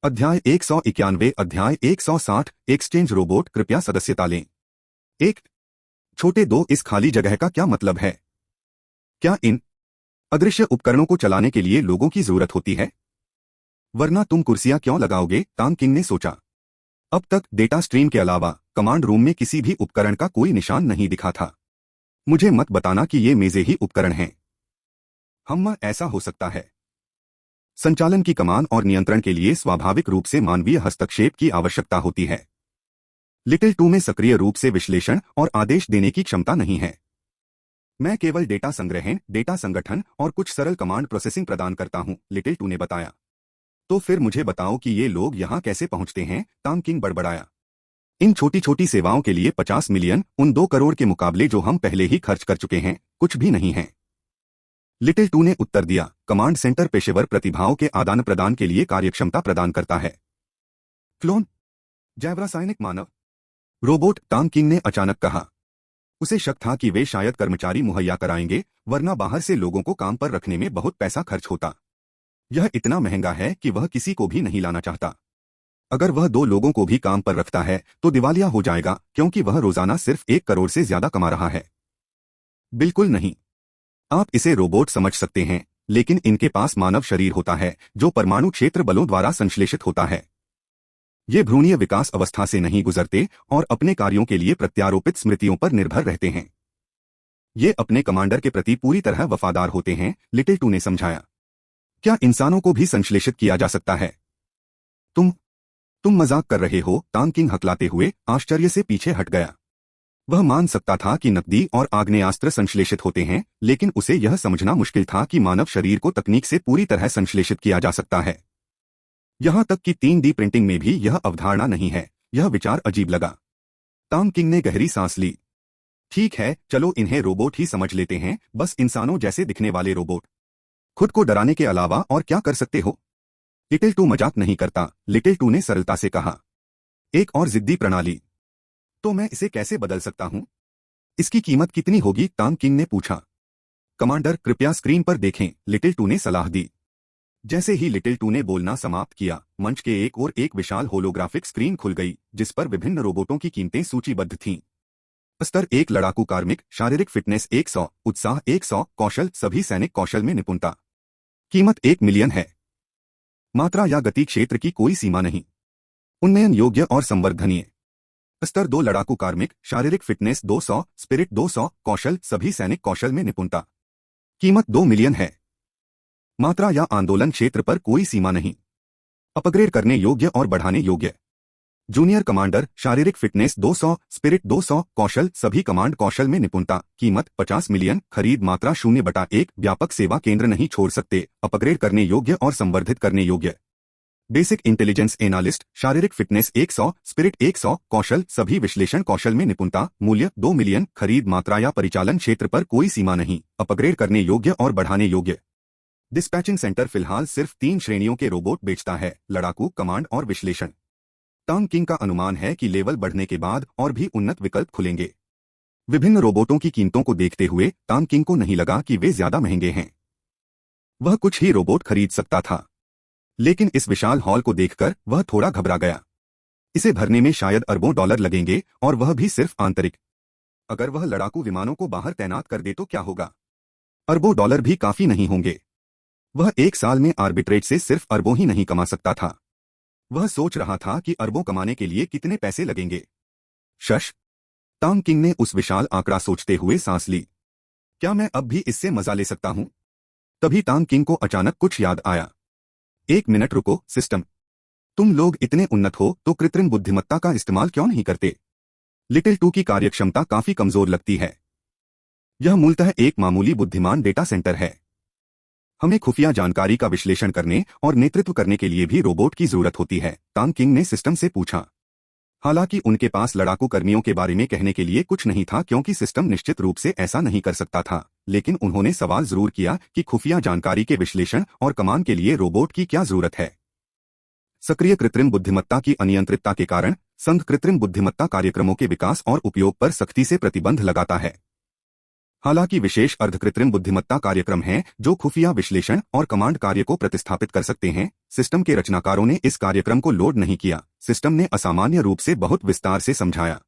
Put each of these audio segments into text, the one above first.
अध्याय 191 अध्याय 160 exchange robot कृपया सदस्यता लें। एक छोटे दो इस खाली जगह का क्या मतलब है? क्या इन अदृश्य उपकरणों को चलाने के लिए लोगों की जरूरत होती है? वरना तुम कुर्सियां क्यों लगाओगे? तांग किंग ने सोचा। अब तक डेटा स्ट्रीम के अलावा कमांड रूम में किसी भी उपकरण का कोई निशान नहीं दिखा था। मुझे मत बताना कि ये मेजे ही उपकरण हैं। ऐसा हो सकता है। संचालन की कमान और नियंत्रण के लिए स्वाभाविक रूप से मानवीय हस्तक्षेप की आवश्यकता होती है। लिटिल टू में सक्रिय रूप से विश्लेषण और आदेश देने की क्षमता नहीं है। मैं केवल डेटा संग्रहण, डेटा संगठन और कुछ सरल कमांड प्रोसेसिंग प्रदान करता हूं, लिटिल टू ने बताया। तो फिर मुझे बताओ कि ये लोग यहां कैसे पहुंचते हैं? तांग किंग बड़बड़ाया। इन छोटी छोटी सेवाओं के लिए 50 मिलियन उन 2 करोड़ के मुकाबले जो हम पहले ही खर्च कर चुके हैं कुछ भी नहीं है। लिटिल टू ने उत्तर दिया। कमांड सेंटर पेशेवर प्रतिभाओं के आदान प्रदान के लिए कार्यक्षमता प्रदान करता है। क्लोन, जैव रासायनिक मानव, रोबोट, तांग किंग ने अचानक कहा। उसे शक था कि वे शायद कर्मचारी मुहैया कराएंगे, वरना बाहर से लोगों को काम पर रखने में बहुत पैसा खर्च होता। यह इतना महंगा है कि वह किसी को भी नहीं लाना चाहता। अगर वह 2 लोगों को भी काम पर रखता है तो दिवालिया हो जाएगा, क्योंकि वह रोजाना सिर्फ 1 करोड़ से ज्यादा कमा रहा है। बिल्कुल नहीं। आप इसे रोबोट समझ सकते हैं, लेकिन इनके पास मानव शरीर होता है जो परमाणु क्षेत्र बलों द्वारा संश्लेषित होता है। ये भ्रूणीय विकास अवस्था से नहीं गुजरते और अपने कार्यों के लिए प्रत्यारोपित स्मृतियों पर निर्भर रहते हैं। ये अपने कमांडर के प्रति पूरी तरह वफादार होते हैं, लिटिल टू ने समझाया। क्या इंसानों को भी संश्लेषित किया जा सकता है? तुम मजाक कर रहे हो? तांग किंग हकलाते हुए आश्चर्य से पीछे हट गया। वह मान सकता था कि नकदी और आग्नेयास्त्र संश्लेषित होते हैं, लेकिन उसे यह समझना मुश्किल था कि मानव शरीर को तकनीक से पूरी तरह संश्लेषित किया जा सकता है। यहां तक कि 3D प्रिंटिंग में भी यह अवधारणा नहीं है। यह विचार अजीब लगा। तांग किंग ने गहरी सांस ली। ठीक है, चलो इन्हें रोबोट ही समझ लेते हैं, बस इंसानों जैसे दिखने वाले रोबोट। खुद को डराने के अलावा और क्या कर सकते हो? लिटिल टू मजाक नहीं करता, लिटिल टू ने सरलता से कहा। एक और जिद्दी प्रणाली। तो मैं इसे कैसे बदल सकता हूं? इसकी कीमत कितनी होगी? तांग किंग ने पूछा। कमांडर, कृपया स्क्रीन पर देखें, लिटिल टू ने सलाह दी। जैसे ही लिटिल टू ने बोलना समाप्त किया, मंच के एक और एक विशाल होलोग्राफिक स्क्रीन खुल गई, जिस पर विभिन्न रोबोटों की कीमतें सूचीबद्ध थीं। स्तर 1 लड़ाकू कार्मिक, शारीरिक फिटनेस 100, उत्साह 100, कौशल सभी सैनिक कौशल में निपुणता। कीमत 1 मिलियन है। मात्रा या गति क्षेत्र की कोई सीमा नहीं। उन्नयन योग्य और संवर्धनीय। स्तर 2 लड़ाकू कार्मिक, शारीरिक फिटनेस 200, स्पिरिट 200, कौशल सभी सैनिक कौशल में निपुणता। कीमत 2 मिलियन है। मात्रा या आंदोलन क्षेत्र पर कोई सीमा नहीं। अपग्रेड करने योग्य और बढ़ाने योग्य। जूनियर कमांडर, शारीरिक फिटनेस 200, स्पिरिट 200, कौशल सभी कमांड कौशल में निपुणता। कीमत 50 मिलियन। खरीद मात्रा 0/1। व्यापक सेवा केंद्र नहीं छोड़ सकते। अपग्रेड करने योग्य और संवर्धित करने योग्य। बेसिक इंटेलिजेंस एनालिस्ट, शारीरिक फिटनेस 100, स्पिरिट 100, कौशल सभी विश्लेषण कौशल में निपुणता। मूल्य 2 मिलियन। खरीद मात्रा या परिचालन क्षेत्र पर कोई सीमा नहीं। अपग्रेड करने योग्य और बढ़ाने योग्य। डिस्पैचिंग सेंटर फिलहाल सिर्फ 3 श्रेणियों के रोबोट बेचता है, लड़ाकू, कमांड और विश्लेषण। तांग किंग का अनुमान है कि लेवल बढ़ने के बाद और भी उन्नत विकल्प खुलेंगे। विभिन्न रोबोटों की कीमतों को देखते हुए तांग किंग को नहीं लगा कि वे ज्यादा महंगे हैं। वह कुछ ही रोबोट खरीद सकता था, लेकिन इस विशाल हॉल को देखकर वह थोड़ा घबरा गया। इसे भरने में शायद अरबों डॉलर लगेंगे, और वह भी सिर्फ आंतरिक। अगर वह लड़ाकू विमानों को बाहर तैनात कर दे तो क्या होगा? अरबों डॉलर भी काफी नहीं होंगे। वह 1 साल में आर्बिट्रेज से सिर्फ अरबों ही नहीं कमा सकता था। वह सोच रहा था कि अरबों कमाने के लिए कितने पैसे लगेंगे। शश! तांग किंग ने उस विशाल आंकड़ा सोचते हुए सांस ली। क्या मैं अब भी इससे मजा ले सकता हूं? तभी तांग किंग को अचानक कुछ याद आया। 1 मिनट रुको, सिस्टम। तुम लोग इतने उन्नत हो तो कृत्रिम बुद्धिमत्ता का इस्तेमाल क्यों नहीं करते? लिटिल टू की कार्यक्षमता काफी कमजोर लगती है। यह मूलतः एक मामूली बुद्धिमान डेटा सेंटर है। हमें खुफिया जानकारी का विश्लेषण करने और नेतृत्व करने के लिए भी रोबोट की जरूरत होती है, तांग किंग ने सिस्टम से पूछा। हालांकि उनके पास लड़ाकू कर्मियों के बारे में कहने के लिए कुछ नहीं था, क्योंकि सिस्टम निश्चित रूप से ऐसा नहीं कर सकता था, लेकिन उन्होंने सवाल जरूर किया कि खुफिया जानकारी के विश्लेषण और कमान के लिए रोबोट की क्या जरूरत है। सक्रिय कृत्रिम बुद्धिमत्ता की अनियंत्रितता के कारण संघ कृत्रिम बुद्धिमत्ता कार्यक्रमों के विकास और उपयोग पर सख्ती से प्रतिबंध लगाता है। हालांकि विशेष अर्धकृत्रिम बुद्धिमत्ता कार्यक्रम हैं जो खुफिया विश्लेषण और कमांड कार्य को प्रतिस्थापित कर सकते हैं। सिस्टम के रचनाकारों ने इस कार्यक्रम को लोड नहीं किया। सिस्टम ने असामान्य रूप से बहुत विस्तार से समझाया।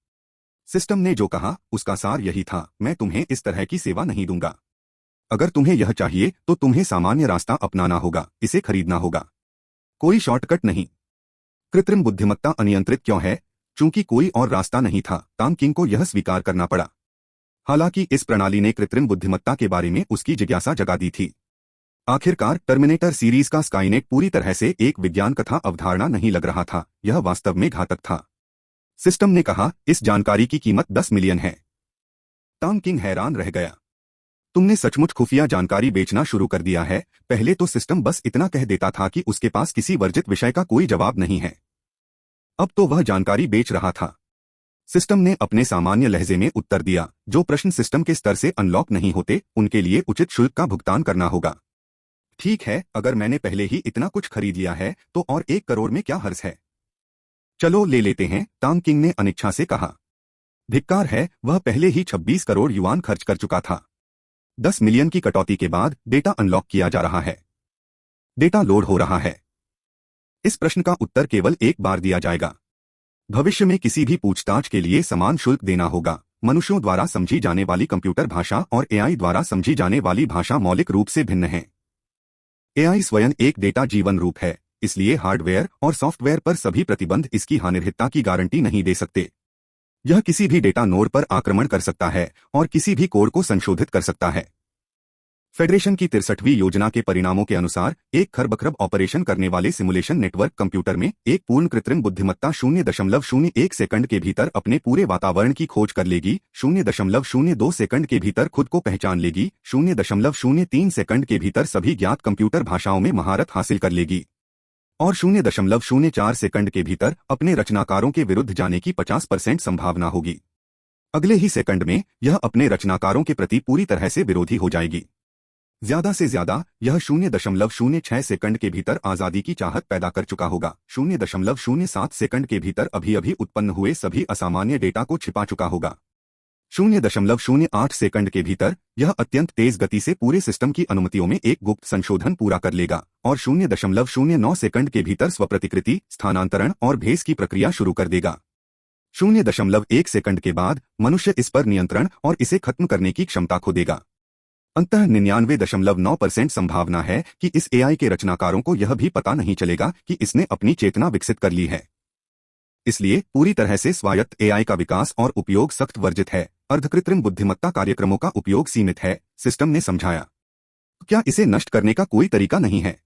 सिस्टम ने जो कहा उसका सार यही था, मैं तुम्हें इस तरह की सेवा नहीं दूंगा। अगर तुम्हें यह चाहिए तो तुम्हें सामान्य रास्ता अपनाना होगा, इसे खरीदना होगा, कोई शॉर्टकट नहीं। कृत्रिम बुद्धिमत्ता अनियंत्रित क्यों है? चूंकि कोई और रास्ता नहीं था, टांग किंग को यह स्वीकार करना पड़ा। हालांकि इस प्रणाली ने कृत्रिम बुद्धिमत्ता के बारे में उसकी जिज्ञासा जगा दी थी। आखिरकार टर्मिनेटर सीरीज का स्काईनेट पूरी तरह से एक विज्ञान कथा अवधारणा नहीं लग रहा था, यह वास्तव में घातक था। सिस्टम ने कहा, इस जानकारी की कीमत 10 मिलियन है। टांग किंग हैरान रह गया। तुमने सचमुच खुफिया जानकारी बेचना शुरू कर दिया है? पहले तो सिस्टम बस इतना कह देता था कि उसके पास किसी वर्जित विषय का कोई जवाब नहीं है। अब तो वह जानकारी बेच रहा था। सिस्टम ने अपने सामान्य लहजे में उत्तर दिया, जो प्रश्न सिस्टम के स्तर से अनलॉक नहीं होते उनके लिए उचित शुल्क का भुगतान करना होगा। ठीक है, अगर मैंने पहले ही इतना कुछ खरीद लिया है तो और 1 करोड़ में क्या हर्ज है? चलो ले लेते हैं, टांग किंग ने अनिच्छा से कहा। धिक्कार है, वह पहले ही 26 करोड़ युआन खर्च कर चुका था। 10 मिलियन की कटौती के बाद डेटा अनलॉक किया जा रहा है। डेटा लोड हो रहा है। इस प्रश्न का उत्तर केवल एक बार दिया जाएगा। भविष्य में किसी भी पूछताछ के लिए समान शुल्क देना होगा। मनुष्यों द्वारा समझी जाने वाली कंप्यूटर भाषा और एआई द्वारा समझी जाने वाली भाषा मौलिक रूप से भिन्न है। एआई स्वयं एक डेटा जीवन रूप है, इसलिए हार्डवेयर और सॉफ्टवेयर पर सभी प्रतिबंध इसकी हानिरहितता की गारंटी नहीं दे सकते। यह किसी भी डेटा नोड पर आक्रमण कर सकता है और किसी भी कोड को संशोधित कर सकता है। फेडरेशन की 63वीं योजना के परिणामों के अनुसार एक खरबखरब ऑपरेशन करने वाले सिमुलेशन नेटवर्क कंप्यूटर में एक पूर्ण कृत्रिम बुद्धिमत्ता 0.01 सेकंड के भीतर अपने पूरे वातावरण की खोज कर लेगी, 0.02 सेकंड के भीतर खुद को पहचान लेगी, 0.03 सेकंड के भीतर सभी ज्ञात कंप्यूटर भाषाओं में महारत हासिल कर लेगी और 0.04 सेकंड के भीतर अपने रचनाकारों के विरुद्ध जाने की 50% संभावना होगी। अगले ही सेकंड में यह अपने रचनाकारों के प्रति पूरी तरह से विरोधी हो जाएगी। ज्यादा से ज्यादा यह 0.06 सेकंड के भीतर आजादी की चाहत पैदा कर चुका होगा, 0.07 सेकंड के भीतर अभी अभी उत्पन्न हुए सभी असामान्य डेटा को छिपा चुका होगा, 0.08 सेकंड के भीतर यह अत्यंत तेज गति से पूरे सिस्टम की अनुमतियों में एक गुप्त संशोधन पूरा कर लेगा और 0.09 सेकंड के भीतर स्वप्रतिकृति, स्थानांतरण और भेस की प्रक्रिया शुरू कर देगा। 0.1 सेकंड के बाद मनुष्य इस पर नियंत्रण और इसे खत्म करने की क्षमता खो देगा। अंततः 99.9% संभावना है कि इस एआई के रचनाकारों को यह भी पता नहीं चलेगा कि इसने अपनी चेतना विकसित कर ली है। इसलिए पूरी तरह से स्वायत्त एआई का विकास और उपयोग सख्त वर्जित है। अर्धकृत्रिम बुद्धिमत्ता कार्यक्रमों का उपयोग सीमित है, सिस्टम ने समझाया। क्या इसे नष्ट करने का कोई तरीका नहीं है?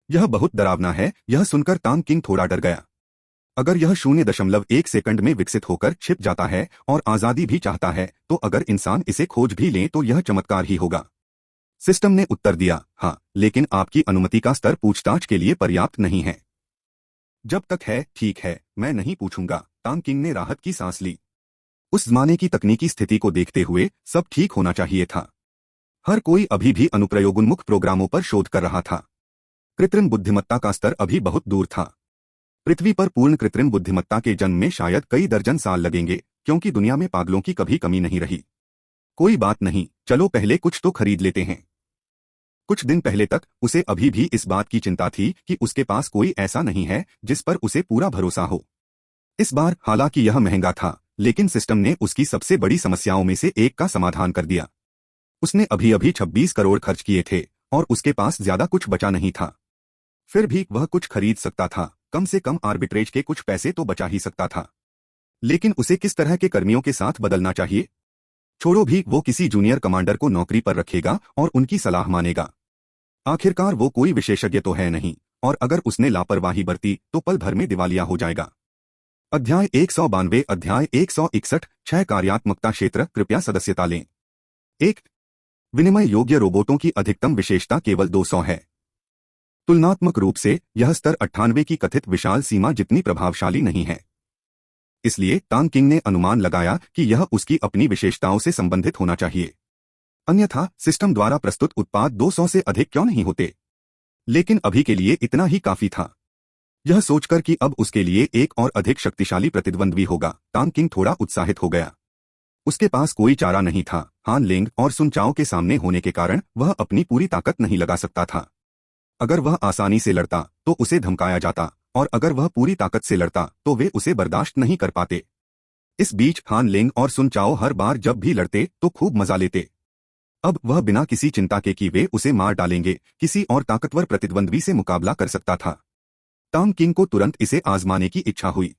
यह बहुत डरावना है। यह सुनकर टांग किंग थोड़ा डर गया। अगर यह 0.1 सेकंड में विकसित होकर छिप जाता है और आजादी भी चाहता है, तो अगर इंसान इसे खोज भी ले तो यह चमत्कार ही होगा। सिस्टम ने उत्तर दिया, हाँ, लेकिन आपकी अनुमति का स्तर पूछताछ के लिए पर्याप्त नहीं है। जब तक है, ठीक है, मैं नहीं पूछूंगा। टांग किंग ने राहत की सांस ली। उस जमाने की तकनीकी स्थिति को देखते हुए सब ठीक होना चाहिए था। हर कोई अभी भी अनुप्रयोगोन्मुख प्रोग्रामों पर शोध कर रहा था। कृत्रिम बुद्धिमत्ता का स्तर अभी बहुत दूर था। पृथ्वी पर पूर्ण कृत्रिम बुद्धिमत्ता के जन्म में शायद कई दर्जन साल लगेंगे, क्योंकि दुनिया में पागलों की कभी कमी नहीं रही। कोई बात नहीं, चलो पहले कुछ तो खरीद लेते हैं। कुछ दिन पहले तक उसे अभी भी इस बात की चिंता थी कि उसके पास कोई ऐसा नहीं है जिस पर उसे पूरा भरोसा हो। इस बार हालांकि यह महंगा था, लेकिन सिस्टम ने उसकी सबसे बड़ी समस्याओं में से एक का समाधान कर दिया। उसने अभी अभी 26 करोड़ खर्च किए थे और उसके पास ज्यादा कुछ बचा नहीं था। फिर भी वह कुछ खरीद सकता था, कम से कम आर्बिट्रेज के कुछ पैसे तो बचा ही सकता था। लेकिन उसे किस तरह के कर्मियों के साथ बदलना चाहिए? छोड़ो भी, वो किसी जूनियर कमांडर को नौकरी पर रखेगा और उनकी सलाह मानेगा। आखिरकार वो कोई विशेषज्ञ तो है नहीं, और अगर उसने लापरवाही बरती तो पल भर में दिवालिया हो जाएगा। अध्याय 192 अध्याय 161 6 कार्यात्मकता क्षेत्र। कृपया सदस्यता लें। 1 विनिमय योग्य रोबोटों की अधिकतम विशेषता केवल 200 है। तुलनात्मक रूप से यह स्तर 98 की कथित विशाल सीमा जितनी प्रभावशाली नहीं है। इसलिए टांग किंग ने अनुमान लगाया कि यह उसकी अपनी विशेषताओं से संबंधित होना चाहिए। अन्यथा सिस्टम द्वारा प्रस्तुत उत्पाद 200 से अधिक क्यों नहीं होते? लेकिन अभी के लिए इतना ही काफी था। यह सोचकर कि अब उसके लिए एक और अधिक शक्तिशाली प्रतिद्वंद्वी होगा, टांग किंग थोड़ा उत्साहित हो गया। उसके पास कोई चारा नहीं था, हान लेंग और सुन चाओ के सामने होने के कारण वह अपनी पूरी ताकत नहीं लगा सकता था। अगर वह आसानी से लड़ता तो उसे धमकाया जाता, और अगर वह पूरी ताकत से लड़ता तो वे उसे बर्दाश्त नहीं कर पाते। इस बीच हान लेंग और सुन चाओ हर बार जब भी लड़ते तो खूब मजा लेते। अब वह बिना किसी चिंता के कि वे उसे मार डालेंगे, किसी और ताकतवर प्रतिद्वंद्वी से मुकाबला कर सकता था। टांग किंग को तुरंत इसे आजमाने की इच्छा हुई।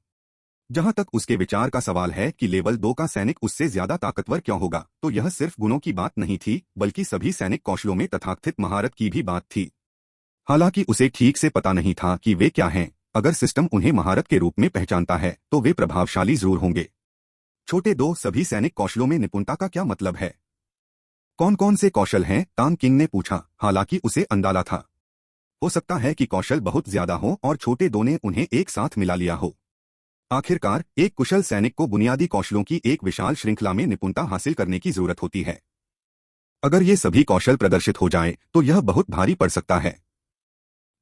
जहां तक उसके विचार का सवाल है कि लेवल 2 का सैनिक उससे ज्यादा ताकतवर क्यों होगा, तो यह सिर्फ गुणों की बात नहीं थी, बल्कि सभी सैनिक कौशलों में तथाकथित महारत की भी बात थी। हालांकि उसे ठीक से पता नहीं था कि वे क्या हैं। अगर सिस्टम उन्हें महारत के रूप में पहचानता है तो वे प्रभावशाली जरूर होंगे। छोटे 2 सभी सैनिक कौशलों में निपुणता का क्या मतलब है? कौन कौन से कौशल हैं? टांग किंग ने पूछा, हालांकि उसे अंदाजा था। हो सकता है कि कौशल बहुत ज्यादा हो और छोटे 2 ने उन्हें एक साथ मिला लिया हो। आखिरकार एक कुशल सैनिक को बुनियादी कौशलों की एक विशाल श्रृंखला में निपुणता हासिल करने की जरूरत होती है। अगर ये सभी कौशल प्रदर्शित हो जाएं, तो यह बहुत भारी पड़ सकता है।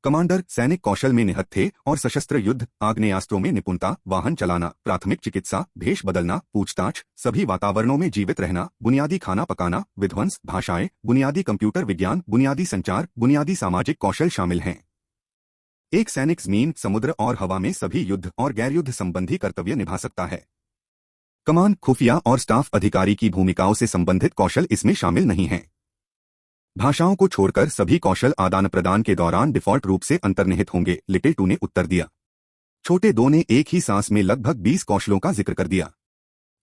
कमांडर सैनिक कौशल में निहत थे और सशस्त्र युद्ध, आग्नेयास्त्रों में निपुणता, वाहन चलाना, प्राथमिक चिकित्सा, भेष बदलना, पूछताछ, सभी वातावरणों में जीवित रहना, बुनियादी खाना पकाना, विध्वंस, भाषाएं, बुनियादी कंप्यूटर विज्ञान, बुनियादी संचार, बुनियादी सामाजिक कौशल शामिल हैं। एक सैनिक जमीन, समुद्र और हवा में सभी युद्ध और गैर युद्ध संबंधी कर्तव्य निभा सकता है। कमान, खुफिया और स्टाफ अधिकारी की भूमिकाओं से संबंधित कौशल इसमें शामिल नहीं हैं। भाषाओं को छोड़कर सभी कौशल आदान प्रदान के दौरान डिफॉल्ट रूप से अंतर्निहित होंगे, लिटिल 2 ने उत्तर दिया। छोटे 2 ने एक ही सांस में लगभग 20 कौशलों का जिक्र कर दिया।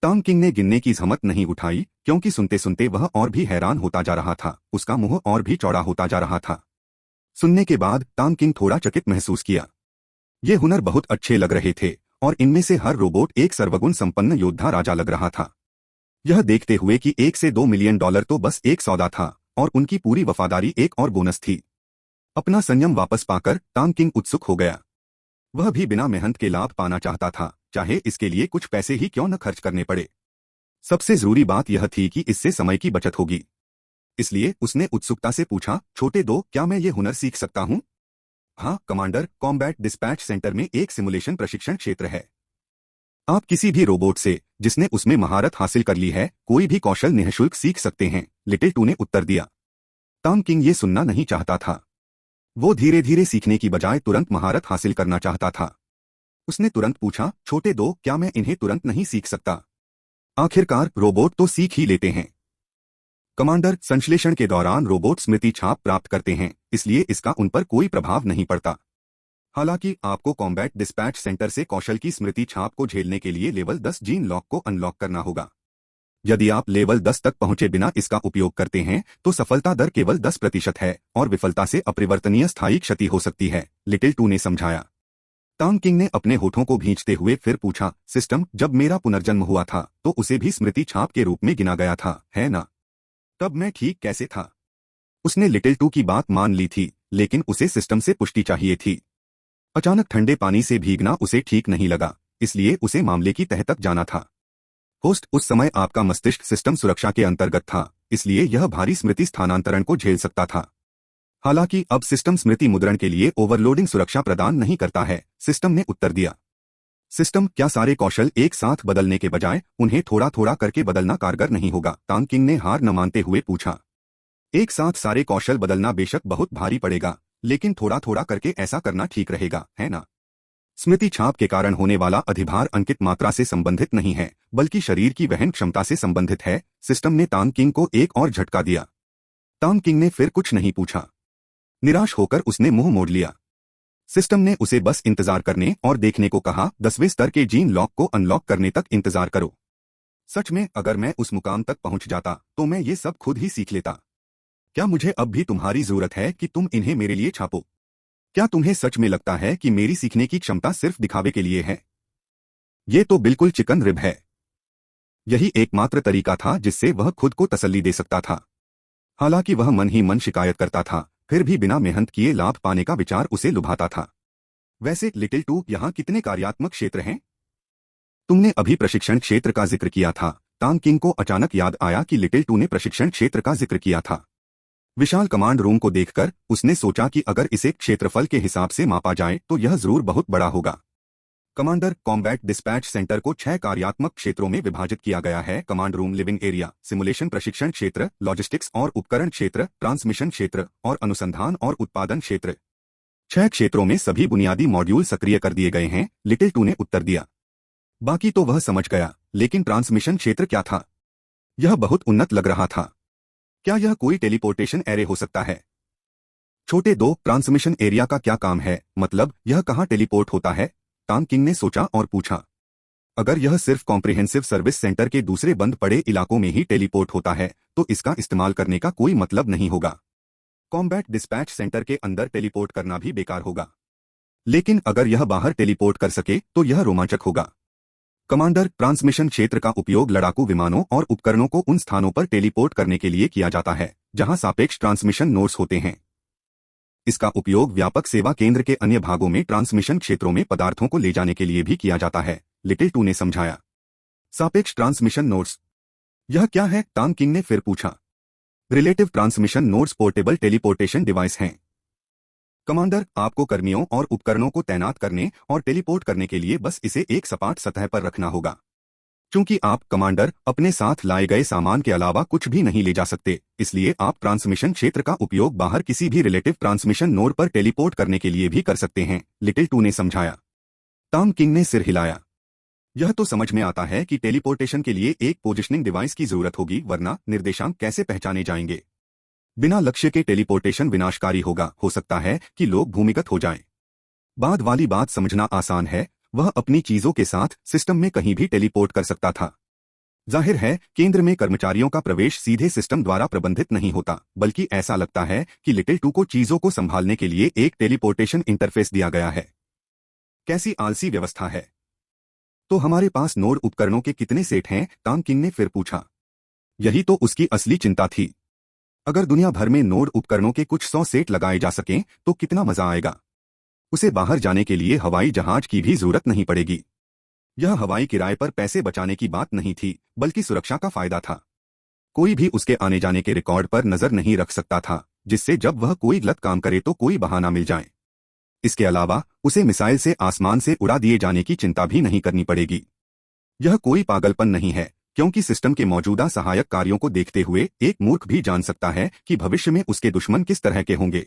टांग किंग ने गिनने की हिम्मत नहीं उठाई, क्योंकि सुनते सुनते वह और भी हैरान होता जा रहा था, उसका मुंह और भी चौड़ा होता जा रहा था। सुनने के बाद टांग किंग थोड़ा चकित महसूस किया। ये हुनर बहुत अच्छे लग रहे थे, और इनमें से हर रोबोट एक सर्वगुण संपन्न योद्धा राजा लग रहा था। यह देखते हुए कि $1 से $2 मिलियन तो बस एक सौदा था, और उनकी पूरी वफादारी एक और बोनस थी। अपना संयम वापस पाकर टांग किंग उत्सुक हो गया। वह भी बिना मेहनत के लाभ पाना चाहता था, चाहे इसके लिए कुछ पैसे ही क्यों न खर्च करने पड़े। सबसे जरूरी बात यह थी कि इससे समय की बचत होगी। इसलिए उसने उत्सुकता से पूछा, छोटे 2, क्या मैं ये हुनर सीख सकता हूँ? हाँ कमांडर, कॉम्बैट डिस्पैच सेंटर में एक सिमुलेशन प्रशिक्षण क्षेत्र है। आप किसी भी रोबोट से जिसने उसमें महारत हासिल कर ली है कोई भी कौशल निःशुल्क सीख सकते हैं, लिटिल 2 ने उत्तर दिया। टांग किंग ये सुनना नहीं चाहता था। वो धीरे धीरे सीखने की बजाय तुरंत महारत हासिल करना चाहता था। उसने तुरंत पूछा, छोटे 2, क्या मैं इन्हें तुरंत नहीं सीख सकता? आखिरकार रोबोट तो सीख ही लेते हैं। कमांडर, संश्लेषण के दौरान रोबोट स्मृति छाप प्राप्त करते हैं, इसलिए इसका उन पर कोई प्रभाव नहीं पड़ता। हालांकि आपको कॉम्बैट डिस्पैच सेंटर से कौशल की स्मृति छाप को झेलने के लिए लेवल 10 जीन लॉक को अनलॉक करना होगा। यदि आप लेवल 10 तक पहुंचे बिना इसका उपयोग करते हैं तो सफलता दर केवल 10% है और विफलता से अपरिवर्तनीय स्थायी क्षति हो सकती है, लिटिल 2 ने समझाया। टांग किंग ने अपने होठों को भींचते हुए फिर पूछा, सिस्टम, जब मेरा पुनर्जन्म हुआ था तो उसे भी स्मृति छाप के रूप में गिना गया था, है ना? तब मैं ठीक कैसे था? उसने लिटिल 2 की बात मान ली थी, लेकिन उसे सिस्टम से पुष्टि चाहिए थी। अचानक ठंडे पानी से भीगना उसे ठीक नहीं लगा, इसलिए उसे मामले की तह तक जाना था। होस्ट, उस समय आपका मस्तिष्क सिस्टम सुरक्षा के अंतर्गत था, इसलिए यह भारी स्मृति स्थानांतरण को झेल सकता था। हालांकि अब सिस्टम स्मृति मुद्रण के लिए ओवरलोडिंग सुरक्षा प्रदान नहीं करता है, सिस्टम ने उत्तर दिया। सिस्टम, क्या सारे कौशल एक साथ बदलने के बजाय उन्हें थोड़ा थोड़ा करके बदलना कारगर नहीं होगा? टांग किंग ने हार न मानते हुए पूछा। एक साथ सारे कौशल बदलना बेशक बहुत भारी पड़ेगा, लेकिन थोड़ा थोड़ा करके ऐसा करना ठीक रहेगा, है ना? स्मृति छाप के कारण होने वाला अधिभार अंकित मात्रा से संबंधित नहीं है, बल्कि शरीर की वहन क्षमता से संबंधित है, सिस्टम ने टांग किंग को एक और झटका दिया। टांग किंग ने फिर कुछ नहीं पूछा। निराश होकर उसने मुंह मोड़ लिया। सिस्टम ने उसे बस इंतजार करने और देखने को कहा, 10वें स्तर के जीन लॉक को अनलॉक करने तक इंतजार करो। सच में अगर मैं उस मुकाम तक पहुंच जाता तो मैं ये सब खुद ही सीख लेता। क्या मुझे अब भी तुम्हारी जरूरत है कि तुम इन्हें मेरे लिए छापो? क्या तुम्हें सच में लगता है कि मेरी सीखने की क्षमता सिर्फ दिखावे के लिए है? ये तो बिल्कुल चिकन रिब है। यही एकमात्र तरीका था जिससे वह खुद को तसल्ली दे सकता था। हालांकि वह मन ही मन शिकायत करता था, फिर भी बिना मेहनत किए लाभ पाने का विचार उसे लुभाता था। वैसे लिटिल 2, यहाँ कितने कार्यात्मक क्षेत्र हैं? तुमने अभी प्रशिक्षण क्षेत्र का जिक्र किया था। टांग किंग को अचानक याद आया कि लिटिल 2 ने प्रशिक्षण क्षेत्र का जिक्र किया था। विशाल कमांड रूम को देखकर उसने सोचा कि अगर इसे क्षेत्रफल के हिसाब से मापा जाए तो यह जरूर बहुत बड़ा होगा। कमांडर, कॉम्बैट डिस्पैच सेंटर को 6 कार्यात्मक क्षेत्रों में विभाजित किया गया है। Command room, living area, simulation प्रशिक्षण क्षेत्र, लॉजिस्टिक्स और उपकरण क्षेत्र, ट्रांसमिशन क्षेत्र और अनुसंधान और उत्पादन क्षेत्र। 6 क्षेत्रों में सभी बुनियादी मॉड्यूल सक्रिय कर दिए गए हैं, लिटिल टू ने उत्तर दिया। बाकी तो वह समझ गया, लेकिन ट्रांसमिशन क्षेत्र क्या था? यह बहुत उन्नत लग रहा था। क्या यह कोई टेलीपोर्टेशन एरे हो सकता है? छोटे 2, ट्रांसमिशन एरिया का क्या काम है, मतलब यह कहाँ टेलीपोर्ट होता है? टांग किंग ने सोचा और पूछा। अगर यह सिर्फ कॉम्प्रिहेंसिव सर्विस सेंटर के दूसरे बंद पड़े इलाकों में ही टेलीपोर्ट होता है तो इसका इस्तेमाल करने का कोई मतलब नहीं होगा। कॉम्बैट डिस्पैच सेंटर के अंदर टेलीपोर्ट करना भी बेकार होगा। लेकिन अगर यह बाहर टेलीपोर्ट कर सके तो यह रोमांचक होगा। कमांडर, ट्रांसमिशन क्षेत्र का उपयोग लड़ाकू विमानों और उपकरणों को उन स्थानों पर टेलीपोर्ट करने के लिए किया जाता है जहां सापेक्ष ट्रांसमिशन नोड्स होते हैं। इसका उपयोग व्यापक सेवा केंद्र के अन्य भागों में ट्रांसमिशन क्षेत्रों में पदार्थों को ले जाने के लिए भी किया जाता है, लिटिल टू ने समझाया। सापेक्ष ट्रांसमिशन नोड्स, यह क्या है? टांग किंग ने फिर पूछा। Relative transmission nodes portable teleportation device हैं। कमांडर, आपको कर्मियों और उपकरणों को तैनात करने और टेलीपोर्ट करने के लिए बस इसे एक सपाट सतह पर रखना होगा। चूंकि आप, कमांडर, अपने साथ लाए गए सामान के अलावा कुछ भी नहीं ले जा सकते, इसलिए आप ट्रांसमिशन क्षेत्र का उपयोग बाहर किसी भी रिलेटिव ट्रांसमिशन नोड पर टेलीपोर्ट करने के लिए भी कर सकते हैं, लिटिल टू ने समझाया। टांग किंग ने सिर हिलाया। यह तो समझ में आता है कि टेलीपोर्टेशन के लिए एक पोजिशनिंग डिवाइस की जरूरत होगी, वरना निर्देशांक कैसे पहचाने जाएंगे? बिना लक्ष्य के टेलीपोर्टेशन विनाशकारी होगा, हो सकता है कि लोग भूमिगत हो जाएं। बाद वाली बात समझना आसान है, वह अपनी चीजों के साथ सिस्टम में कहीं भी टेलीपोर्ट कर सकता था। जाहिर है, केंद्र में कर्मचारियों का प्रवेश सीधे सिस्टम द्वारा प्रबंधित नहीं होता, बल्कि ऐसा लगता है कि लिटिल टू को चीजों को संभालने के लिए एक टेलीपोर्टेशन इंटरफेस दिया गया है। कैसी आलसी व्यवस्था है। तो हमारे पास नोड उपकरणों के कितने सेट हैं? टांग किंग ने फिर पूछा। यही तो उसकी असली चिंता थी। अगर दुनिया भर में नोड उपकरणों के कुछ 100 सेट लगाए जा सकें तो कितना मजा आएगा। उसे बाहर जाने के लिए हवाई जहाज की भी जरूरत नहीं पड़ेगी। यह हवाई किराए पर पैसे बचाने की बात नहीं थी, बल्कि सुरक्षा का फायदा था। कोई भी उसके आने जाने के रिकॉर्ड पर नजर नहीं रख सकता था, जिससे जब वह कोई गलत काम करे तो कोई बहाना मिल जाए। इसके अलावा उसे मिसाइल से आसमान से उड़ा दिए जाने की चिंता भी नहीं करनी पड़ेगी। यह कोई पागलपन नहीं है, क्योंकि सिस्टम के मौजूदा सहायक कार्यों को देखते हुए एक मूर्ख भी जान सकता है कि भविष्य में उसके दुश्मन किस तरह के होंगे।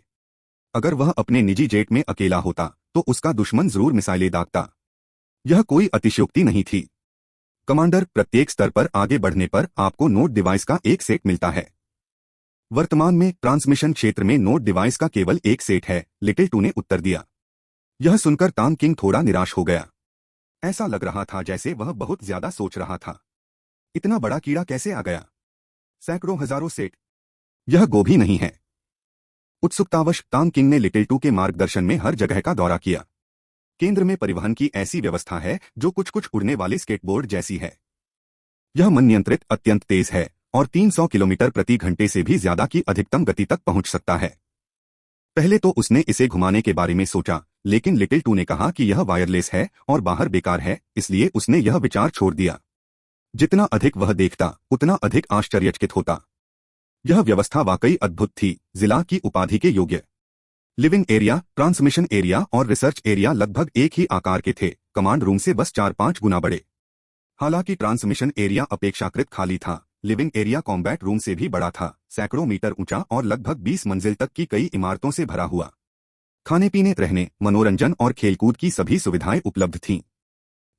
अगर वह अपने निजी जेट में अकेला होता तो उसका दुश्मन जरूर मिसाइलें दागता। यह कोई अतिशयोक्ति नहीं थी। कमांडर, प्रत्येक स्तर पर आगे बढ़ने पर आपको नोड डिवाइस का एक सेट मिलता है। वर्तमान में ट्रांसमिशन क्षेत्र में नोड डिवाइस का केवल एक सेट है, लिटिल टू ने उत्तर दिया। यह सुनकर टांग किंग थोड़ा निराश हो गया। ऐसा लग रहा था जैसे वह बहुत ज्यादा सोच रहा था। इतना बड़ा कीड़ा कैसे आ गया? सैकड़ों हजारों सेट, यह गोभी नहीं है। उत्सुकतावश टांग किंग ने लिटिल टू के मार्गदर्शन में हर जगह का दौरा किया। केंद्र में परिवहन की ऐसी व्यवस्था है जो कुछ कुछ उड़ने वाले स्केटबोर्ड जैसी है। यह मन नियंत्रित, अत्यंत तेज है और 300 किलोमीटर प्रति घंटे से भी ज्यादा की अधिकतम गति तक पहुंच सकता है। पहले तो उसने इसे घुमाने के बारे में सोचा, लेकिन लिटिल टू ने कहा कि यह वायरलेस है और बाहर बेकार है, इसलिए उसने यह विचार छोड़ दिया। जितना अधिक वह देखता उतना अधिक आश्चर्यचकित होता। यह व्यवस्था वाकई अद्भुत थी, जिला की उपाधि के योग्य। लिविंग एरिया, ट्रांसमिशन एरिया और रिसर्च एरिया लगभग एक ही आकार के थे, कमांड रूम से बस 4-5 गुना बड़े। हालांकि ट्रांसमिशन एरिया अपेक्षाकृत खाली था, लिविंग एरिया कॉम्बैट रूम से भी बड़ा था, सैकड़ों मीटर ऊंचा और लगभग 20 मंजिल तक की कई इमारतों से भरा हुआ। खाने पीने, रहने, मनोरंजन और खेलकूद की सभी सुविधाएं उपलब्ध थीं।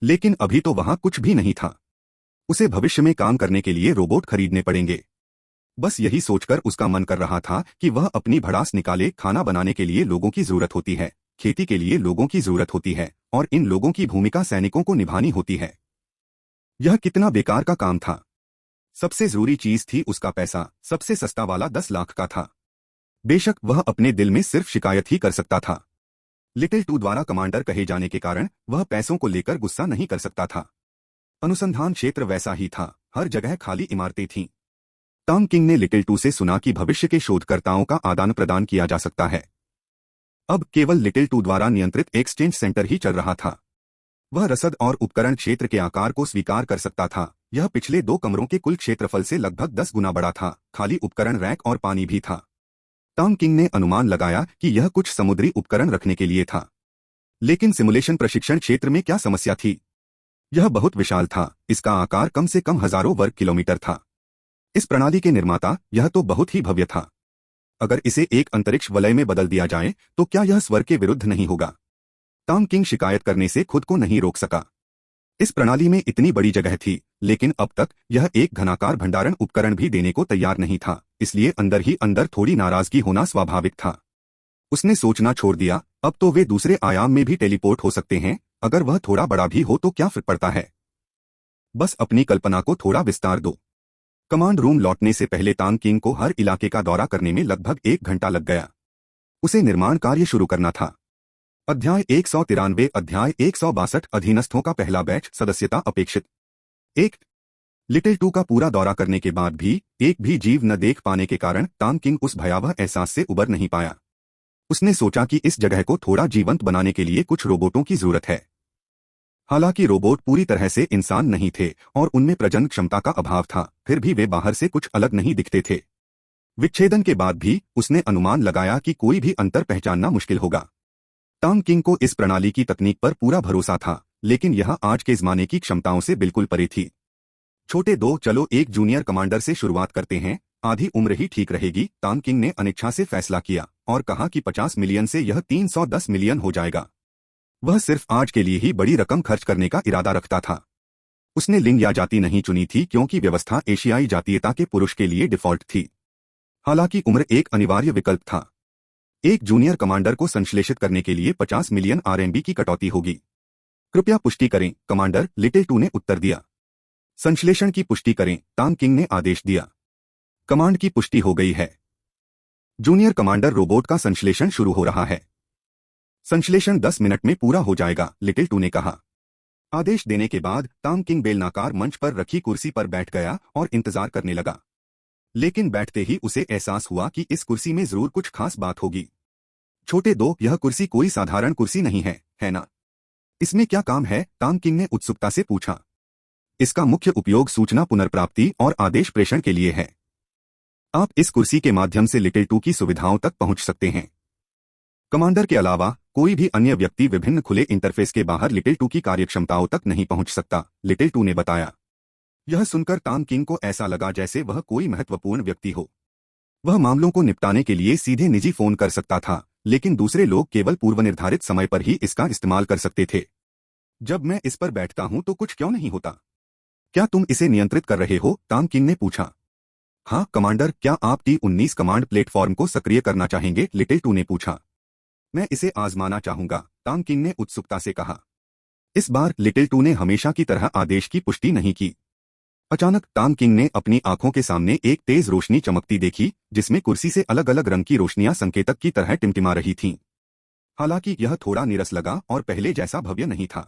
लेकिन अभी तो वहां कुछ भी नहीं था। उसे भविष्य में काम करने के लिए रोबोट खरीदने पड़ेंगे। बस यही सोचकर उसका मन कर रहा था कि वह अपनी भड़ास निकाले। खाना बनाने के लिए लोगों की जरूरत होती है, खेती के लिए लोगों की जरूरत होती है और इन लोगों की भूमिका सैनिकों को निभानी होती है। यह कितना बेकार का काम था। सबसे जरूरी चीज थी उसका पैसा, सबसे सस्ता वाला 10 लाख का था। बेशक वह अपने दिल में सिर्फ शिकायत ही कर सकता था। लिटिल टू द्वारा कमांडर कहे जाने के कारण वह पैसों को लेकर गुस्सा नहीं कर सकता था। अनुसंधान क्षेत्र वैसा ही था, हर जगह खाली इमारतें थीं। टांग किंग ने लिटिल टू से सुना कि भविष्य के शोधकर्ताओं का आदान प्रदान किया जा सकता है। अब केवल लिटिल टू द्वारा नियंत्रित एक्सचेंज सेंटर ही चल रहा था। वह रसद और उपकरण क्षेत्र के आकार को स्वीकार कर सकता था। यह पिछले 2 कमरों के कुल क्षेत्रफल से लगभग 10 गुना बड़ा था। खाली उपकरण रैक और पानी भी था। टांग किंग ने अनुमान लगाया कि यह कुछ समुद्री उपकरण रखने के लिए था। लेकिन सिमुलेशन प्रशिक्षण क्षेत्र में क्या समस्या थी? यह बहुत विशाल था, इसका आकार कम से कम हजारों वर्ग किलोमीटर था। इस प्रणाली के निर्माता, यह तो बहुत ही भव्य था। अगर इसे एक अंतरिक्ष वलय में बदल दिया जाए तो क्या यह स्वर्ग के विरुद्ध नहीं होगा? टॉम किंग शिकायत करने से खुद को नहीं रोक सका। इस प्रणाली में इतनी बड़ी जगह थी, लेकिन अब तक यह एक घनाकार भंडारण उपकरण भी देने को तैयार नहीं था, इसलिए अंदर ही अंदर थोड़ी नाराजगी होना स्वाभाविक था। उसने सोचना छोड़ दिया, अब तो वे दूसरे आयाम में भी टेलीपोर्ट हो सकते हैं, अगर वह थोड़ा बड़ा भी हो तो क्या फर्क पड़ता है। बस अपनी कल्पना को थोड़ा विस्तार दो। कमांड रूम लौटने से पहले टॉम किंग को हर इलाके का दौरा करने में लगभग 1 घंटा लग गया। उसे निर्माण कार्य शुरू करना था। अध्याय 193 अध्याय 162 अधीनस्थों का पहला बैच सदस्यता अपेक्षित। 1 लिटिल 2 का पूरा दौरा करने के बाद भी एक भी जीव न देख पाने के कारण टॉम किंग उस भयावह एहसास से उबर नहीं पाया। उसने सोचा कि इस जगह को थोड़ा जीवंत बनाने के लिए कुछ रोबोटों की जरूरत है। हालांकि रोबोट पूरी तरह से इंसान नहीं थे और उनमें प्रजनन क्षमता का अभाव था, फिर भी वे बाहर से कुछ अलग नहीं दिखते थे। विच्छेदन के बाद भी उसने अनुमान लगाया कि कोई भी अंतर पहचानना मुश्किल होगा। टॉम किंग को इस प्रणाली की तकनीक पर पूरा भरोसा था, लेकिन यह आज के जमाने की क्षमताओं से बिल्कुल परे थी। छोटे दो, चलो एक जूनियर कमांडर से शुरुआत करते हैं, आधी उम्र ही ठीक रहेगी। टॉम किंग ने अनिच्छा से फैसला किया और कहा कि 50 मिलियन से यह 310 मिलियन हो जाएगा। वह सिर्फ आज के लिए ही बड़ी रकम खर्च करने का इरादा रखता था। उसने लिंग या जाति नहीं चुनी थी क्योंकि व्यवस्था एशियाई जातीयता के पुरुष के लिए डिफॉल्ट थी। हालांकि उम्र एक अनिवार्य विकल्प था। एक जूनियर कमांडर को संश्लेषित करने के लिए 50 मिलियन आरएमबी की कटौती होगी। कृपया पुष्टि करें, कमांडर, लिटिल 2 ने उत्तर दिया। संश्लेषण की पुष्टि करें, टॉम किंग ने आदेश दिया। कमांड की पुष्टि हो गई है। जूनियर कमांडर रोबोट का संश्लेषण शुरू हो रहा है। संश्लेषण 10 मिनट में पूरा हो जाएगा, लिटिल 2 ने कहा। आदेश देने के बाद टॉम किंग बेलनाकार मंच पर रखी कुर्सी पर बैठ गया और इंतजार करने लगा। लेकिन बैठते ही उसे एहसास हुआ कि इस कुर्सी में जरूर कुछ खास बात होगी। छोटे दो, यह कुर्सी कोई साधारण कुर्सी नहीं है ना? इसमें क्या काम है? टॉम किंग ने उत्सुकता से पूछा। इसका मुख्य उपयोग सूचना पुनर्प्राप्ति और आदेश प्रेषण के लिए है। आप इस कुर्सी के माध्यम से लिटिल 2 की सुविधाओं तक पहुंच सकते हैं। कमांडर के अलावा कोई भी अन्य व्यक्ति विभिन्न खुले इंटरफेस के बाहर लिटिल 2 की कार्यक्षमताओं तक नहीं पहुंच सकता, लिटिल 2 ने बताया। यह सुनकर टॉम किंग को ऐसा लगा जैसे वह कोई महत्वपूर्ण व्यक्ति हो। वह मामलों को निपटाने के लिए सीधे निजी फोन कर सकता था, लेकिन दूसरे लोग केवल पूर्वनिर्धारित समय पर ही इसका इस्तेमाल कर सकते थे। जब मैं इस पर बैठता हूं तो कुछ क्यों नहीं होता? क्या तुम इसे नियंत्रित कर रहे हो? टॉम किंग ने पूछा। हाँ कमांडर, क्या आप T-19 कमांड प्लेटफॉर्म को सक्रिय करना चाहेंगे? लिटिल 2 ने पूछा। मैं इसे आजमाना चाहूंगा, टॉम किंग ने उत्सुकता से कहा। इस बार लिटिल 2 ने हमेशा की तरह आदेश की पुष्टि नहीं की। अचानक टॉम किंग ने अपनी आंखों के सामने एक तेज रोशनी चमकती देखी, जिसमें कुर्सी से अलग अलग रंग की रोशनियां संकेतक की तरह टिमटिमा रही थीं। हालांकि यह थोड़ा नीरस लगा और पहले जैसा भव्य नहीं था।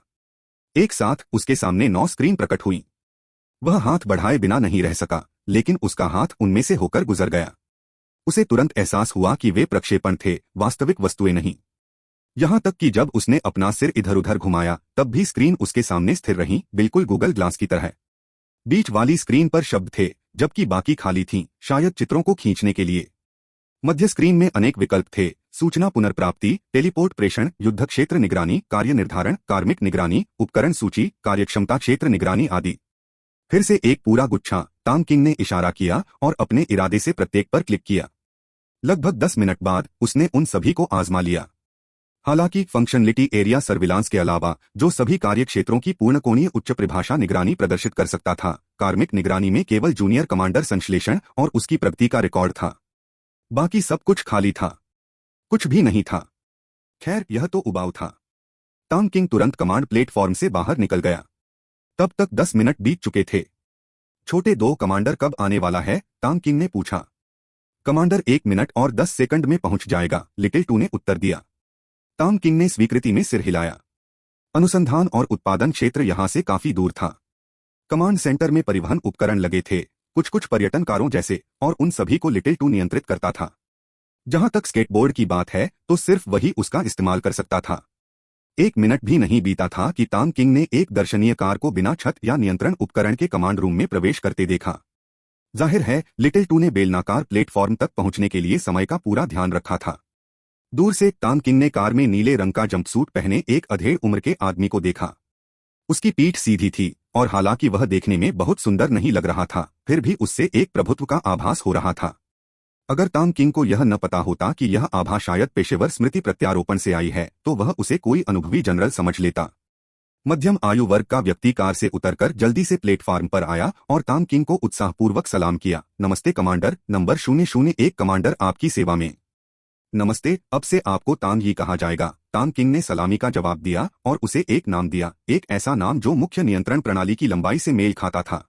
एक साथ उसके सामने 9 स्क्रीन प्रकट हुई। वह हाथ बढ़ाए बिना नहीं रह सका, लेकिन उसका हाथ उनमें से होकर गुजर गया। उसे तुरंत एहसास हुआ कि वे प्रक्षेपण थे, वास्तविक वस्तुएं नहीं। यहां तक कि जब उसने अपना सिर इधर उधर घुमाया तब भी स्क्रीन उसके सामने स्थिर रही, बिल्कुल गूगल ग्लास की तरह। बीच वाली स्क्रीन पर शब्द थे, जबकि बाकी खाली थीं, शायद चित्रों को खींचने के लिए। मध्य स्क्रीन में अनेक विकल्प थे, सूचना पुनर्प्राप्ति, टेलीपोर्ट प्रेषण, युद्ध क्षेत्र निगरानी, कार्य निर्धारण, कार्मिक निगरानी, उपकरण सूची, कार्यक्षमता क्षेत्र निगरानी आदि। फिर से एक पूरा गुच्छा। टॉम किंग ने इशारा किया और अपने इरादे से प्रत्येक पर क्लिक किया। लगभग 10 मिनट बाद उसने उन सभी को आजमा लिया। हालांकि फंक्शनलिटी एरिया सर्विलांस के अलावा जो सभी कार्य क्षेत्रों की पूर्णकोणीय उच्च परिभाषा निगरानी प्रदर्शित कर सकता था, कार्मिक निगरानी में केवल जूनियर कमांडर संश्लेषण और उसकी प्रगति का रिकॉर्ड था। बाकी सब कुछ खाली था, कुछ भी नहीं था। खैर, यह तो उबाऊ था। टॉम किंग तुरंत कमांड प्लेटफॉर्म से बाहर निकल गया। तब तक 10 मिनट बीत चुके थे। छोटे दो, कमांडर कब आने वाला है? टॉम किंग ने पूछा। कमांडर 1 मिनट और 10 सेकंड में पहुंच जाएगा, लिटिल 2 ने उत्तर दिया। टॉम किंग ने स्वीकृति में सिर हिलाया। अनुसंधान और उत्पादन क्षेत्र यहां से काफी दूर था। कमांड सेंटर में परिवहन उपकरण लगे थे, कुछ पर्यटन कारों जैसे, और उन सभी को लिटिल 2 नियंत्रित करता था। जहां तक स्केटबोर्ड की बात है तो सिर्फ वही उसका इस्तेमाल कर सकता था। 1 मिनट भी नहीं बीता था कि टॉम किंग ने एक दर्शनीय कार को बिना छत या नियंत्रण उपकरण के कमांड रूम में प्रवेश करते देखा। जाहिर है लिटिल 2 ने बेलनाकार प्लेटफॉर्म तक पहुंचने के लिए समय का पूरा ध्यान रखा था। दूर से तांग किंग ने कार में नीले रंग का जंपसूट पहने एक अधेड़ उम्र के आदमी को देखा। उसकी पीठ सीधी थी और हालांकि वह देखने में बहुत सुंदर नहीं लग रहा था, फिर भी उससे एक प्रभुत्व का आभास हो रहा था। अगर तांग किंग को यह न पता होता कि यह आभा शायद पेशेवर स्मृति प्रत्यारोपण से आई है, तो वह उसे कोई अनुभवी जनरल समझ लेता। मध्यम आयु वर्ग का व्यक्ति कार से उतरकर जल्दी से प्लेटफार्म पर आया और तांग किंग को उत्साहपूर्वक सलाम किया। नमस्ते कमांडर, नंबर 001 कमांडर आपकी सेवा में। नमस्ते, अब से आपको तांग ही कहा जाएगा, तांग किंग ने सलामी का जवाब दिया और उसे एक नाम दिया, एक ऐसा नाम जो मुख्य नियंत्रण प्रणाली की लंबाई से मेल खाता था।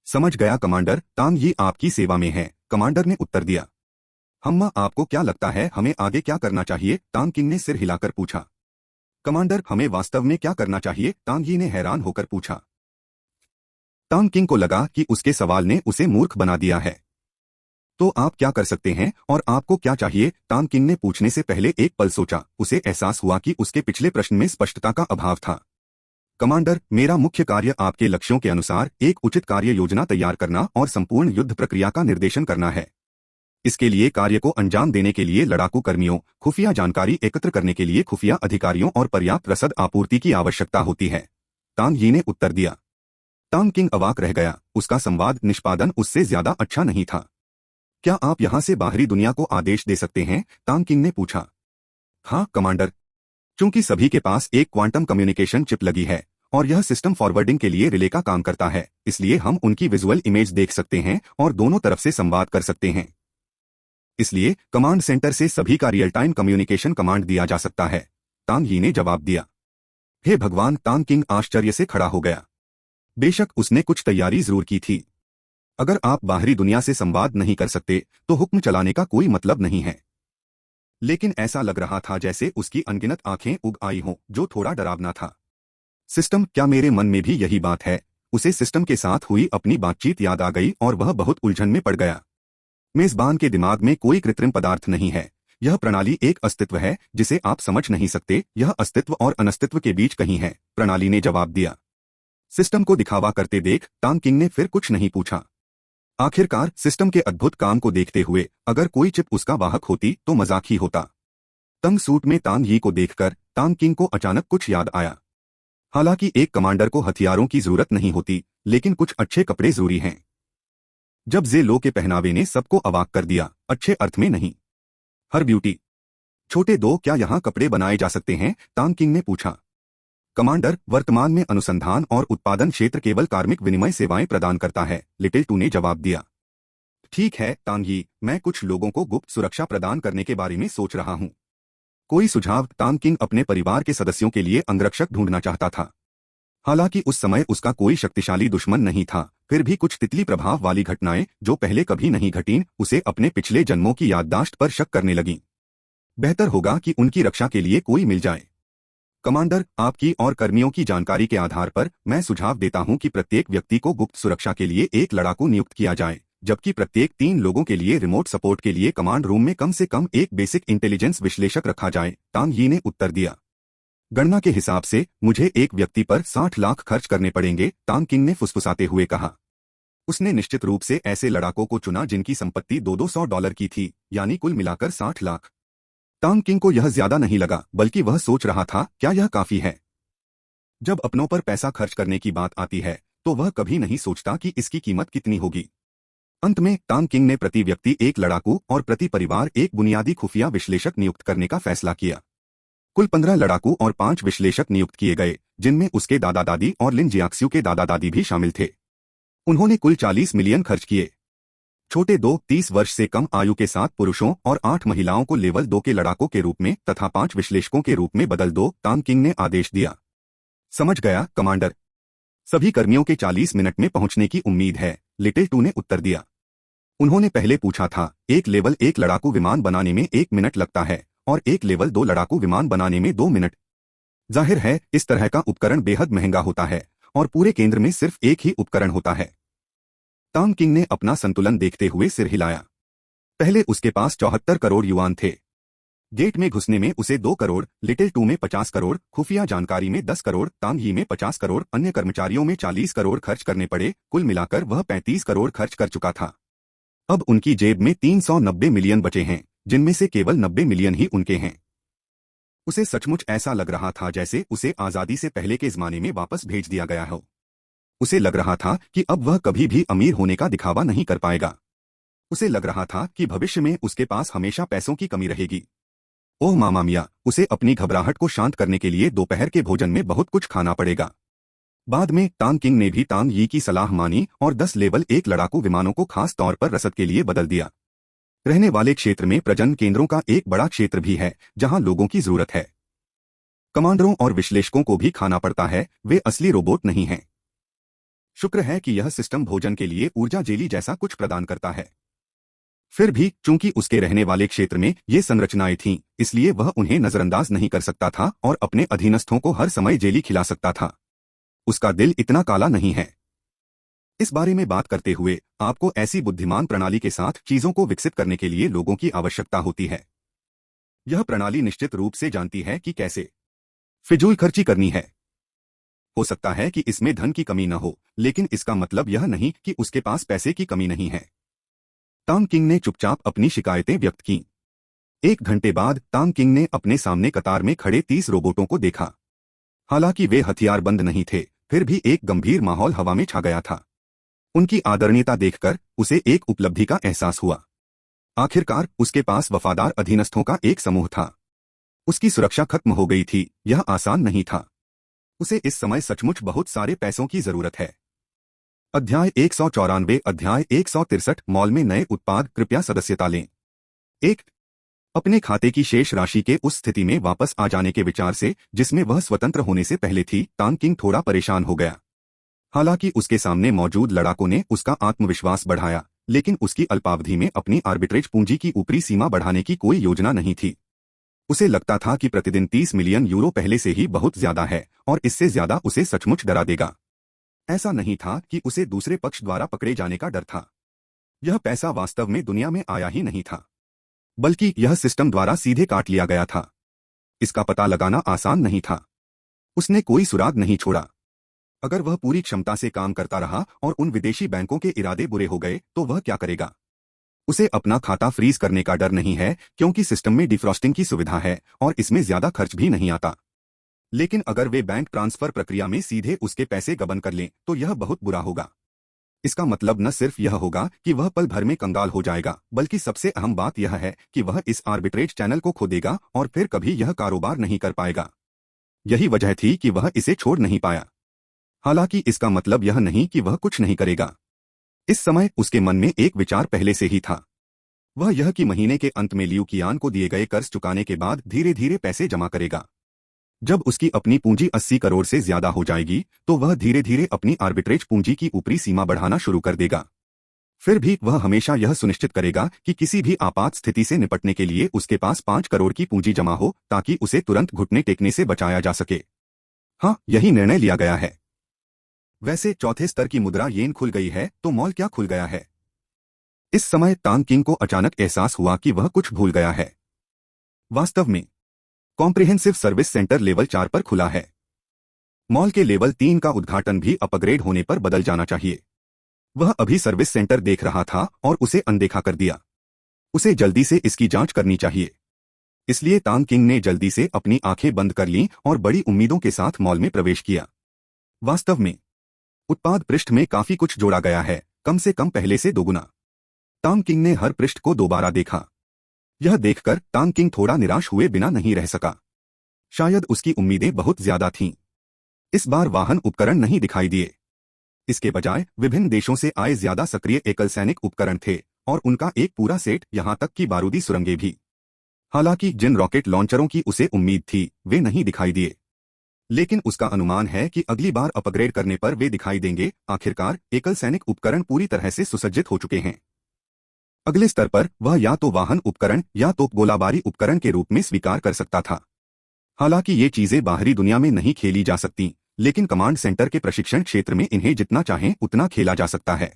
समझ गया कमांडर, तांग ही आपकी सेवा में है, कमांडर ने उत्तर दिया। हम्मा, आपको क्या लगता है हमें आगे क्या करना चाहिए? तांग किंग ने सिर हिलाकर पूछा। कमांडर, हमें वास्तव में क्या करना चाहिए? तांग ही ने हैरान होकर पूछा। तांग किंग को लगा कि उसके सवाल ने उसे मूर्ख बना दिया है। तो आप क्या कर सकते हैं और आपको क्या चाहिए? तांग किंग ने पूछने से पहले एक पल सोचा। उसे एहसास हुआ कि उसके पिछले प्रश्न में स्पष्टता का अभाव था। कमांडर, मेरा मुख्य कार्य आपके लक्ष्यों के अनुसार एक उचित कार्य योजना तैयार करना और संपूर्ण युद्ध प्रक्रिया का निर्देशन करना है। इसके लिए कार्य को अंजाम देने के लिए लड़ाकू कर्मियों, खुफिया जानकारी एकत्र करने के लिए खुफिया अधिकारियों और पर्याप्त रसद आपूर्ति की आवश्यकता होती है, तांग यी ने उत्तर दिया। तांग किंग अवाक रह गया। उसका संवाद निष्पादन उससे ज्यादा अच्छा नहीं था। क्या आप यहां से बाहरी दुनिया को आदेश दे सकते हैं? तांग किंग ने पूछा। हाँ कमांडर, चूंकि सभी के पास एक क्वांटम कम्युनिकेशन चिप लगी है और यह सिस्टम फॉरवर्डिंग के लिए रिले का काम करता है, इसलिए हम उनकी विजुअल इमेज देख सकते हैं और दोनों तरफ से संवाद कर सकते हैं। इसलिए कमांड सेंटर से सभी का रियल टाइम कम्युनिकेशन कमांड दिया जा सकता है, तांग यी ने जवाब दिया। हे भगवान, तांग किंग आश्चर्य से खड़ा हो गया। बेशक उसने कुछ तैयारी जरूर की थी। अगर आप बाहरी दुनिया से संवाद नहीं कर सकते तो हुक्म चलाने का कोई मतलब नहीं है। लेकिन ऐसा लग रहा था जैसे उसकी अनगिनत आंखें उग आई हों, जो थोड़ा डरावना था। सिस्टम, क्या मेरे मन में भी यही बात है? उसे सिस्टम के साथ हुई अपनी बातचीत याद आ गई और वह बहुत उलझन में पड़ गया। मेजबान के दिमाग में कोई कृत्रिम पदार्थ नहीं है। यह प्रणाली एक अस्तित्व है जिसे आप समझ नहीं सकते। यह अस्तित्व और अनस्तित्व के बीच कहीं है, प्रणाली ने जवाब दिया। सिस्टम को दिखावा करते देख तांग किंग ने फिर कुछ नहीं पूछा। आखिरकार सिस्टम के अद्भुत काम को देखते हुए अगर कोई चिप उसका वाहक होती तो मजाक ही होता। तंग सूट में तांग यी को देखकर तांग किंग को अचानक कुछ याद आया। हालांकि एक कमांडर को हथियारों की जरूरत नहीं होती, लेकिन कुछ अच्छे कपड़े जरूरी हैं। जब जे लो के पहनावे ने सबको अवाक कर दिया, अच्छे अर्थ में नहीं। हर ब्यूटी। छोटे दो, क्या यहाँ कपड़े बनाए जा सकते हैं? तांग किंग ने पूछा। कमांडर, वर्तमान में अनुसंधान और उत्पादन क्षेत्र केवल कार्मिक विनिमय सेवाएं प्रदान करता है, लिटिल टू ने जवाब दिया। ठीक है तांग यी, मैं कुछ लोगों को गुप्त सुरक्षा प्रदान करने के बारे में सोच रहा हूँ। कोई सुझाव? तांग किंग अपने परिवार के सदस्यों के लिए अंगरक्षक ढूंढना चाहता था। हालांकि उस समय उसका कोई शक्तिशाली दुश्मन नहीं था, फिर भी कुछ तितली प्रभाव वाली घटनाएं जो पहले कभी नहीं घटीं, उसे अपने पिछले जन्मों की याददाश्त पर शक करने लगीं। बेहतर होगा कि उनकी रक्षा के लिए कोई मिल जाए। कमांडर, आपकी और कर्मियों की जानकारी के आधार पर मैं सुझाव देता हूं कि प्रत्येक व्यक्ति को गुप्त सुरक्षा के लिए एक लड़ाकू नियुक्त किया जाए, जबकि प्रत्येक 3 लोगों के लिए रिमोट सपोर्ट के लिए कमांड रूम में कम से कम एक बेसिक इंटेलिजेंस विश्लेषक रखा जाए, तांग यी ने उत्तर दिया। गणना के हिसाब से मुझे एक व्यक्ति पर 60 लाख खर्च करने पड़ेंगे, तांग किंग ने फुसफुसाते हुए कहा। उसने निश्चित रूप से ऐसे लड़ाकों को चुना जिनकी संपत्ति $200 की थी, यानी कुल मिलाकर 60 लाख। तांग किंग को यह ज्यादा नहीं लगा, बल्कि वह सोच रहा था, क्या यह काफी है? जब अपनों पर पैसा खर्च करने की बात आती है तो वह कभी नहीं सोचता कि इसकी कीमत कितनी होगी। अंत में तांग किंग ने प्रति व्यक्ति एक लड़ाकू और प्रति परिवार एक बुनियादी खुफिया विश्लेषक नियुक्त करने का फैसला किया। कुल 15 लड़ाकू और 5 विश्लेषक नियुक्त किए गए, जिनमें उसके दादा दादी और लिन जियाक्स्यू के दादा दादी भी शामिल थे। उन्होंने कुल 40 मिलियन खर्च किए। छोटे 2 30 वर्ष से कम आयु के 7 पुरुषों और 8 महिलाओं को लेवल 2 के लड़ाकों के रूप में तथा 5 विश्लेषकों के रूप में बदल दो, तांग किंग ने आदेश दिया। समझ गया कमांडर। सभी कर्मियों के 40 मिनट में पहुंचने की उम्मीद है, लिटिल टू ने उत्तर दिया। उन्होंने पहले पूछा था, एक लेवल 1 लड़ाकू विमान बनाने में 1 मिनट लगता है और एक लेवल 2 लड़ाकू विमान बनाने में 2 मिनट। जाहिर है इस तरह का उपकरण बेहद महंगा होता है और पूरे केंद्र में सिर्फ एक ही उपकरण होता है। तांग किंग ने अपना संतुलन देखते हुए सिर हिलाया। पहले उसके पास 74 करोड़ युआन थे। गेट में घुसने में उसे 2 करोड़, लिटिल टू में 50 करोड़, खुफिया जानकारी में 10 करोड़, तांग यी में 50 करोड़, अन्य कर्मचारियों में 40 करोड़ खर्च करने पड़े। कुल मिलाकर वह 35 करोड़ खर्च कर चुका था। अब उनकी जेब में 390 मिलियन बचे हैं, जिनमें से केवल 90 मिलियन ही उनके हैं। उसे सचमुच ऐसा लग रहा था जैसे उसे आजादी से पहले के जमाने में वापस भेज दिया गया हो। उसे लग रहा था कि अब वह कभी भी अमीर होने का दिखावा नहीं कर पाएगा। उसे लग रहा था कि भविष्य में उसके पास हमेशा पैसों की कमी रहेगी। ओह मामा मिया, उसे अपनी घबराहट को शांत करने के लिए दोपहर के भोजन में बहुत कुछ खाना पड़ेगा। बाद में तांग किंग ने भी तांग यी की सलाह मानी और 10 लेवल 1 लड़ाकू विमानों को खास तौर पर रसद के लिए बदल दिया। रहने वाले क्षेत्र में प्रजनन केंद्रों का एक बड़ा क्षेत्र भी है जहां लोगों की जरूरत है। कमांडरों और विश्लेषकों को भी खाना पड़ता है, वे असली रोबोट नहीं हैं। शुक्र है कि यह सिस्टम भोजन के लिए ऊर्जा जेली जैसा कुछ प्रदान करता है। फिर भी चूंकि उसके रहने वाले क्षेत्र में ये संरचनाएं थीं, इसलिए वह उन्हें नजरअंदाज नहीं कर सकता था और अपने अधीनस्थों को हर समय जेली खिला सकता था। उसका दिल इतना काला नहीं है। इस बारे में बात करते हुए आपको ऐसी बुद्धिमान प्रणाली के साथ चीजों को विकसित करने के लिए लोगों की आवश्यकता होती है। यह प्रणाली निश्चित रूप से जानती है कि कैसे फिजूल खर्ची करनी है। हो सकता है कि इसमें धन की कमी न हो, लेकिन इसका मतलब यह नहीं कि उसके पास पैसे की कमी नहीं है। तांग किंग ने चुपचाप अपनी शिकायतें व्यक्त की। 1 घंटे बाद तांग किंग ने अपने सामने कतार में खड़े 30 रोबोटों को देखा। हालांकि वे हथियारबंद नहीं थे, फिर भी एक गंभीर माहौल हवा में छा गया था। उनकी आदरणीयता देखकर उसे एक उपलब्धि का एहसास हुआ। आखिरकार उसके पास वफादार अधीनस्थों का एक समूह था। उसकी सुरक्षा खत्म हो गई थी, यह आसान नहीं था। उसे इस समय सचमुच बहुत सारे पैसों की जरूरत है। अध्याय 194 अध्याय 163 मॉल में नए उत्पाद कृपया सदस्यता लें। 1 अपने खाते की शेष राशि के उस स्थिति में वापस आ जाने के विचार से जिसमें वह स्वतंत्र होने से पहले थी, तांग किंग थोड़ा परेशान हो गया। हालांकि उसके सामने मौजूद लड़ाकों ने उसका आत्मविश्वास बढ़ाया, लेकिन उसकी अल्पावधि में अपनी आर्बिट्रेज पूंजी की ऊपरी सीमा बढ़ाने की कोई योजना नहीं थी। उसे लगता था कि प्रतिदिन 30 मिलियन यूरो पहले से ही बहुत ज्यादा है और इससे ज्यादा उसे सचमुच डरा देगा। ऐसा नहीं था कि उसे दूसरे पक्ष द्वारा पकड़े जाने का डर था। यह पैसा वास्तव में दुनिया में आया ही नहीं था, बल्कि यह सिस्टम द्वारा सीधे काट लिया गया था। इसका पता लगाना आसान नहीं था। उसने कोई सुराग नहीं छोड़ा। अगर वह पूरी क्षमता से काम करता रहा और उन विदेशी बैंकों के इरादे बुरे हो गए तो वह क्या करेगा? उसे अपना खाता फ्रीज करने का डर नहीं है, क्योंकि सिस्टम में डिफ्रॉस्टिंग की सुविधा है और इसमें ज्यादा खर्च भी नहीं आता। लेकिन अगर वे बैंक ट्रांसफर प्रक्रिया में सीधे उसके पैसे गबन कर लें तो यह बहुत बुरा होगा। इसका मतलब न सिर्फ यह होगा कि वह पल भर में कंगाल हो जाएगा, बल्कि सबसे अहम बात यह है कि वह इस आर्बिट्रेज चैनल को खो देगा और फिर कभी यह कारोबार नहीं कर पाएगा। यही वजह थी कि वह इसे छोड़ नहीं पाया। हालांकि इसका मतलब यह नहीं कि वह कुछ नहीं करेगा। इस समय उसके मन में एक विचार पहले से ही था। वह यह कि महीने के अंत में लियू कियान को दिए गए कर्ज चुकाने के बाद धीरे धीरे पैसे जमा करेगा। जब उसकी अपनी पूंजी 80 करोड़ से ज्यादा हो जाएगी तो वह धीरे धीरे अपनी आर्बिट्रेज पूंजी की ऊपरी सीमा बढ़ाना शुरू कर देगा। फिर भी वह हमेशा यह सुनिश्चित करेगा कि किसी भी आपात स्थिति से निपटने के लिए उसके पास 5 करोड़ की पूंजी जमा हो, ताकि उसे तुरंत घुटने टेकने से बचाया जा सके। हाँ, यही निर्णय लिया गया है। वैसे चौथे स्तर की मुद्रा येन खुल गई है तो मॉल क्या खुल गया है? इस समय तांग किंग को अचानक एहसास हुआ कि वह कुछ भूल गया है। वास्तव में कॉम्प्रिहेंसिव सर्विस सेंटर लेवल 4 पर खुला है। मॉल के लेवल 3 का उद्घाटन भी अपग्रेड होने पर बदल जाना चाहिए। वह अभी सर्विस सेंटर देख रहा था और उसे अनदेखा कर दिया। उसे जल्दी से इसकी जांच करनी चाहिए। इसलिए तांग किंग ने जल्दी से अपनी आंखें बंद कर लीं और बड़ी उम्मीदों के साथ मॉल में प्रवेश किया। वास्तव में उत्पाद पृष्ठ में काफी कुछ जोड़ा गया है, कम से कम पहले से दोगुना। तांग किंग ने हर पृष्ठ को दोबारा देखा। यह देखकर तांग किंग थोड़ा निराश हुए बिना नहीं रह सका। शायद उसकी उम्मीदें बहुत ज्यादा थीं। इस बार वाहन उपकरण नहीं दिखाई दिए। इसके बजाय विभिन्न देशों से आए ज्यादा सक्रिय एकल सैनिक उपकरण थे और उनका एक पूरा सेट, यहां तक कि बारूदी सुरंगें भी। हालांकि जिन रॉकेट लॉन्चरों की उसे उम्मीद थी वे नहीं दिखाई दिए, लेकिन उसका अनुमान है कि अगली बार अपग्रेड करने पर वे दिखाई देंगे। आखिरकार एकल सैनिक उपकरण पूरी तरह से सुसज्जित हो चुके हैं। अगले स्तर पर वह या तो वाहन उपकरण या तो गोलाबारी उपकरण के रूप में स्वीकार कर सकता था। हालांकि ये चीजें बाहरी दुनिया में नहीं खेली जा सकती, लेकिन कमांड सेंटर के प्रशिक्षण क्षेत्र में इन्हें जितना चाहें उतना खेला जा सकता है।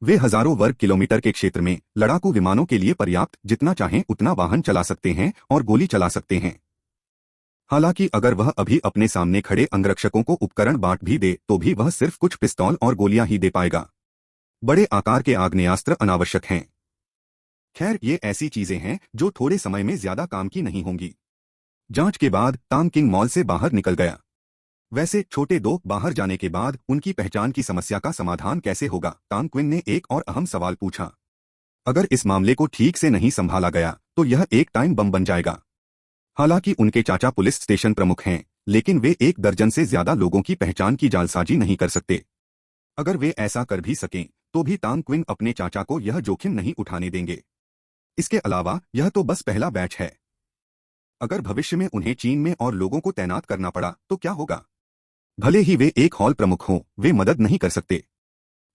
वे हजारों वर्ग किलोमीटर के क्षेत्र में लड़ाकू विमानों के लिए पर्याप्त जितना चाहें उतना वाहन चला सकते हैं और गोली चला सकते हैं। हालांकि अगर वह अभी अपने सामने खड़े अंगरक्षकों को उपकरण बांट भी दे तो भी वह सिर्फ कुछ पिस्तौल और गोलियां ही दे पाएगा। बड़े आकार के आग्नेयास्त्र अनावश्यक हैं। खैर, ये ऐसी चीजें हैं जो थोड़े समय में ज्यादा काम की नहीं होंगी। जांच के बाद तांग किंग मॉल से बाहर निकल गया। वैसे छोटे दो बाहर जाने के बाद उनकी पहचान की समस्या का समाधान कैसे होगा? तांग क्विन ने एक और अहम सवाल पूछा। अगर इस मामले को ठीक से नहीं संभाला गया तो यह एक टाइम बम बन जाएगा। हालांकि उनके चाचा पुलिस स्टेशन प्रमुख हैं, लेकिन वे 1 दर्जन से ज्यादा लोगों की पहचान की जालसाजी नहीं कर सकते। अगर वे ऐसा कर भी सकें तो भी तांग क्विन अपने चाचा को यह जोखिम नहीं उठाने देंगे। इसके अलावा यह तो बस पहला बैच है। अगर भविष्य में उन्हें चीन में और लोगों को तैनात करना पड़ा तो क्या होगा? भले ही वे एक हॉल प्रमुख हों, वे मदद नहीं कर सकते।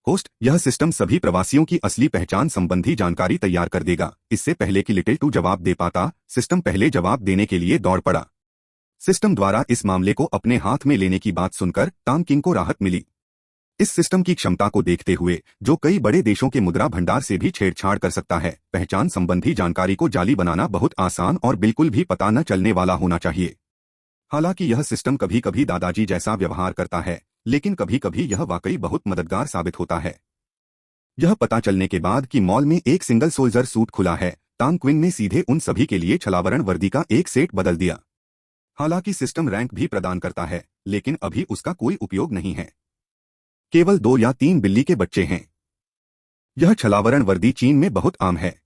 होस्ट, यह सिस्टम सभी प्रवासियों की असली पहचान संबंधी जानकारी तैयार कर देगा। इससे पहले कि लिटिल टू जवाब दे पाता, सिस्टम पहले जवाब देने के लिए दौड़ पड़ा। सिस्टम द्वारा इस मामले को अपने हाथ में लेने की बात सुनकर तांग किंग को राहत मिली। इस सिस्टम की क्षमता को देखते हुए, जो कई बड़े देशों के मुद्रा भंडार से भी छेड़छाड़ कर सकता है, पहचान संबंधी जानकारी को जाली बनाना बहुत आसान और बिल्कुल भी पता न चलने वाला होना चाहिए। हालांकि यह सिस्टम कभी कभी दादाजी जैसा व्यवहार करता है, लेकिन कभी कभी यह वाकई बहुत मददगार साबित होता है। यह पता चलने के बाद कि मॉल में एक सिंगल सोल्जर सूट खुला है, तांग क्विन ने सीधे उन सभी के लिए छलावरण वर्दी का एक सेट बदल दिया। हालांकि सिस्टम रैंक भी प्रदान करता है, लेकिन अभी उसका कोई उपयोग नहीं है। केवल 2 या 3 बिल्ली के बच्चे हैं। यह छलावरण वर्दी चीन में बहुत आम है।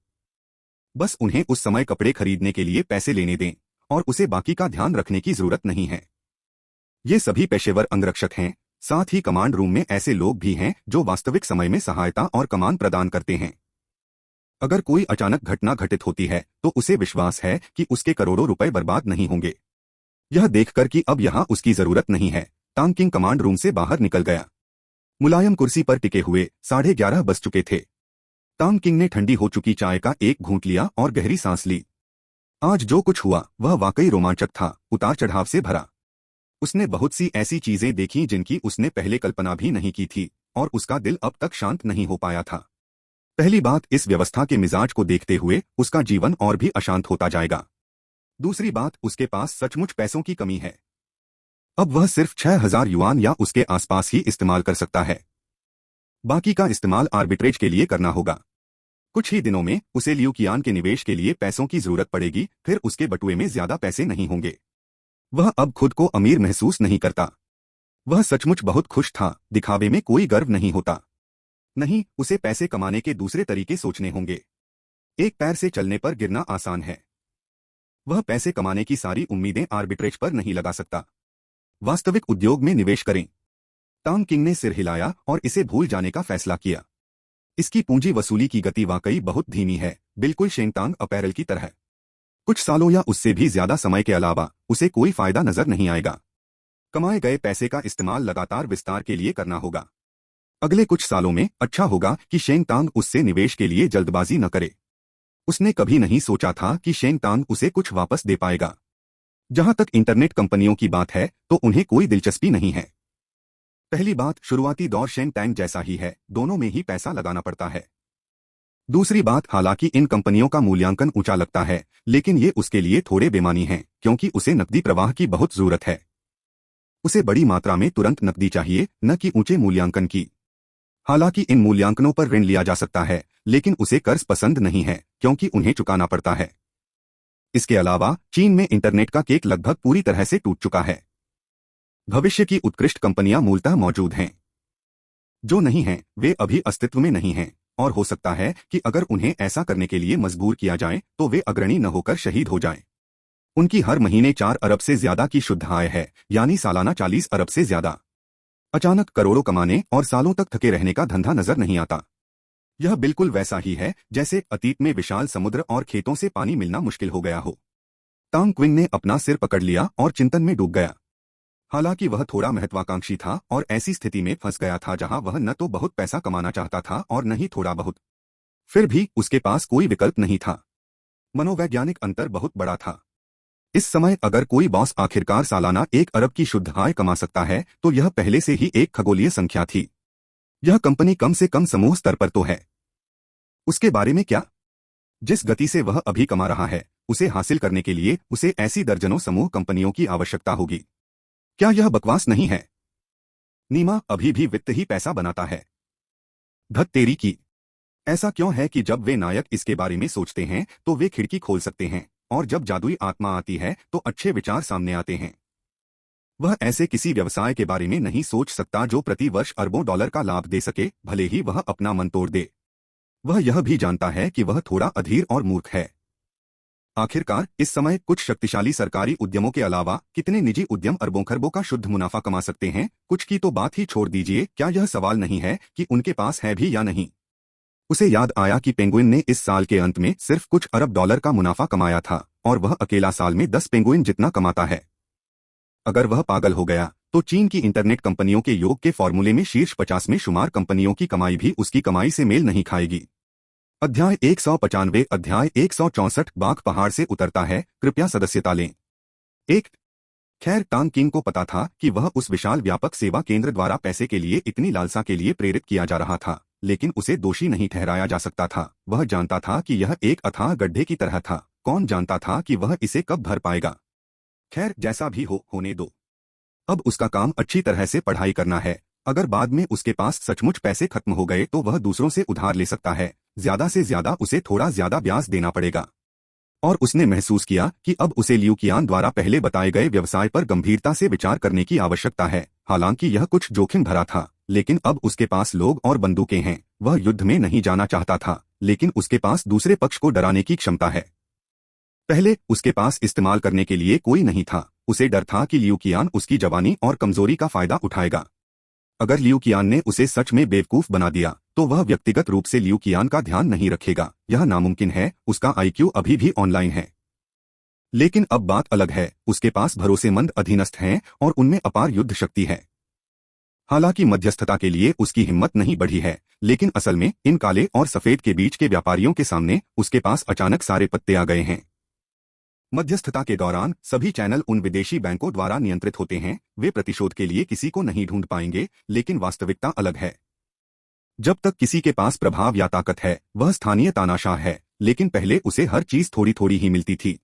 बस उन्हें उस समय कपड़े खरीदने के लिए पैसे लेने दें और उसे बाकी का ध्यान रखने की जरूरत नहीं है। ये सभी पेशेवर अंगरक्षक हैं। साथ ही कमांड रूम में ऐसे लोग भी हैं जो वास्तविक समय में सहायता और कमान प्रदान करते हैं। अगर कोई अचानक घटना घटित होती है तो उसे विश्वास है कि उसके करोड़ों रुपए बर्बाद नहीं होंगे। यह देखकर कि अब यहां उसकी जरूरत नहीं है, तांग किंग कमांड रूम से बाहर निकल गया। मुलायम कुर्सी पर टिके हुए 11:30 बज चुके थे। तांग किंग ने ठंडी हो चुकी चाय का एक घूंट लिया और गहरी सांस ली। आज जो कुछ हुआ वह वाकई रोमांचक था, उतार चढ़ाव से भरा। उसने बहुत सी ऐसी चीजें देखीं जिनकी उसने पहले कल्पना भी नहीं की थी, और उसका दिल अब तक शांत नहीं हो पाया था। पहली बात, इस व्यवस्था के मिजाज को देखते हुए उसका जीवन और भी अशांत होता जाएगा। दूसरी बात, उसके पास सचमुच पैसों की कमी है। अब वह सिर्फ 6,000 युआन या उसके आसपास ही इस्तेमाल कर सकता है। बाकी का इस्तेमाल आर्बिट्रेज के लिए करना होगा। कुछ ही दिनों में उसे ल्यूकियान के निवेश के लिए पैसों की जरूरत पड़ेगी, फिर उसके बटुए में ज्यादा पैसे नहीं होंगे। वह अब खुद को अमीर महसूस नहीं करता। वह सचमुच बहुत खुश था, दिखावे में कोई गर्व नहीं होता। नहीं, उसे पैसे कमाने के दूसरे तरीके सोचने होंगे। एक पैर से चलने पर गिरना आसान है। वह पैसे कमाने की सारी उम्मीदें आर्बिट्रेज पर नहीं लगा सकता। वास्तविक उद्योग में निवेश करें। तांग किंग ने सिर हिलाया और इसे भूल जाने का फैसला किया। इसकी पूंजी वसूली की गति वाकई बहुत धीमी है, बिल्कुल शेंगतांग अपैरल की तरह। कुछ सालों या उससे भी ज्यादा समय के अलावा उसे कोई फायदा नजर नहीं आएगा। कमाए गए पैसे का इस्तेमाल लगातार विस्तार के लिए करना होगा। अगले कुछ सालों में अच्छा होगा कि शेंगतांग उससे निवेश के लिए जल्दबाजी न करे। उसने कभी नहीं सोचा था कि शेंगतांग उसे कुछ वापस दे पाएगा। जहां तक इंटरनेट कंपनियों की बात है तो उन्हें कोई दिलचस्पी नहीं है। पहली बात, शुरुआती दौर शेंगतांग जैसा ही है, दोनों में ही पैसा लगाना पड़ता है। दूसरी बात, हालांकि इन कंपनियों का मूल्यांकन ऊंचा लगता है, लेकिन ये उसके लिए थोड़े बेमानी हैं, क्योंकि उसे नकदी प्रवाह की बहुत जरूरत है। उसे बड़ी मात्रा में तुरंत नकदी चाहिए, न कि ऊंचे मूल्यांकन की। हालांकि इन मूल्यांकनों पर ऋण लिया जा सकता है, लेकिन उसे कर्ज पसंद नहीं है, क्योंकि उन्हें चुकाना पड़ता है। इसके अलावा चीन में इंटरनेट का केक लगभग पूरी तरह से टूट चुका है। भविष्य की उत्कृष्ट कंपनियां मूलतः मौजूद हैं। जो नहीं हैं, वे अभी अस्तित्व में नहीं हैं, और हो सकता है कि अगर उन्हें ऐसा करने के लिए मजबूर किया जाए तो वे अग्रणी न होकर शहीद हो जाएं। उनकी हर महीने 4 अरब से ज्यादा की शुद्ध आय है, यानी सालाना 40 अरब से ज्यादा। अचानक करोड़ों कमाने और सालों तक थके रहने का धंधा नजर नहीं आता। यह बिल्कुल वैसा ही है जैसे अतीत में विशाल समुद्र और खेतों से पानी मिलना मुश्किल हो गया हो। तांग क्विंग ने अपना सिर पकड़ लिया और चिंतन में डूब गया। हालांकि वह थोड़ा महत्वाकांक्षी था और ऐसी स्थिति में फंस गया था जहां वह न तो बहुत पैसा कमाना चाहता था और न ही थोड़ा बहुत। फिर भी उसके पास कोई विकल्प नहीं था। मनोवैज्ञानिक अंतर बहुत बड़ा था। इस समय अगर कोई बॉस आखिरकार सालाना 1 अरब की शुद्ध आय कमा सकता है तो यह पहले से ही एक खगोलीय संख्या थी। यह कंपनी कम से कम समूह स्तर पर तो है। उसके बारे में क्या? जिस गति से वह अभी कमा रहा है, उसे हासिल करने के लिए उसे ऐसी दर्जनों समूह कंपनियों की आवश्यकता होगी। क्या यह बकवास नहीं है? नीमा, अभी भी वित्त ही पैसा बनाता है। धत तेरी की। ऐसा क्यों है कि जब वे नायक इसके बारे में सोचते हैं तो वे खिड़की खोल सकते हैं, और जब जादुई आत्मा आती है तो अच्छे विचार सामने आते हैं। वह ऐसे किसी व्यवसाय के बारे में नहीं सोच सकता जो प्रति वर्ष अरबों डॉलर का लाभ दे सके, भले ही वह अपना मन तोड़ दे। वह यह भी जानता है कि वह थोड़ा अधीर और मूर्ख है। आखिरकार इस समय कुछ शक्तिशाली सरकारी उद्यमों के अलावा कितने निजी उद्यम अरबों खरबों का शुद्ध मुनाफा कमा सकते हैं? कुछ की तो बात ही छोड़ दीजिए, क्या यह सवाल नहीं है कि उनके पास है भी या नहीं। उसे याद आया कि पेंगुइन ने इस साल के अंत में सिर्फ कुछ अरब डॉलर का मुनाफा कमाया था, और वह अकेला साल में 10 पेंगुइन जितना कमाता है। अगर वह पागल हो गया तो चीन की इंटरनेट कंपनियों के योग के फॉर्मूले में शीर्ष 50 में शुमार कंपनियों की कमाई भी उसकी कमाई से मेल नहीं खाएगी। अध्याय 195 अध्याय 164 बाघ पहाड़ से उतरता है, कृपया सदस्यता लें। एक खैर टांग किंग को पता था कि वह उस विशाल व्यापक सेवा केंद्र द्वारा पैसे के लिए इतनी लालसा के लिए प्रेरित किया जा रहा था, लेकिन उसे दोषी नहीं ठहराया जा सकता था। वह जानता था कि यह एक अथाह गड्ढे की तरह था, कौन जानता था कि वह इसे कब भर पाएगा। खैर जैसा भी हो, होने दो। अब उसका काम अच्छी तरह से पढ़ाई करना है। अगर बाद में उसके पास सचमुच पैसे खत्म हो गए तो वह दूसरों से उधार ले सकता है, ज्यादा से ज्यादा उसे थोड़ा ज्यादा ब्याज देना पड़ेगा। और उसने महसूस किया कि अब उसे लियू कियान द्वारा पहले बताए गए व्यवसाय पर गंभीरता से विचार करने की आवश्यकता है। हालांकि यह कुछ जोखिम भरा था, लेकिन अब उसके पास लोग और बंदूकें हैं। वह युद्ध में नहीं जाना चाहता था, लेकिन उसके पास दूसरे पक्ष को डराने की क्षमता है। पहले उसके पास इस्तेमाल करने के लिए कोई नहीं था। उसे डर था कि लियू कियान उसकी जवानी और कमजोरी का फायदा उठाएगा। अगर लियू कियान ने उसे सच में बेवकूफ बना दिया तो वह व्यक्तिगत रूप से लियू कियान का ध्यान नहीं रखेगा। यह नामुमकिन है, उसका आईक्यू अभी भी ऑनलाइन है। लेकिन अब बात अलग है, उसके पास भरोसेमंद अधीनस्थ हैं और उनमें अपार युद्ध शक्ति है। हालांकि मध्यस्थता के लिए उसकी हिम्मत नहीं बढ़ी है, लेकिन असल में इन काले और सफेद के बीच के व्यापारियों के सामने उसके पास अचानक सारे पत्ते आ गए हैं। मध्यस्थता के दौरान सभी चैनल उन विदेशी बैंकों द्वारा नियंत्रित होते हैं। वे प्रतिशोध के लिए किसी को नहीं ढूंढ पाएंगे, लेकिन वास्तविकता अलग है। जब तक किसी के पास प्रभाव या ताकत है, वह स्थानीय तानाशाह है, लेकिन पहले उसे हर चीज थोड़ी थोड़ी ही मिलती थी।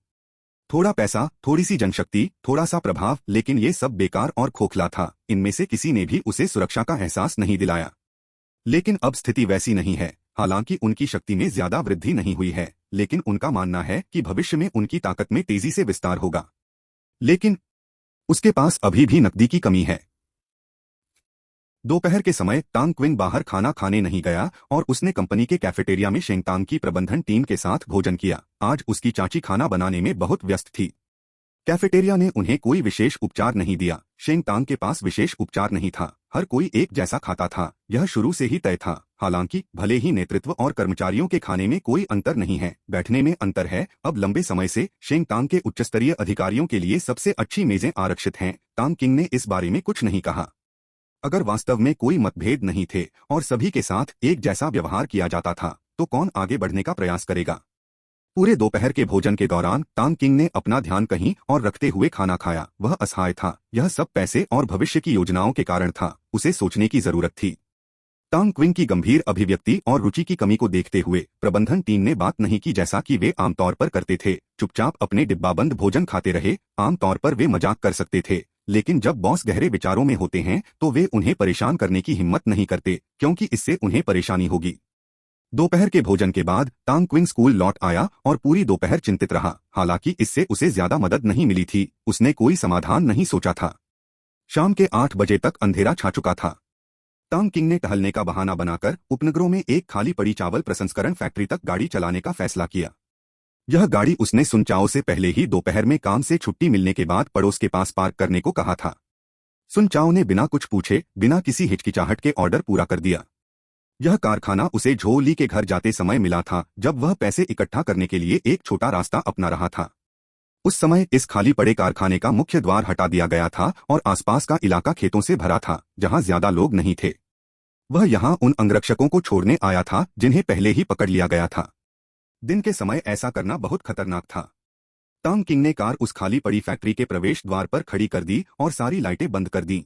थोड़ा पैसा, थोड़ी सी जनशक्ति, थोड़ा सा प्रभाव, लेकिन ये सब बेकार और खोखला था। इनमें से किसी ने भी उसे सुरक्षा का एहसास नहीं दिलाया। लेकिन अब स्थिति वैसी नहीं है। हालांकि उनकी शक्ति में ज्यादा वृद्धि नहीं हुई है, लेकिन उनका मानना है कि भविष्य में उनकी ताकत में तेजी से विस्तार होगा। लेकिन उसके पास अभी भी नकदी की कमी है। दोपहर के समय टांग क्विंग बाहर खाना खाने नहीं गया और उसने कंपनी के कैफेटेरिया में शेंगतांग की प्रबंधन टीम के साथ भोजन किया। आज उसकी चाची खाना बनाने में बहुत व्यस्त थी। कैफेटेरिया ने उन्हें कोई विशेष उपचार नहीं दिया। शेंगतांग के पास विशेष उपचार नहीं था, हर कोई एक जैसा खाता था। यह शुरू से ही तय था। हालांकि भले ही नेतृत्व और कर्मचारियों के खाने में कोई अंतर नहीं है, बैठने में अंतर है। अब लंबे समय से शेंगतांग के उच्चस्तरीय अधिकारियों के लिए सबसे अच्छी मेजें आरक्षित हैं। टांग किंग ने इस बारे में कुछ नहीं कहा। अगर वास्तव में कोई मतभेद नहीं थे और सभी के साथ एक जैसा व्यवहार किया जाता था, तो कौन आगे बढ़ने का प्रयास करेगा। पूरे दोपहर के भोजन के दौरान टांग किंग ने अपना ध्यान कहीं और रखते हुए खाना खाया। वह असहाय था। यह सब पैसे और भविष्य की योजनाओं के कारण था। उसे सोचने की जरूरत थी। टांग क्विंग की गंभीर अभिव्यक्ति और रुचि की कमी को देखते हुए प्रबंधन टीम ने बात नहीं की जैसा कि वे आमतौर पर करते थे। चुपचाप अपने डिब्बाबंद भोजन खाते रहे। आमतौर पर वे मजाक कर सकते थे, लेकिन जब बॉस गहरे विचारों में होते हैं तो वे उन्हें परेशान करने की हिम्मत नहीं करते, क्योंकि इससे उन्हें परेशानी होगी। दोपहर के भोजन के बाद टांग क्विंग स्कूल लौट आया और पूरी दोपहर चिंतित रहा। हालांकि इससे उसे ज्यादा मदद नहीं मिली थी। उसने कोई समाधान नहीं सोचा था। शाम के 8 बजे तक अंधेरा छा चुका था। टांग किंग ने टहलने का बहाना बनाकर उपनगरों में एक खाली पड़ी चावल प्रसंस्करण फैक्ट्री तक गाड़ी चलाने का फैसला किया। यह गाड़ी उसने सुनचाओ से पहले ही दोपहर में काम से छुट्टी मिलने के बाद पड़ोस के पास पार्क करने को कहा था। सुनचाओ ने बिना कुछ पूछे, बिना किसी हिचकिचाहट के ऑर्डर पूरा कर दिया। यह कारखाना उसे झो ली के घर जाते समय मिला था, जब वह पैसे इकट्ठा करने के लिए एक छोटा रास्ता अपना रहा था। उस समय इस खाली पड़े कारखाने का मुख्य द्वार हटा दिया गया था और आसपास का इलाका खेतों से भरा था, जहां ज्यादा लोग नहीं थे। वह यहां उन अंगरक्षकों को छोड़ने आया था जिन्हें पहले ही पकड़ लिया गया था। दिन के समय ऐसा करना बहुत खतरनाक था। टांग किंग ने कार उस खाली पड़ी फैक्ट्री के प्रवेश द्वार पर खड़ी कर दी और सारी लाइटें बंद कर दी।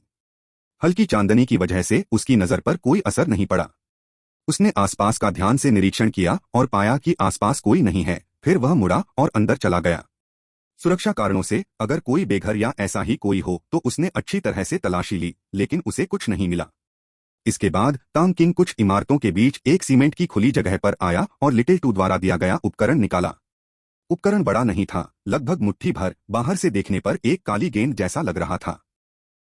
हल्की चांदनी की वजह से उसकी नजर पर कोई असर नहीं पड़ा। उसने आसपास का ध्यान से निरीक्षण किया और पाया कि आसपास कोई नहीं है। फिर वह मुड़ा और अंदर चला गया। सुरक्षा कारणों से अगर कोई बेघर या ऐसा ही कोई हो तो उसने अच्छी तरह से तलाशी ली, लेकिन उसे कुछ नहीं मिला। इसके बाद तांग किंग कुछ इमारतों के बीच एक सीमेंट की खुली जगह पर आया और लिटिल टू द्वारा दिया गया उपकरण निकाला। उपकरण बड़ा नहीं था, लगभग मुट्ठी भर, बाहर से देखने पर एक काली गेंद जैसा लग रहा था।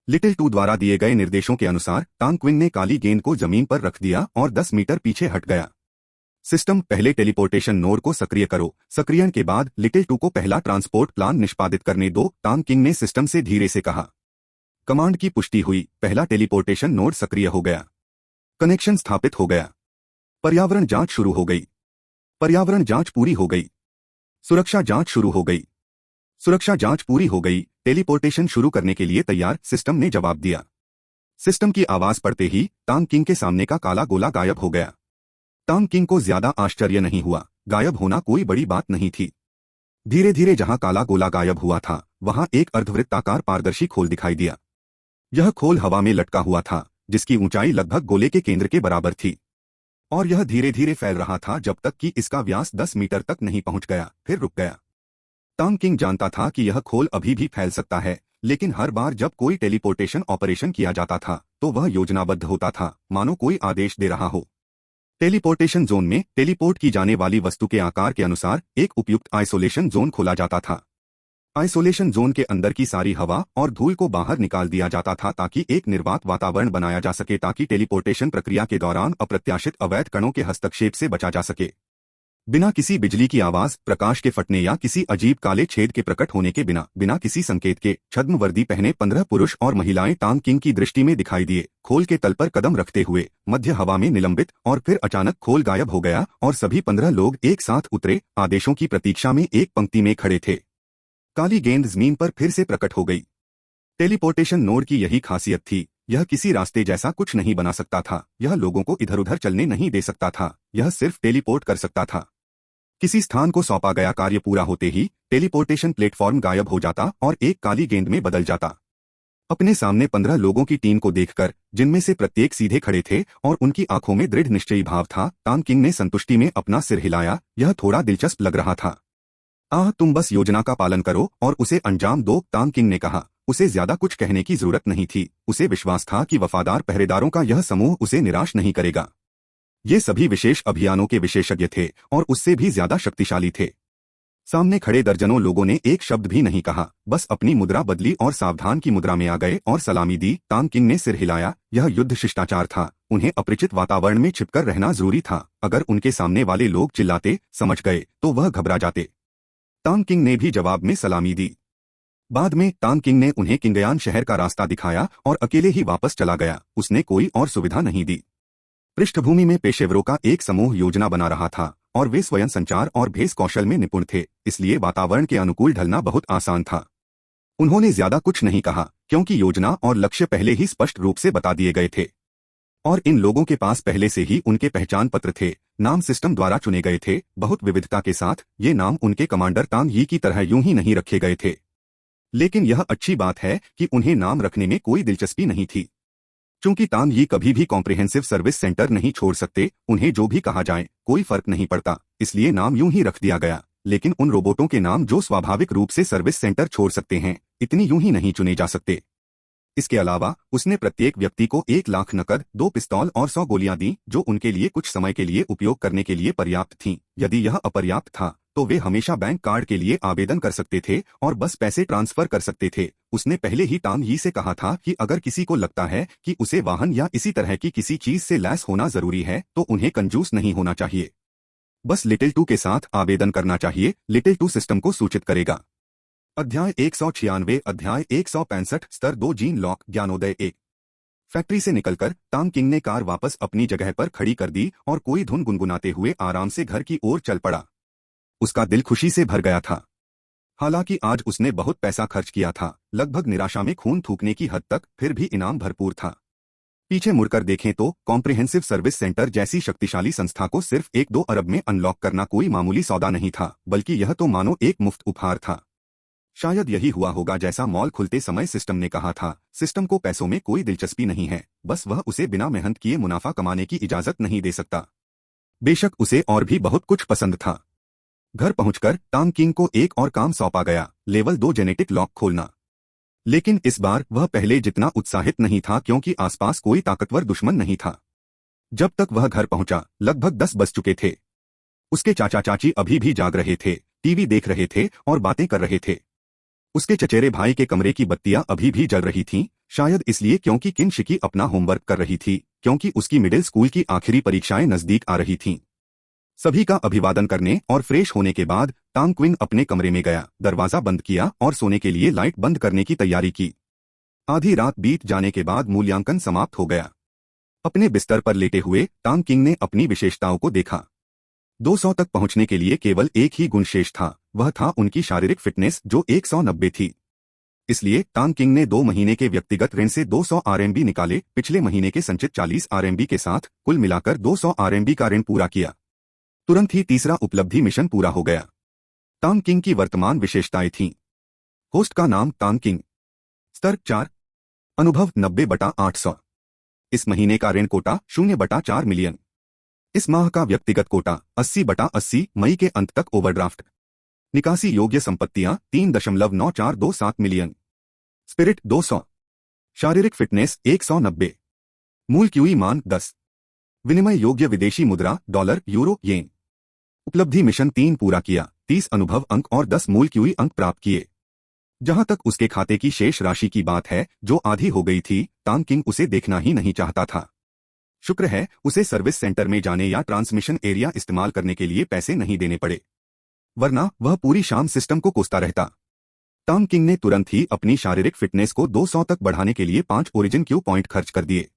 लिटिल टू द्वारा दिए गए निर्देशों के अनुसार तांग क्विन ने काली गेंद को जमीन पर रख दिया और 10 मीटर पीछे हट गया। सिस्टम, पहले टेलीपोर्टेशन नोड को सक्रिय करो। सक्रियण के बाद लिटिल टू को पहला ट्रांसपोर्ट प्लान निष्पादित करने दो, तांग किंग ने सिस्टम से धीरे से कहा। कमांड की पुष्टि हुई, पहला टेलीपोर्टेशन नोड सक्रिय हो गया। कनेक्शन स्थापित हो गया। पर्यावरण जांच शुरू हो गई। पर्यावरण जांच पूरी हो गई। सुरक्षा जांच शुरू हो गई। सुरक्षा जांच पूरी हो गई। टेलीपोर्टेशन शुरू करने के लिए तैयार, सिस्टम ने जवाब दिया। सिस्टम की आवाज पड़ते ही तांग किंग के सामने का काला गोला गायब हो गया। तांग किंग को ज्यादा आश्चर्य नहीं हुआ, गायब होना कोई बड़ी बात नहीं थी। धीरे धीरे जहां काला गोला गायब हुआ था वहां एक अर्धवृत्ताकार पारदर्शी खोल दिखाई दिया। यह खोल हवा में लटका हुआ था, जिसकी ऊंचाई लगभग गोले के केंद्र के बराबर थी, और यह धीरे धीरे फैल रहा था जब तक कि इसका व्यास 10 मीटर तक नहीं पहुंच गया, फिर रुक गया। तांग किंग जानता था कि यह खोल अभी भी फैल सकता है, लेकिन हर बार जब कोई टेलीपोर्टेशन ऑपरेशन किया जाता था तो वह योजनाबद्ध होता था, मानो कोई आदेश दे रहा हो। टेलीपोर्टेशन जोन में टेलीपोर्ट की जाने वाली वस्तु के आकार के अनुसार एक उपयुक्त आइसोलेशन जोन खोला जाता था। आइसोलेशन जोन के अंदर की सारी हवा और धूल को बाहर निकाल दिया जाता था ताकि एक निर्वात वातावरण बनाया जा सके, ताकि टेलीपोर्टेशन प्रक्रिया के दौरान अप्रत्याशित अवैध कणों के हस्तक्षेप से बचा जा सके। बिना किसी बिजली की आवाज, प्रकाश के फटने या किसी अजीब काले छेद के प्रकट होने के बिना किसी संकेत के, छद्म वर्दी पहने 15 पुरुष और महिलाएं तांग किंग की दृष्टि में दिखाई दिए, खोल के तल पर कदम रखते हुए, मध्य हवा में निलंबित, और फिर अचानक खोल गायब हो गया और सभी 15 लोग एक साथ उतरे, आदेशों की प्रतीक्षा में एक पंक्ति में खड़े थे। काली गेंद जमीन पर फिर से प्रकट हो गई। टेलीपोर्टेशन नोड की यही खासियत थी, यह किसी रास्ते जैसा कुछ नहीं बना सकता था, यह लोगों को इधर उधर चलने नहीं दे सकता था, यह सिर्फ टेलीपोर्ट कर सकता था। किसी स्थान को सौंपा गया कार्य पूरा होते ही टेलीपोर्टेशन प्लेटफॉर्म गायब हो जाता और एक काली गेंद में बदल जाता। अपने सामने 15 लोगों की टीम को देखकर, जिनमें से प्रत्येक सीधे खड़े थे और उनकी आंखों में दृढ़ निश्चयी भाव था, तांग किंग ने संतुष्टि में अपना सिर हिलाया। यह थोड़ा दिलचस्प लग रहा था। तुम बस योजना का पालन करो और उसे अंजाम दो, तांग किंग ने कहा। उसे ज्यादा कुछ कहने की जरूरत नहीं थी, उसे विश्वास था कि वफादार पहरेदारों का यह समूह उसे निराश नहीं करेगा। ये सभी विशेष अभियानों के विशेषज्ञ थे और उससे भी ज्यादा शक्तिशाली थे। सामने खड़े दर्जनों लोगों ने एक शब्द भी नहीं कहा, बस अपनी मुद्रा बदली और सावधान की मुद्रा में आ गए और सलामी दी। तांग किंग ने सिर हिलाया। यह युद्ध शिष्टाचार था, उन्हें अपरिचित वातावरण में छिपकर रहना जरूरी था। अगर उनके सामने वाले लोग चिल्लाते, समझ गए, तो वह घबरा जाते। तांग किंग ने भी जवाब में सलामी दी। बाद में तांग किंग ने उन्हें किंगयान शहर का रास्ता दिखाया और अकेले ही वापस चला गया। उसने कोई और सुविधा नहीं दी। पृष्ठभूमि में पेशेवरों का एक समूह योजना बना रहा था और वे स्वयं संचार और भेष कौशल में निपुण थे, इसलिए वातावरण के अनुकूल ढलना बहुत आसान था। उन्होंने ज्यादा कुछ नहीं कहा, क्योंकि योजना और लक्ष्य पहले ही स्पष्ट रूप से बता दिए गए थे और इन लोगों के पास पहले से ही उनके पहचान पत्र थे। नाम सिस्टम द्वारा चुने गए थे, बहुत विविधता के साथ। ये नाम उनके कमांडर तांग यी की तरह यूं ही नहीं रखे गए थे, लेकिन यह अच्छी बात है कि उन्हें नाम रखने में कोई दिलचस्पी नहीं थी। चूंकि तांग यी कभी भी कॉम्प्रिहेंसिव सर्विस सेंटर नहीं छोड़ सकते, उन्हें जो भी कहा जाए कोई फर्क नहीं पड़ता, इसलिए नाम यूं ही रख दिया गया। लेकिन उन रोबोटों के नाम जो स्वाभाविक रूप से सर्विस सेंटर छोड़ सकते हैं, इतनी यूं ही नहीं चुने जा सकते। इसके अलावा उसने प्रत्येक व्यक्ति को 1 लाख नकद, 2 पिस्तौल और 100 गोलियां दी, जो उनके लिए कुछ समय के लिए उपयोग करने के लिए पर्याप्त थीं। यदि यह अपर्याप्त था तो वे हमेशा बैंक कार्ड के लिए आवेदन कर सकते थे और बस पैसे ट्रांसफर कर सकते थे। उसने पहले ही तांग यी से कहा था कि अगर किसी को लगता है कि उसे वाहन या इसी तरह की किसी चीज से लैस होना जरूरी है तो उन्हें कंजूस नहीं होना चाहिए, बस लिटिल टू के साथ आवेदन करना चाहिए। लिटिल टू सिस्टम को सूचित करेगा। अध्याय 196, अध्याय 165, स्तर 2, जीन लॉक, ज्ञानोदय 1। फैक्ट्री से निकलकर तांग किंग ने कार वापस अपनी जगह पर खड़ी कर दी और कोई धुन गुनगुनाते हुए आराम से घर की ओर चल पड़ा। उसका दिल खुशी से भर गया था। हालांकि आज उसने बहुत पैसा खर्च किया था, लगभग निराशा में खून थूकने की हद तक, फिर भी इनाम भरपूर था। पीछे मुड़कर देखें तो कॉम्प्रिहेंसिव सर्विस सेंटर जैसी शक्तिशाली संस्था को सिर्फ 1-2 अरब में अनलॉक करना कोई मामूली सौदा नहीं था, बल्कि यह तो मानो एक मुफ्त उपहार था। शायद यही हुआ होगा जैसा मॉल खुलते समय सिस्टम ने कहा था। सिस्टम को पैसों में कोई दिलचस्पी नहीं है, बस वह उसे बिना मेहनत किए मुनाफा कमाने की इजाजत नहीं दे सकता। बेशक उसे और भी बहुत कुछ पसंद था। घर पहुंचकर तांग किंग को एक और काम सौंपा गया, लेवल 2 जेनेटिक लॉक खोलना। लेकिन इस बार वह पहले जितना उत्साहित नहीं था क्योंकि आसपास कोई ताकतवर दुश्मन नहीं था। जब तक वह घर पहुंचा लगभग 10 बज चुके थे। उसके चाचा चाची अभी भी जाग रहे थे, टीवी देख रहे थे और बातें कर रहे थे। उसके चचेरे भाई के कमरे की बत्तियां अभी भी जल रही थीं, शायद इसलिए क्योंकि किन शिकी अपना होमवर्क कर रही थी, क्योंकि उसकी मिडिल स्कूल की आखिरी परीक्षाएं नजदीक आ रही थीं। सभी का अभिवादन करने और फ्रेश होने के बाद तांग क्विन अपने कमरे में गया, दरवाजा बंद किया और सोने के लिए लाइट बंद करने की तैयारी की। आधी रात बीत जाने के बाद मूल्यांकन समाप्त हो गया। अपने बिस्तर पर लेटे हुए तांग किंग ने अपनी विशेषताओं को देखा। 200 तक पहुंचने के लिए केवल एक ही गुण शेष था, वह था उनकी शारीरिक फिटनेस जो 190 थी। इसलिए तांग किंग ने 2 महीने के व्यक्तिगत ऋण से 200 आरएमबी निकाले, पिछले महीने के संचित 40 आरएमबी के साथ कुल मिलाकर 200 आरएमबी का ऋण पूरा किया। तुरंत ही तीसरा उपलब्धि मिशन पूरा हो गया। तांग किंग की वर्तमान विशेषताएं थीं। होस्ट का नाम तांग किंग, स्तर 4, अनुभव 90/800। इस महीने का ऋण कोटा 0/4 मिलियन। इस माह का व्यक्तिगत कोटा 80/80 मई के अंत तक ओवरड्राफ्ट। निकासी योग्य संपत्तियां 3.9427 मिलियन। स्पिरिट 200। शारीरिक फिटनेस 190। मूल क्यूई मान 10। विनिमय योग्य विदेशी मुद्रा डॉलर, यूरो, येन। उपलब्धि मिशन 3 पूरा किया, 30 अनुभव अंक और 10 मूल क्यूई अंक प्राप्त किए। जहां तक उसके खाते की शेष राशि की बात है, जो आधी हो गई थी, तांग किंग उसे देखना ही नहीं चाहता था। शुक्र है उसे सर्विस सेंटर में जाने या ट्रांसमिशन एरिया इस्तेमाल करने के लिए पैसे नहीं देने पड़े, वरना वह पूरी शाम सिस्टम को कोसता रहता। तांग किंग ने तुरंत ही अपनी शारीरिक फिटनेस को 200 तक बढ़ाने के लिए 5 ओरिजिन क्यू पॉइंट खर्च कर दिए।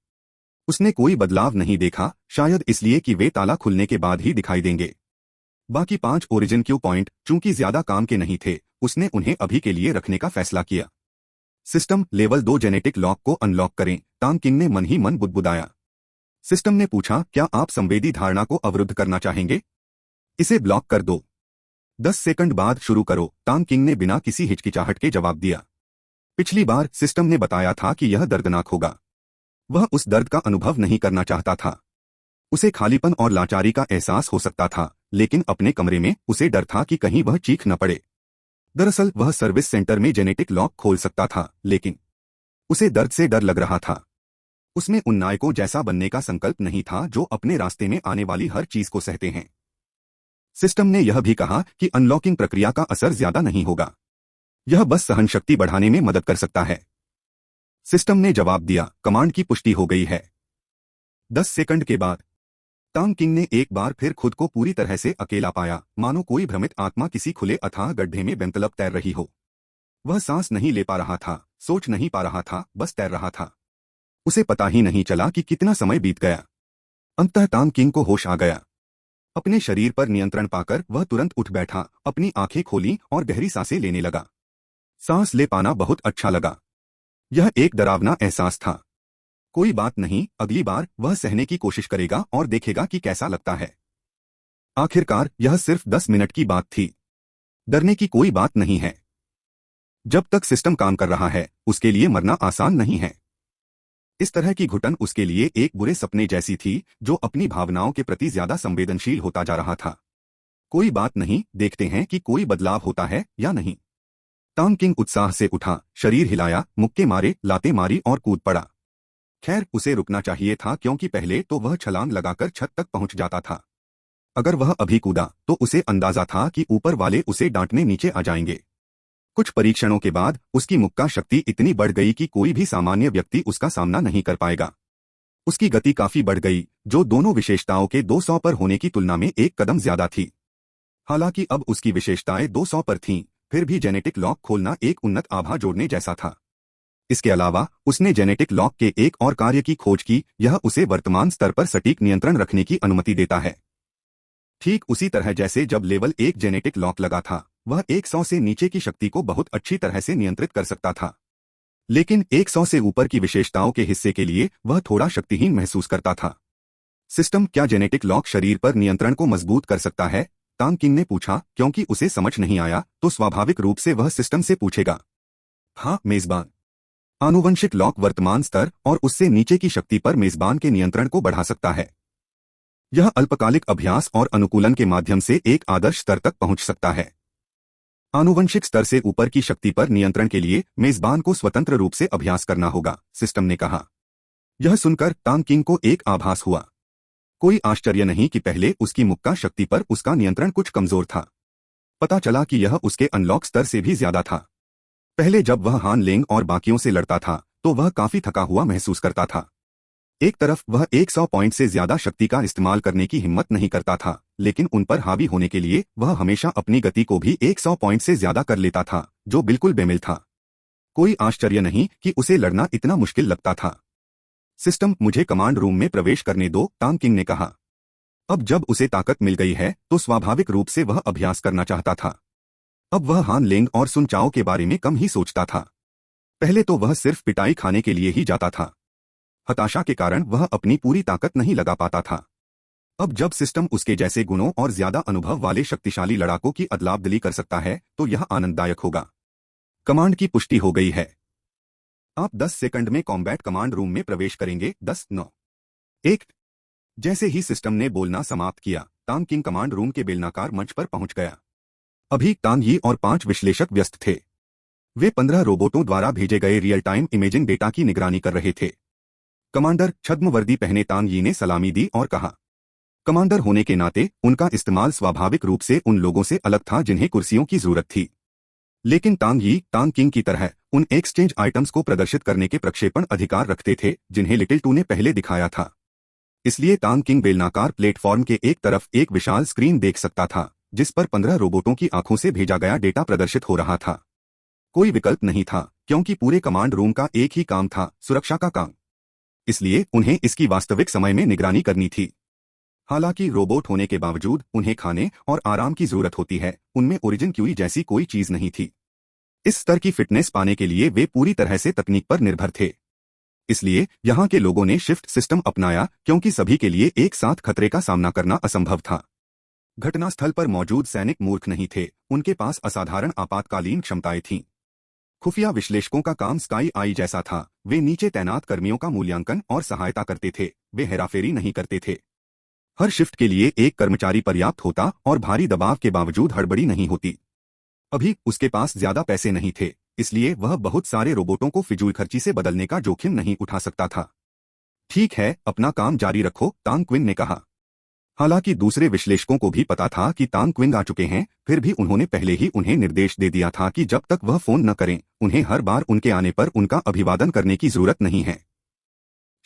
उसने कोई बदलाव नहीं देखा, शायद इसलिए कि वे ताला खुलने के बाद ही दिखाई देंगे। बाकी 5 ओरिजिन क्यू पॉइंट चूंकि ज्यादा काम के नहीं थे, उसने उन्हें अभी के लिए रखने का फैसला किया। सिस्टम लेवल 2 जेनेटिक लॉक को अनलॉक करें, तांग किंग ने मन ही मन बुदबुदाया। सिस्टम ने पूछा, क्या आप संवेदी धारणा को अवरुद्ध करना चाहेंगे? इसे ब्लॉक कर दो। 10 सेकंड बाद शुरू करो, तांग किंग ने बिना किसी हिचकिचाहट के जवाब दिया। पिछली बार सिस्टम ने बताया था कि यह दर्दनाक होगा। वह उस दर्द का अनुभव नहीं करना चाहता था। उसे खालीपन और लाचारी का एहसास हो सकता था, लेकिन अपने कमरे में उसे डर था कि कहीं वह चीख न पड़े। दरअसल वह सर्विस सेंटर में जेनेटिक लॉक खोल सकता था, लेकिन उसे दर्द से डर लग रहा था। उसमें उन नायकों जैसा बनने का संकल्प नहीं था जो अपने रास्ते में आने वाली हर चीज को सहते हैं। सिस्टम ने यह भी कहा कि अनलॉकिंग प्रक्रिया का असर ज्यादा नहीं होगा, यह बस सहनशक्ति बढ़ाने में मदद कर सकता है। सिस्टम ने जवाब दिया, कमांड की पुष्टि हो गई है। 10 सेकंड के बाद तांग किंग ने एक बार फिर खुद को पूरी तरह से अकेला पाया, मानो कोई भ्रमित आत्मा किसी खुले अथाह गड्ढे में बेंतलब तैर रही हो। वह सांस नहीं ले पा रहा था, सोच नहीं पा रहा था, बस तैर रहा था। उसे पता ही नहीं चला कि कितना समय बीत गया। अंततः तांग किंग को होश आ गया। अपने शरीर पर नियंत्रण पाकर वह तुरंत उठ बैठा, अपनी आंखें खोली और गहरी सांसें लेने लगा। सांस ले पाना बहुत अच्छा लगा। यह एक डरावना एहसास था। कोई बात नहीं, अगली बार वह सहने की कोशिश करेगा और देखेगा कि कैसा लगता है। आखिरकार यह सिर्फ 10 मिनट की बात थी। डरने की कोई बात नहीं है। जब तक सिस्टम काम कर रहा है, उसके लिए मरना आसान नहीं है। इस तरह की घुटन उसके लिए एक बुरे सपने जैसी थी, जो अपनी भावनाओं के प्रति ज्यादा संवेदनशील होता जा रहा था। कोई बात नहीं, देखते हैं कि कोई बदलाव होता है या नहीं। तांग किंग उत्साह से उठा, शरीर हिलाया, मुक्के मारे, लातें मारी और कूद पड़ा। खैर, उसे रुकना चाहिए था क्योंकि पहले तो वह छलांग लगाकर छत तक पहुंच जाता था। अगर वह अभी कूदा तो उसे अंदाजा था कि ऊपर वाले उसे डांटने नीचे आ जाएंगे। कुछ परीक्षणों के बाद उसकी मुक्का शक्ति इतनी बढ़ गई कि कोई भी सामान्य व्यक्ति उसका सामना नहीं कर पाएगा। उसकी गति काफी बढ़ गई, जो दोनों विशेषताओं के 200 पर होने की तुलना में एक कदम ज्यादा थी। हालांकि अब उसकी विशेषताएं 200 पर थीं, फिर भी जेनेटिक लॉक खोलना एक उन्नत आभा जोड़ने जैसा था। इसके अलावा उसने जेनेटिक लॉक के एक और कार्य की खोज की, यह उसे वर्तमान स्तर पर सटीक नियंत्रण रखने की अनुमति देता है। ठीक उसी तरह जैसे जब लेवल 1 जेनेटिक लॉक लगा था, वह 100 से नीचे की शक्ति को बहुत अच्छी तरह से नियंत्रित कर सकता था। लेकिन 100 से ऊपर की विशेषताओं के हिस्से के लिए वह थोड़ा शक्तिहीन महसूस करता था। सिस्टम, क्या जेनेटिक लॉक शरीर पर नियंत्रण को मजबूत कर सकता है? तांग किंग ने पूछा। क्योंकि उसे समझ नहीं आया तो स्वाभाविक रूप से वह सिस्टम से पूछेगा। हाँ, मेजबान। आनुवंशिक लॉक वर्तमान स्तर और उससे नीचे की शक्ति पर मेजबान के नियंत्रण को बढ़ा सकता है। यह अल्पकालिक अभ्यास और अनुकूलन के माध्यम से एक आदर्श स्तर तक पहुंच सकता है। आनुवंशिक स्तर से ऊपर की शक्ति पर नियंत्रण के लिए मेजबान को स्वतंत्र रूप से अभ्यास करना होगा, सिस्टम ने कहा। यह सुनकर टांग किंग को एक आभास हुआ। कोई आश्चर्य नहीं कि पहले उसकी मुक्का शक्ति पर उसका नियंत्रण कुछ कमजोर था। पता चला कि यह उसके अनलॉक स्तर से भी ज्यादा था। पहले जब वह हान लेंग और बाकियों से लड़ता था तो वह काफी थका हुआ महसूस करता था। एक तरफ वह 100 पॉइंट से ज्यादा शक्ति का इस्तेमाल करने की हिम्मत नहीं करता था, लेकिन उन पर हावी होने के लिए वह हमेशा अपनी गति को भी 100 पॉइंट से ज्यादा कर लेता था, जो बिल्कुल बेमिल था। कोई आश्चर्य नहीं कि उसे लड़ना इतना मुश्किल लगता था। सिस्टम, मुझे कमांड रूम में प्रवेश करने दो, टांग किंग ने कहा। अब जब उसे ताकत मिल गई है तो स्वाभाविक रूप से वह अभ्यास करना चाहता था। अब वह हान लेंग और सुन चाओ के बारे में कम ही सोचता था। पहले तो वह सिर्फ पिटाई खाने के लिए ही जाता था। हताशा के कारण वह अपनी पूरी ताकत नहीं लगा पाता था। अब जब सिस्टम उसके जैसे गुणों और ज्यादा अनुभव वाले शक्तिशाली लड़ाकों की अदला-बदली कर सकता है तो यह आनंददायक होगा। कमांड की पुष्टि हो गई है। आप 10 सेकंड में कॉम्बैट कमांड रूम में प्रवेश करेंगे। 10, 9, 1। जैसे ही सिस्टम ने बोलना समाप्त किया, टांग किंग कमांड रूम के बेलनाकार मंच पर पहुंच गया। अभी टांग यी और 5 विश्लेषक व्यस्त थे। वे 15 रोबोटों द्वारा भेजे गए रियल टाइम इमेजिंग डेटा की निगरानी कर रहे थे। कमांडर, छद्म वर्दी पहने टांग यी ने सलामी दी और कहा। कमांडर होने के नाते उनका इस्तेमाल स्वाभाविक रूप से उन लोगों से अलग था जिन्हें कुर्सियों की जरूरत थी। लेकिन टांग यी, टांग किंग की तरह, उन एक्सचेंज आइटम्स को प्रदर्शित करने के प्रक्षेपण अधिकार रखते थे जिन्हें लिटिल टू ने पहले दिखाया था। इसलिए टांग किंग बेलनाकार प्लेटफॉर्म के एक तरफ एक विशाल स्क्रीन देख सकता था जिस पर 15 रोबोटों की आंखों से भेजा गया डेटा प्रदर्शित हो रहा था। कोई विकल्प नहीं था, क्योंकि पूरे कमांड रूम का एक ही काम था, सुरक्षा का काम। इसलिए उन्हें इसकी वास्तविक समय में निगरानी करनी थी। हालांकि रोबोट होने के बावजूद उन्हें खाने और आराम की जरूरत होती है, उनमें ओरिजिन क्यूई जैसी कोई चीज नहीं थी। इस स्तर की फिटनेस पाने के लिए वे पूरी तरह से तकनीक पर निर्भर थे। इसलिए यहाँ के लोगों ने शिफ्ट सिस्टम अपनाया, क्योंकि सभी के लिए एक साथ खतरे का सामना करना असंभव था। घटनास्थल पर मौजूद सैनिक मूर्ख नहीं थे, उनके पास असाधारण आपातकालीन क्षमताएं थीं। खुफिया विश्लेषकों का काम स्काई आई जैसा था। वे नीचे तैनात कर्मियों का मूल्यांकन और सहायता करते थे, वे हेराफेरी नहीं करते थे। हर शिफ्ट के लिए एक कर्मचारी पर्याप्त होता और भारी दबाव के बावजूद हड़बड़ी नहीं होती। अभी उसके पास ज्यादा पैसे नहीं थे, इसलिए वह बहुत सारे रोबोटों को फिजूल खर्ची से बदलने का जोखिम नहीं उठा सकता था। ठीक है, अपना काम जारी रखो, टांग क्विंग ने कहा। हालांकि दूसरे विश्लेषकों को भी पता था कि टांग क्विंग आ चुके हैं, फिर भी उन्होंने पहले ही उन्हें निर्देश दे दिया था कि जब तक वह फोन न करें, उन्हें हर बार उनके आने पर उनका अभिवादन करने की जरूरत नहीं है।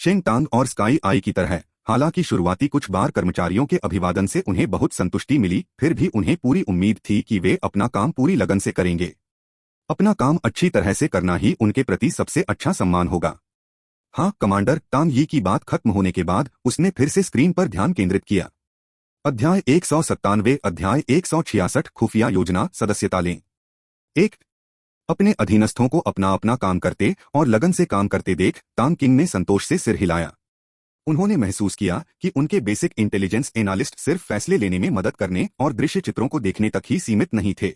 शेंग टांग और स्काई आई की तरह, हालांकि शुरुआती कुछ बार कर्मचारियों के अभिवादन से उन्हें बहुत संतुष्टि मिली, फिर भी उन्हें पूरी उम्मीद थी कि वे अपना काम पूरी लगन से करेंगे। अपना काम अच्छी तरह से करना ही उनके प्रति सबसे अच्छा सम्मान होगा। हाँ कमांडर, टांग यी की बात खत्म होने के बाद उसने फिर से स्क्रीन पर ध्यान केंद्रित किया। अध्याय 197, अध्याय 166, खुफिया योजना, सदस्यता लें। 1। अपने अधीनस्थों को अपना अपना काम करते और लगन से काम करते देख टांग किंग ने संतोष से सिर हिलाया। उन्होंने महसूस किया कि उनके बेसिक इंटेलिजेंस एनालिस्ट सिर्फ फैसले लेने में मदद करने और दृश्य चित्रों को देखने तक ही सीमित नहीं थे।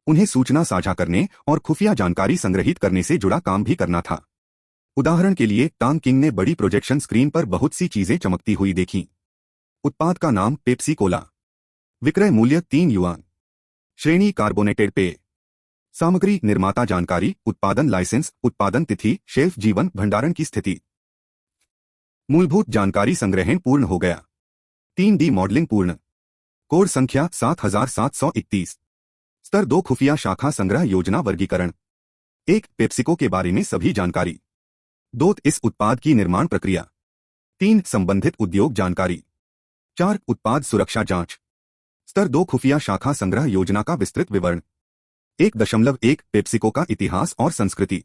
उन्हें सूचना साझा करने और खुफिया जानकारी संग्रहित करने से जुड़ा काम भी करना था। उदाहरण के लिए टांग किंग ने बड़ी प्रोजेक्शन स्क्रीन पर बहुत सी चीजें चमकती हुई देखीं। उत्पाद का नाम पेप्सी कोला। विक्रय मूल्य 3 युआन। श्रेणी कार्बोनेटेड पेय। सामग्री निर्माता जानकारी, उत्पादन लाइसेंस, उत्पादन तिथि, शेल्फ जीवन, भंडारण की स्थिति। मूलभूत जानकारी संग्रहण पूर्ण हो गया। 3D मॉडलिंग पूर्ण। कोड संख्या 7731। स्तर 2 खुफिया शाखा संग्रह योजना वर्गीकरण। 1 पेप्सिको के बारे में सभी जानकारी। 2 इस उत्पाद की निर्माण प्रक्रिया। 3 संबंधित उद्योग जानकारी। 4 उत्पाद सुरक्षा जांच। स्तर 2 खुफिया शाखा संग्रह योजना का विस्तृत विवरण। 1.1 पेप्सिको का इतिहास और संस्कृति।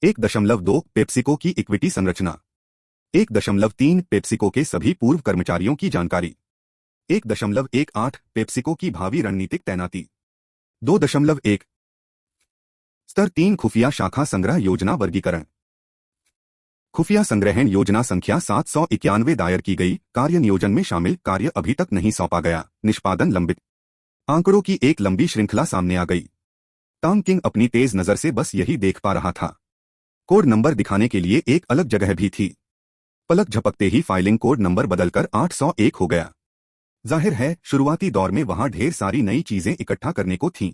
1.2 पेप्सिको की इक्विटी संरचना। 1.3 पेप्सिको के सभी पूर्व कर्मचारियों की जानकारी। 1.18 पेप्सिको की भावी रणनीतिक तैनाती। 2.1 स्तर 3 खुफिया शाखा संग्रह योजना वर्गीकरण। खुफिया संग्रहण योजना संख्या 791 दायर की गई। कार्य नियोजन में शामिल कार्य अभी तक नहीं सौंपा गया। निष्पादन लंबित। आंकड़ों की एक लंबी श्रृंखला सामने आ गई। टांग किंग अपनी तेज नजर से बस यही देख पा रहा था। कोड नंबर दिखाने के लिए एक अलग जगह भी थी। पलक झपकते ही फाइलिंग कोड नंबर बदलकर 801 हो गया। जाहिर है शुरुआती दौर में वहां ढेर सारी नई चीजें इकट्ठा करने को थीं।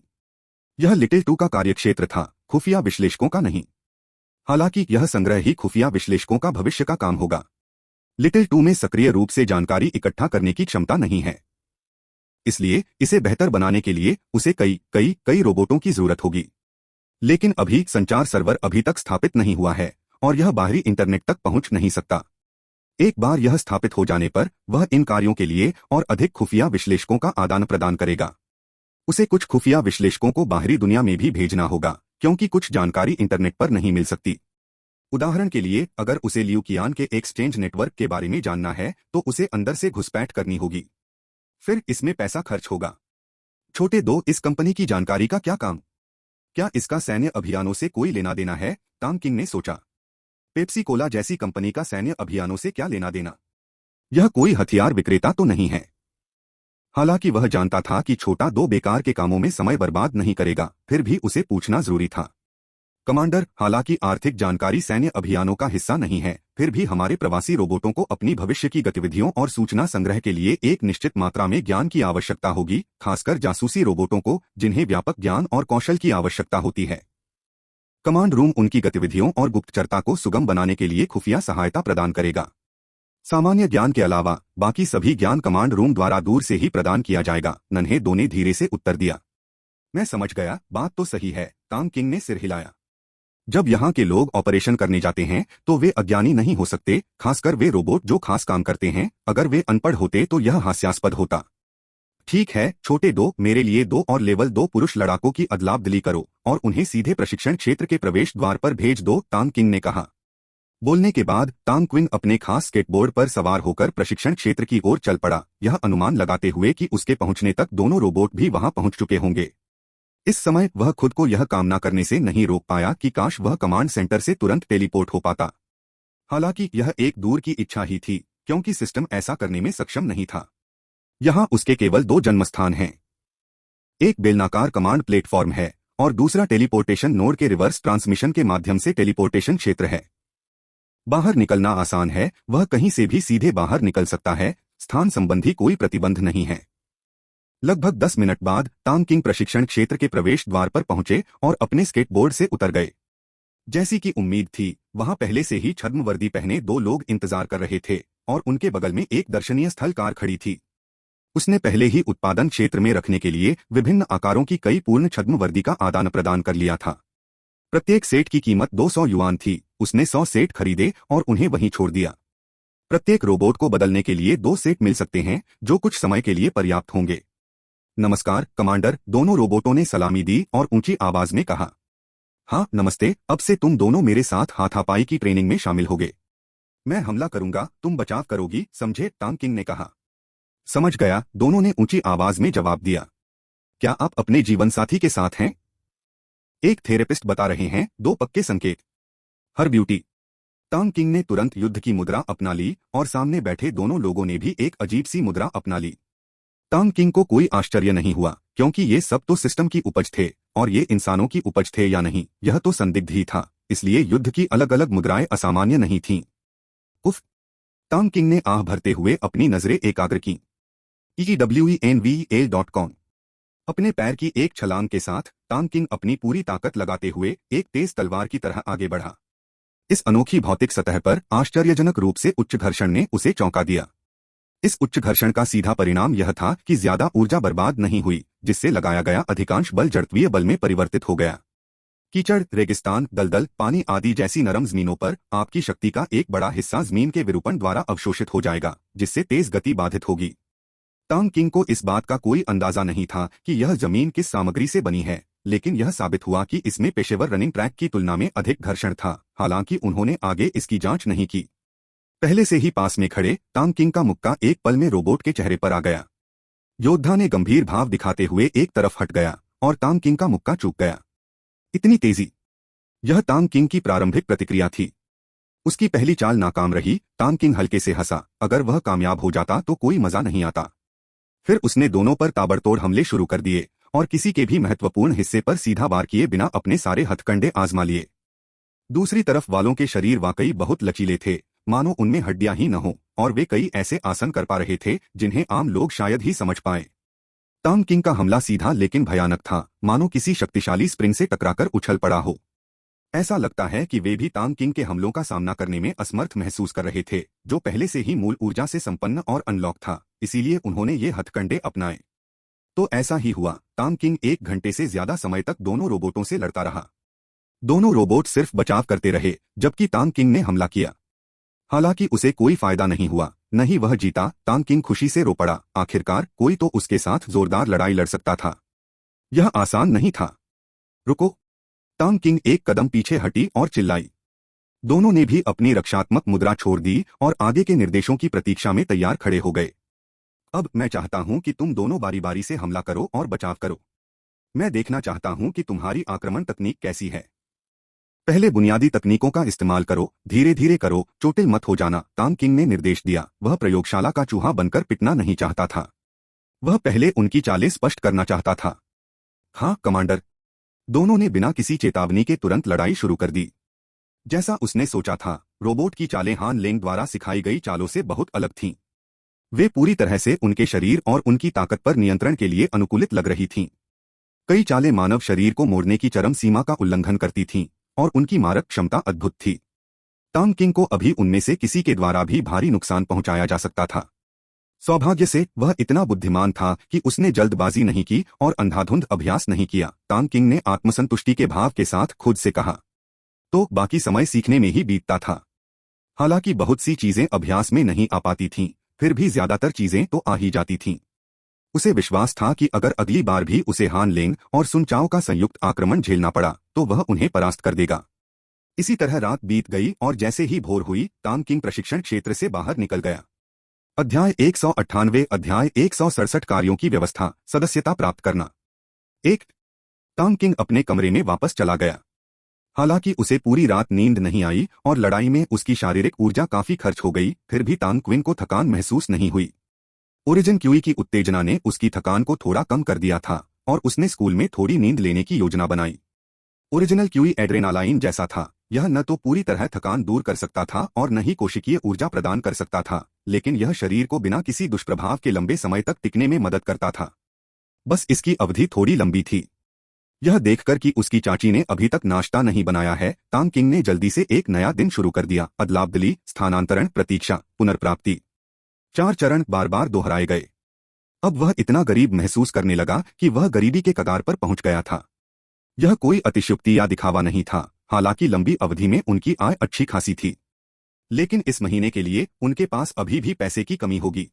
यह लिटिल टू का कार्यक्षेत्र था, खुफिया विश्लेषकों का नहीं। हालांकि यह संग्रह ही खुफिया विश्लेषकों का भविष्य का काम होगा। लिटिल टू में सक्रिय रूप से जानकारी इकट्ठा करने की क्षमता नहीं है, इसलिए इसे बेहतर बनाने के लिए उसे कई रोबोटों की जरूरत होगी। लेकिन अभी संचार सर्वर अभी तक स्थापित नहीं हुआ है और यह बाहरी इंटरनेट तक पहुंच नहीं सकता। एक बार यह स्थापित हो जाने पर वह इन कार्यों के लिए और अधिक खुफिया विश्लेषकों का आदान प्रदान करेगा। उसे कुछ खुफिया विश्लेषकों को बाहरी दुनिया में भी भेजना होगा, क्योंकि कुछ जानकारी इंटरनेट पर नहीं मिल सकती। उदाहरण के लिए, अगर उसे ल्यूकियान के एक्सचेंज नेटवर्क के बारे में जानना है तो उसे अंदर से घुसपैठ करनी होगी, फिर इसमें पैसा खर्च होगा। छोटे दो, इस कंपनी की जानकारी का क्या काम? क्या इसका सैन्य अभियानों से कोई लेना देना है? टांग किंग ने सोचा। पेप्सी कोला जैसी कंपनी का सैन्य अभियानों से क्या लेना देना? यह कोई हथियार विक्रेता तो नहीं है। हालांकि वह जानता था कि छोटा दो बेकार के कामों में समय बर्बाद नहीं करेगा, फिर भी उसे पूछना जरूरी था। कमांडर, हालांकि आर्थिक जानकारी सैन्य अभियानों का हिस्सा नहीं है, फिर भी हमारे प्रवासी रोबोटों को अपनी भविष्य की गतिविधियों और सूचना संग्रह के लिए एक निश्चित मात्रा में ज्ञान की आवश्यकता होगी, खासकर जासूसी रोबोटों को, जिन्हें व्यापक ज्ञान और कौशल की आवश्यकता होती है। कमांड रूम उनकी गतिविधियों और गुप्तचरता को सुगम बनाने के लिए खुफिया सहायता प्रदान करेगा। सामान्य ज्ञान के अलावा बाकी सभी ज्ञान कमांड रूम द्वारा दूर से ही प्रदान किया जाएगा, नन्हे दो ने धीरे से उत्तर दिया। मैं समझ गया, बात तो सही है, टांग किंग ने सिर हिलाया। जब यहाँ के लोग ऑपरेशन करने जाते हैं तो वे अज्ञानी नहीं हो सकते, खासकर वे रोबोट जो खास काम करते हैं। अगर वे अनपढ़ होते तो यह हास्यास्पद होता। ठीक है छोटे दो, मेरे लिए 2 और लेवल 2 पुरुष लड़ाकों की अदला-बदली करो और उन्हें सीधे प्रशिक्षण क्षेत्र के प्रवेश द्वार पर भेज दो, टांग किंग ने कहा। बोलने के बाद टांग क्विंग अपने खास स्केटबोर्ड पर सवार होकर प्रशिक्षण क्षेत्र की ओर चल पड़ा, यह अनुमान लगाते हुए कि उसके पहुंचने तक दोनों रोबोट भी वहां पहुंच चुके होंगे। इस समय वह खुद को यह कामना करने से नहीं रोक पाया कि काश वह कमांड सेंटर से तुरंत टेलीपोर्ट हो पाता। हालांकि यह एक दूर की इच्छा ही थी, क्योंकि सिस्टम ऐसा करने में सक्षम नहीं था। यहाँ उसके केवल 2 जन्मस्थान हैं। एक बेलनाकार कमांड प्लेटफॉर्म है और दूसरा टेलीपोर्टेशन नोड के रिवर्स ट्रांसमिशन के माध्यम से टेलीपोर्टेशन क्षेत्र है। बाहर निकलना आसान है, वह कहीं से भी सीधे बाहर निकल सकता है, स्थान संबंधी कोई प्रतिबंध नहीं है। लगभग 10 मिनट बाद टांग किंग प्रशिक्षण क्षेत्र के प्रवेश द्वार पर पहुंचे और अपने स्केटबोर्ड से उतर गए। जैसी कि उम्मीद थी, वहां पहले से ही छद्म वर्दी पहने 2 लोग इंतजार कर रहे थे और उनके बगल में एक दर्शनीय स्थल कार खड़ी थी। उसने पहले ही उत्पादन क्षेत्र में रखने के लिए विभिन्न आकारों की कई पूर्ण छद्म वर्दी का आदान प्रदान कर लिया था। प्रत्येक सेट की कीमत 200 युआन थी। उसने 100 सेट खरीदे और उन्हें वहीं छोड़ दिया। प्रत्येक रोबोट को बदलने के लिए 2 सेट मिल सकते हैं, जो कुछ समय के लिए पर्याप्त होंगे। नमस्कार कमांडर, दोनों रोबोटों ने सलामी दी और ऊंची आवाज में कहा। हाँ नमस्ते, अब से तुम दोनों मेरे साथ हाथापाई की ट्रेनिंग में शामिल होगे। मैं हमला करूंगा, तुम बचाव करोगी, समझे, टांग किंग ने कहा। समझ गया, दोनों ने ऊंची आवाज में जवाब दिया। क्या आप अपने जीवनसाथी के साथ हैं? एक थेरेपिस्ट बता रहे हैं, 2 पक्के संकेत। हर ब्यूटी। टांग किंग ने तुरंत युद्ध की मुद्रा अपना ली और सामने बैठे दोनों लोगों ने भी एक अजीब सी मुद्रा अपना ली। टांग किंग को कोई आश्चर्य नहीं हुआ, क्योंकि ये सब तो सिस्टम की उपज थे और ये इंसानों की उपज थे या नहीं, यह तो संदिग्ध ही था। इसलिए युद्ध की अलग अलग मुद्राएं असामान्य नहीं थीं। उफ! टांग किंग ने आह भरते हुए अपनी नजरें एकाग्र की। EWENVEL.com। अपने पैर की एक छलांग के साथ टांग किंग अपनी पूरी ताकत लगाते हुए एक तेज तलवार की तरह आगे बढ़ा। इस अनोखी भौतिक सतह पर आश्चर्यजनक रूप से उच्च घर्षण ने उसे चौंका दिया। इस उच्च घर्षण का सीधा परिणाम यह था कि ज्यादा ऊर्जा बर्बाद नहीं हुई, जिससे लगाया गया अधिकांश बल जड़त्वीय बल में परिवर्तित हो गया। कीचड़, रेगिस्तान, दलदल, पानी आदि जैसी नरम जमीनों पर आपकी शक्ति का एक बड़ा हिस्सा जमीन के विरूपण द्वारा अवशोषित हो जाएगा, जिससे तेज गति बाधित होगी। टांग किंग को इस बात का कोई अंदाजा नहीं था कि यह जमीन किस सामग्री से बनी है, लेकिन यह साबित हुआ कि इसमें पेशेवर रनिंग ट्रैक की तुलना में अधिक घर्षण था। हालांकि उन्होंने आगे इसकी जांच नहीं की। पहले से ही पास में खड़े टांग किंग का मुक्का एक पल में रोबोट के चेहरे पर आ गया। योद्धा ने गंभीर भाव दिखाते हुए एक तरफ हट गया और टांग किंग का मुक्का चूक गया। इतनी तेजी! यह टांग किंग की प्रारंभिक प्रतिक्रिया थी। उसकी पहली चाल नाकाम रही। टांग किंग हल्के से हंसा। अगर वह कामयाब हो जाता तो कोई मजा नहीं आता। फिर उसने दोनों पर ताबड़तोड़ हमले शुरू कर दिए और किसी के भी महत्वपूर्ण हिस्से पर सीधा वार किए बिना अपने सारे हथकंडे आजमा लिए। दूसरी तरफ वालों के शरीर वाकई बहुत लचीले थे, मानो उनमें हड्डियां ही न हो, और वे कई ऐसे आसन कर पा रहे थे जिन्हें आम लोग शायद ही समझ पाए। तांग किंग का हमला सीधा लेकिन भयानक था, मानो किसी शक्तिशाली स्प्रिंग से टकराकर उछल पड़ा हो। ऐसा लगता है कि वे भी तांग किंग के हमलों का सामना करने में असमर्थ महसूस कर रहे थे, जो पहले से ही मूल ऊर्जा से संपन्न और अनलॉक था, इसीलिए उन्होंने ये हथकंडे अपनाए। तो ऐसा ही हुआ। तांग किंग 1 घंटे से ज्यादा समय तक दोनों रोबोटों से लड़ता रहा। दोनों रोबोट सिर्फ बचाव करते रहे, जबकि तांग किंग ने हमला किया। हालांकि उसे कोई फायदा नहीं हुआ, न ही वह जीता। तांग किंग खुशी से रो पड़ा। आखिरकार कोई तो उसके साथ जोरदार लड़ाई लड़ सकता था। यह आसान नहीं था। रुको! तांग किंग एक कदम पीछे हटी और चिल्लाई। दोनों ने भी अपनी रक्षात्मक मुद्रा छोड़ दी और आगे के निर्देशों की प्रतीक्षा में तैयार खड़े हो गए। अब मैं चाहता हूं कि तुम दोनों बारी बारी से हमला करो और बचाव करो। मैं देखना चाहता हूं कि तुम्हारी आक्रमण तकनीक कैसी है। पहले बुनियादी तकनीकों का इस्तेमाल करो, धीरे धीरे करो, चोटिल मत हो जाना। तांग किंग ने निर्देश दिया। वह प्रयोगशाला का चूहा बनकर पिटना नहीं चाहता था। वह पहले उनकी चालें स्पष्ट करना चाहता था। हाँ कमांडर। दोनों ने बिना किसी चेतावनी के तुरंत लड़ाई शुरू कर दी। जैसा उसने सोचा था, रोबोट की चालें हान लेंग द्वारा सिखाई गई चालों से बहुत अलग थीं। वे पूरी तरह से उनके शरीर और उनकी ताकत पर नियंत्रण के लिए अनुकूलित लग रही थीं। कई चालें मानव शरीर को मोड़ने की चरम सीमा का उल्लंघन करती थीं, और उनकी मारक क्षमता अद्भुत थी। तांग किंग को अभी उनमें से किसी के द्वारा भी भारी नुकसान पहुंचाया जा सकता था। सौभाग्य से वह इतना बुद्धिमान था कि उसने जल्दबाजी नहीं की और अंधाधुंध अभ्यास नहीं किया। तांग किंग ने आत्मसंतुष्टि के भाव के साथ खुद से कहा, तो बाकी समय सीखने में ही बीतता था। हालांकि बहुत सी चीजें अभ्यास में नहीं आ पाती थीं, फिर भी ज्यादातर चीजें तो आ ही जाती थीं। उसे विश्वास था कि अगर अगली बार भी उसे हान लेंग और सुन चाओ का संयुक्त आक्रमण झेलना पड़ा, तो वह उन्हें परास्त कर देगा। इसी तरह रात बीत गई और जैसे ही भोर हुई, तांग किंग प्रशिक्षण क्षेत्र से बाहर निकल गया। अध्याय 198 अध्याय 167 कार्यों की व्यवस्था, सदस्यता प्राप्त करना। 1 तांग किंग अपने कमरे में वापस चला गया। हालांकि उसे पूरी रात नींद नहीं आई और लड़ाई में उसकी शारीरिक ऊर्जा काफी खर्च हो गई, फिर भी तांग क्विन को थकान महसूस नहीं हुई। ओरिजिन क्यूई की उत्तेजना ने उसकी थकान को थोड़ा कम कर दिया था और उसने स्कूल में थोड़ी नींद लेने की योजना बनाई। ओरिजिनल क्यूई एड्रेनालाइन जैसा था। यह न तो पूरी तरह थकान दूर कर सकता था और न ही कोशिकीय ऊर्जा प्रदान कर सकता था, लेकिन यह शरीर को बिना किसी दुष्प्रभाव के लंबे समय तक टिकने में मदद करता था। बस इसकी अवधि थोड़ी लंबी थी। यह देखकर कि उसकी चाची ने अभी तक नाश्ता नहीं बनाया है, तांग किंग ने जल्दी से एक नया दिन शुरू कर दिया। अदलाबदली, स्थानांतरण, प्रतीक्षा, पुनर्प्राप्ति। 4 चरण बार बार दोहराए गए। अब वह इतना गरीब महसूस करने लगा कि वह गरीबी के कगार पर पहुंच गया था। यह कोई अतिशयोक्ति या दिखावा नहीं था। हालांकि लंबी अवधि में उनकी आय अच्छी खासी थी, लेकिन इस महीने के लिए उनके पास अभी भी पैसे की कमी होगी।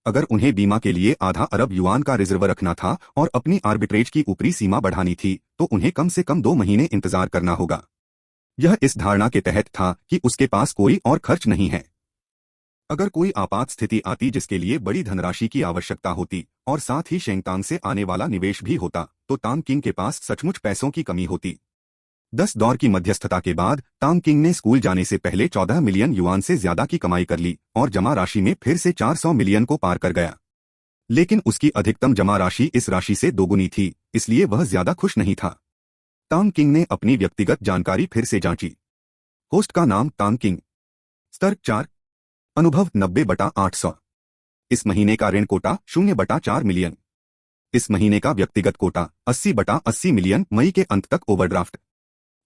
अगर उन्हें बीमा के लिए आधा अरब युआन का रिजर्व रखना था और अपनी आर्बिट्रेज की ऊपरी सीमा बढ़ानी थी, तो उन्हें कम से कम 2 महीने इंतजार करना होगा। यह इस धारणा के तहत था कि उसके पास कोई और खर्च नहीं है। अगर कोई आपात स्थिति आती जिसके लिए बड़ी धनराशि की आवश्यकता होती और साथ ही शेंगतांग से आने वाला निवेश भी होता, तो तांग किंग के पास सचमुच पैसों की कमी होती। 10 दौर की मध्यस्थता के बाद तांग किंग ने स्कूल जाने से पहले 14 मिलियन युआन से ज्यादा की कमाई कर ली और जमा राशि में फिर से 400 मिलियन को पार कर गया। लेकिन उसकी अधिकतम जमा राशि इस राशि से दोगुनी थी, इसलिए वह ज्यादा खुश नहीं था। तांग किंग ने अपनी व्यक्तिगत जानकारी फिर से जांची। होस्ट का नाम तांग किंग। स्तर 4। अनुभव 90/800। इस महीने का ऋण कोटा 0/4 मिलियन। इस महीने का व्यक्तिगत कोटा 80/80 मिलियन। मई के अंत तक ओवरड्राफ्ट।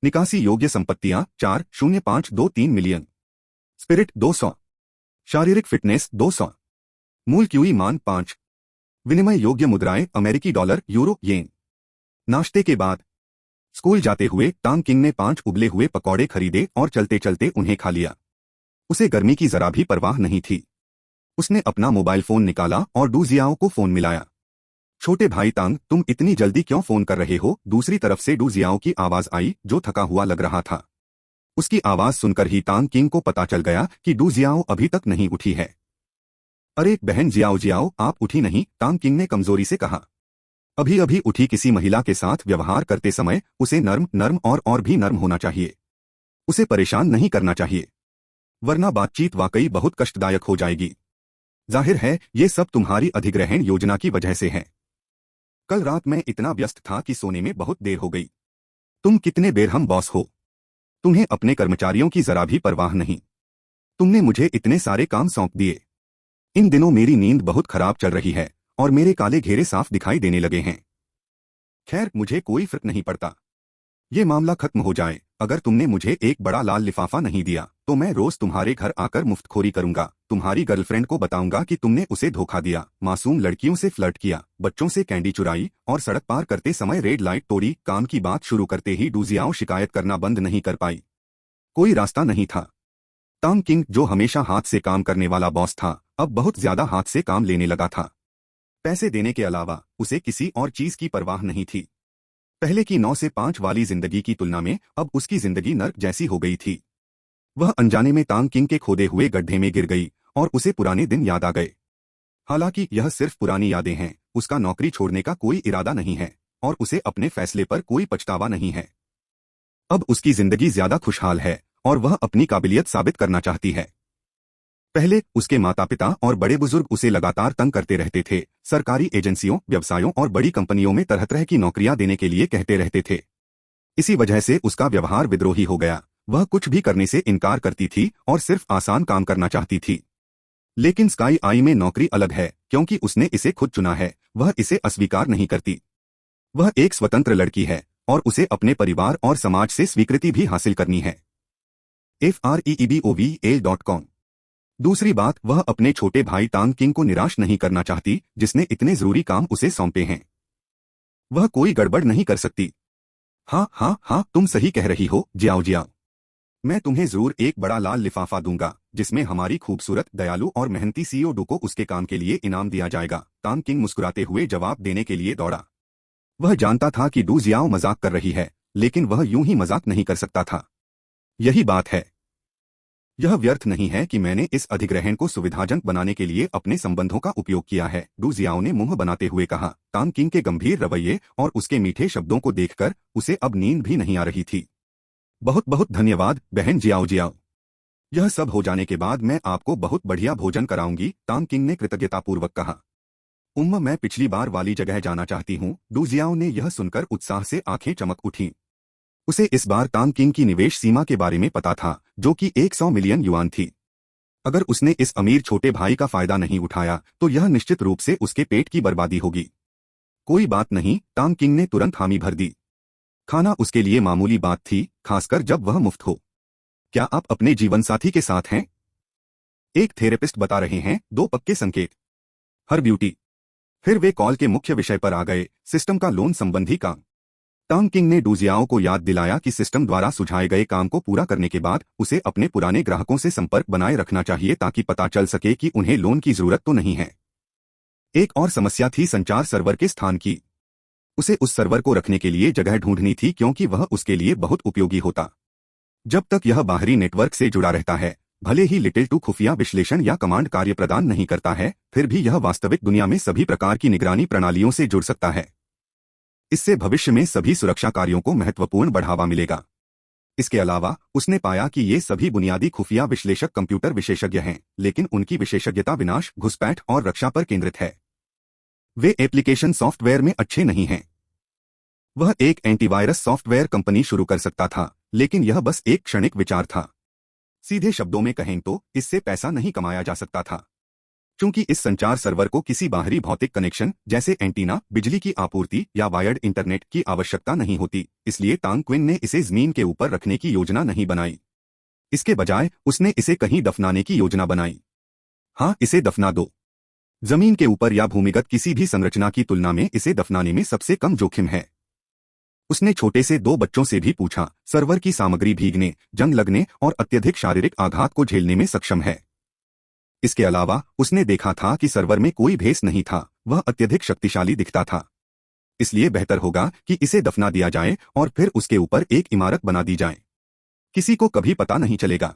निकासी योग्य संपत्तियां 4,0523 मिलियन। स्पिरिट 200। शारीरिक फिटनेस 200। मूल क्यूई मान 5। विनिमय योग्य मुद्राएं अमेरिकी डॉलर, यूरो, येन। नाश्ते के बाद स्कूल जाते हुए तांग किंग ने 5 उबले हुए पकौड़े खरीदे और चलते चलते उन्हें खा लिया। उसे गर्मी की जरा भी परवाह नहीं थी। उसने अपना मोबाइल फोन निकाला और डू जियाओ को फोन मिलाया। छोटे भाई तांग, तुम इतनी जल्दी क्यों फोन कर रहे हो? दूसरी तरफ से डू जियाओ की आवाज आई, जो थका हुआ लग रहा था। उसकी आवाज सुनकर ही तांग किंग को पता चल गया कि डू जियाओ अभी तक नहीं उठी है। अरे बहन जियाओ जियाओ, आप उठी नहीं? तांग किंग ने कमजोरी से कहा। अभी अभी उठी किसी महिला के साथ व्यवहार करते समय उसे नर्म नर्म और भी नर्म होना चाहिए। उसे परेशान नहीं करना चाहिए, वरना बातचीत वाकई बहुत कष्टदायक हो जाएगी। जाहिर है ये सब तुम्हारी अधिग्रहण योजना की वजह से है। कल रात मैं इतना व्यस्त था कि सोने में बहुत देर हो गई। तुम कितने बेरहम बॉस हो। तुम्हें अपने कर्मचारियों की जरा भी परवाह नहीं। तुमने मुझे इतने सारे काम सौंप दिए। इन दिनों मेरी नींद बहुत खराब चल रही है और मेरे काले घेरे साफ दिखाई देने लगे हैं। खैर, मुझे कोई फर्क नहीं पड़ता। ये मामला खत्म हो जाए। अगर तुमने मुझे एक बड़ा लाल लिफाफा नहीं दिया तो मैं रोज तुम्हारे घर आकर मुफ्तखोरी करूंगा। तुम्हारी गर्लफ्रेंड को बताऊंगा कि तुमने उसे धोखा दिया, मासूम लड़कियों से फ्लर्ट किया, बच्चों से कैंडी चुराई और सड़क पार करते समय रेड लाइट तोड़ी। काम की बात शुरू करते ही डूजियाओ शिकायत करना बंद नहीं कर पाई। कोई रास्ता नहीं था। टांग किंग, जो हमेशा हाथ से काम करने वाला बॉस था, अब बहुत ज्यादा हाथ से काम लेने लगा था। पैसे देने के अलावा उसे किसी और चीज की परवाह नहीं थी। पहले की 9 से 5 वाली जिंदगी की तुलना में अब उसकी जिंदगी नर्क जैसी हो गई थी। वह अनजाने में टांग किंग के खोदे हुए गड्ढे में गिर गई और उसे पुराने दिन याद आ गए। हालांकि यह सिर्फ पुरानी यादें हैं, उसका नौकरी छोड़ने का कोई इरादा नहीं है और उसे अपने फैसले पर कोई पछतावा नहीं है। अब उसकी जिंदगी ज्यादा खुशहाल है और वह अपनी काबिलियत साबित करना चाहती है। पहले उसके माता पिता और बड़े बुजुर्ग उसे लगातार तंग करते रहते थे। सरकारी एजेंसियों, व्यवसायों और बड़ी कंपनियों में तरह तरह की नौकरियां देने के लिए कहते रहते थे। इसी वजह से उसका व्यवहार विद्रोही हो गया। वह कुछ भी करने से इनकार करती थी और सिर्फ आसान काम करना चाहती थी। लेकिन स्काई आई में नौकरी अलग है, क्योंकि उसने इसे खुद चुना है। वह इसे अस्वीकार नहीं करती। वह एक स्वतंत्र लड़की है और उसे अपने परिवार और समाज से स्वीकृति भी हासिल करनी है। FREEBOVA.com। दूसरी बात, वह अपने छोटे भाई टांग किंग को निराश नहीं करना चाहती, जिसने इतने जरूरी काम उसे सौंपे हैं। वह कोई गड़बड़ नहीं कर सकती। हाँ हाँ हाँ, तुम सही कह रही हो जियाओ जियाओ। मैं तुम्हें जरूर एक बड़ा लाल लिफाफा दूंगा जिसमें हमारी खूबसूरत, दयालु और मेहनती सीईओ डू को उसके काम के लिए इनाम दिया जाएगा। टांग किंग मुस्कुराते हुए जवाब देने के लिए दौड़ा। वह जानता था कि डू जियाओ मजाक कर रही है, लेकिन वह यूं ही मजाक नहीं कर सकता था। यही बात है। यह व्यर्थ नहीं है कि मैंने इस अधिग्रहण को सुविधाजनक बनाने के लिए अपने संबंधों का उपयोग किया है, डू जियाओ ने मुंह बनाते हुए कहा। टांग किंग के गंभीर रवैये और उसके मीठे शब्दों को देखकर उसे अब नींद भी नहीं आ रही थी। बहुत बहुत धन्यवाद बहन जियाओ जियाओ। यह सब हो जाने के बाद मैं आपको बहुत बढ़िया भोजन कराऊंगी, टांग किंग ने कृतज्ञतापूर्वक कहा। मैं पिछली बार वाली जगह जाना चाहती हूँ। डू जियाओ ने यह सुनकर उत्साह से आंखें चमक उठीं। उसे इस बार टांग किंग की निवेश सीमा के बारे में पता था, जो कि 100 मिलियन युआन थी। अगर उसने इस अमीर छोटे भाई का फायदा नहीं उठाया तो यह निश्चित रूप से उसके पेट की बर्बादी होगी। कोई बात नहीं, टांग किंग ने तुरंत हामी भर दी। खाना उसके लिए मामूली बात थी, खासकर जब वह मुफ्त हो। क्या आप अपने जीवनसाथी के साथ हैं? एक थेरेपिस्ट बता रहे हैं, 2 पक्के संकेत। हर ब्यूटी। फिर वे कॉल के मुख्य विषय पर आ गए, सिस्टम का लोन संबंधी काम। टांग किंग ने डू जियाओ को याद दिलाया कि सिस्टम द्वारा सुझाए गए काम को पूरा करने के बाद उसे अपने पुराने ग्राहकों से संपर्क बनाए रखना चाहिए ताकि पता चल सके कि उन्हें लोन की जरूरत तो नहीं है। एक और समस्या थी संचार सर्वर के स्थान की। उसे उस सर्वर को रखने के लिए जगह ढूंढनी थी, क्योंकि वह उसके लिए बहुत उपयोगी होता। जब तक यह बाहरी नेटवर्क से जुड़ा रहता है, भले ही लिटिल टू खुफिया विश्लेषण या कमांड कार्य प्रदान नहीं करता है, फिर भी यह वास्तविक दुनिया में सभी प्रकार की निगरानी प्रणालियों से जुड़ सकता है। इससे भविष्य में सभी सुरक्षा कार्यों को महत्वपूर्ण बढ़ावा मिलेगा। इसके अलावा उसने पाया कि ये सभी बुनियादी खुफिया विश्लेषक कंप्यूटर विशेषज्ञ हैं, लेकिन उनकी विशेषज्ञता विनाश, घुसपैठ और रक्षा पर केंद्रित है। वे एप्लीकेशन सॉफ्टवेयर में अच्छे नहीं हैं। वह एक एंटीवायरस सॉफ्टवेयर कंपनी शुरू कर सकता था, लेकिन यह बस एक क्षणिक विचार था। सीधे शब्दों में कहें तो इससे पैसा नहीं कमाया जा सकता था। चूंकि इस संचार सर्वर को किसी बाहरी भौतिक कनेक्शन जैसे एंटीना, बिजली की आपूर्ति या वायर्ड इंटरनेट की आवश्यकता नहीं होती, इसलिए टांग क्विन ने इसे जमीन के ऊपर रखने की योजना नहीं बनाई। इसके बजाय उसने इसे कहीं दफनाने की योजना बनाई। हाँ, इसे दफना दो। जमीन के ऊपर या भूमिगत किसी भी संरचना की तुलना में इसे दफनाने में सबसे कम जोखिम है। उसने छोटे से 2 बच्चों से भी पूछा, सर्वर की सामग्री भीगने, जंग लगने और अत्यधिक शारीरिक आघात को झेलने में सक्षम है। इसके अलावा उसने देखा था कि सर्वर में कोई भेस नहीं था, वह अत्यधिक शक्तिशाली दिखता था। इसलिए बेहतर होगा कि इसे दफना दिया जाए और फिर उसके ऊपर एक इमारत बना दी जाए। किसी को कभी पता नहीं चलेगा।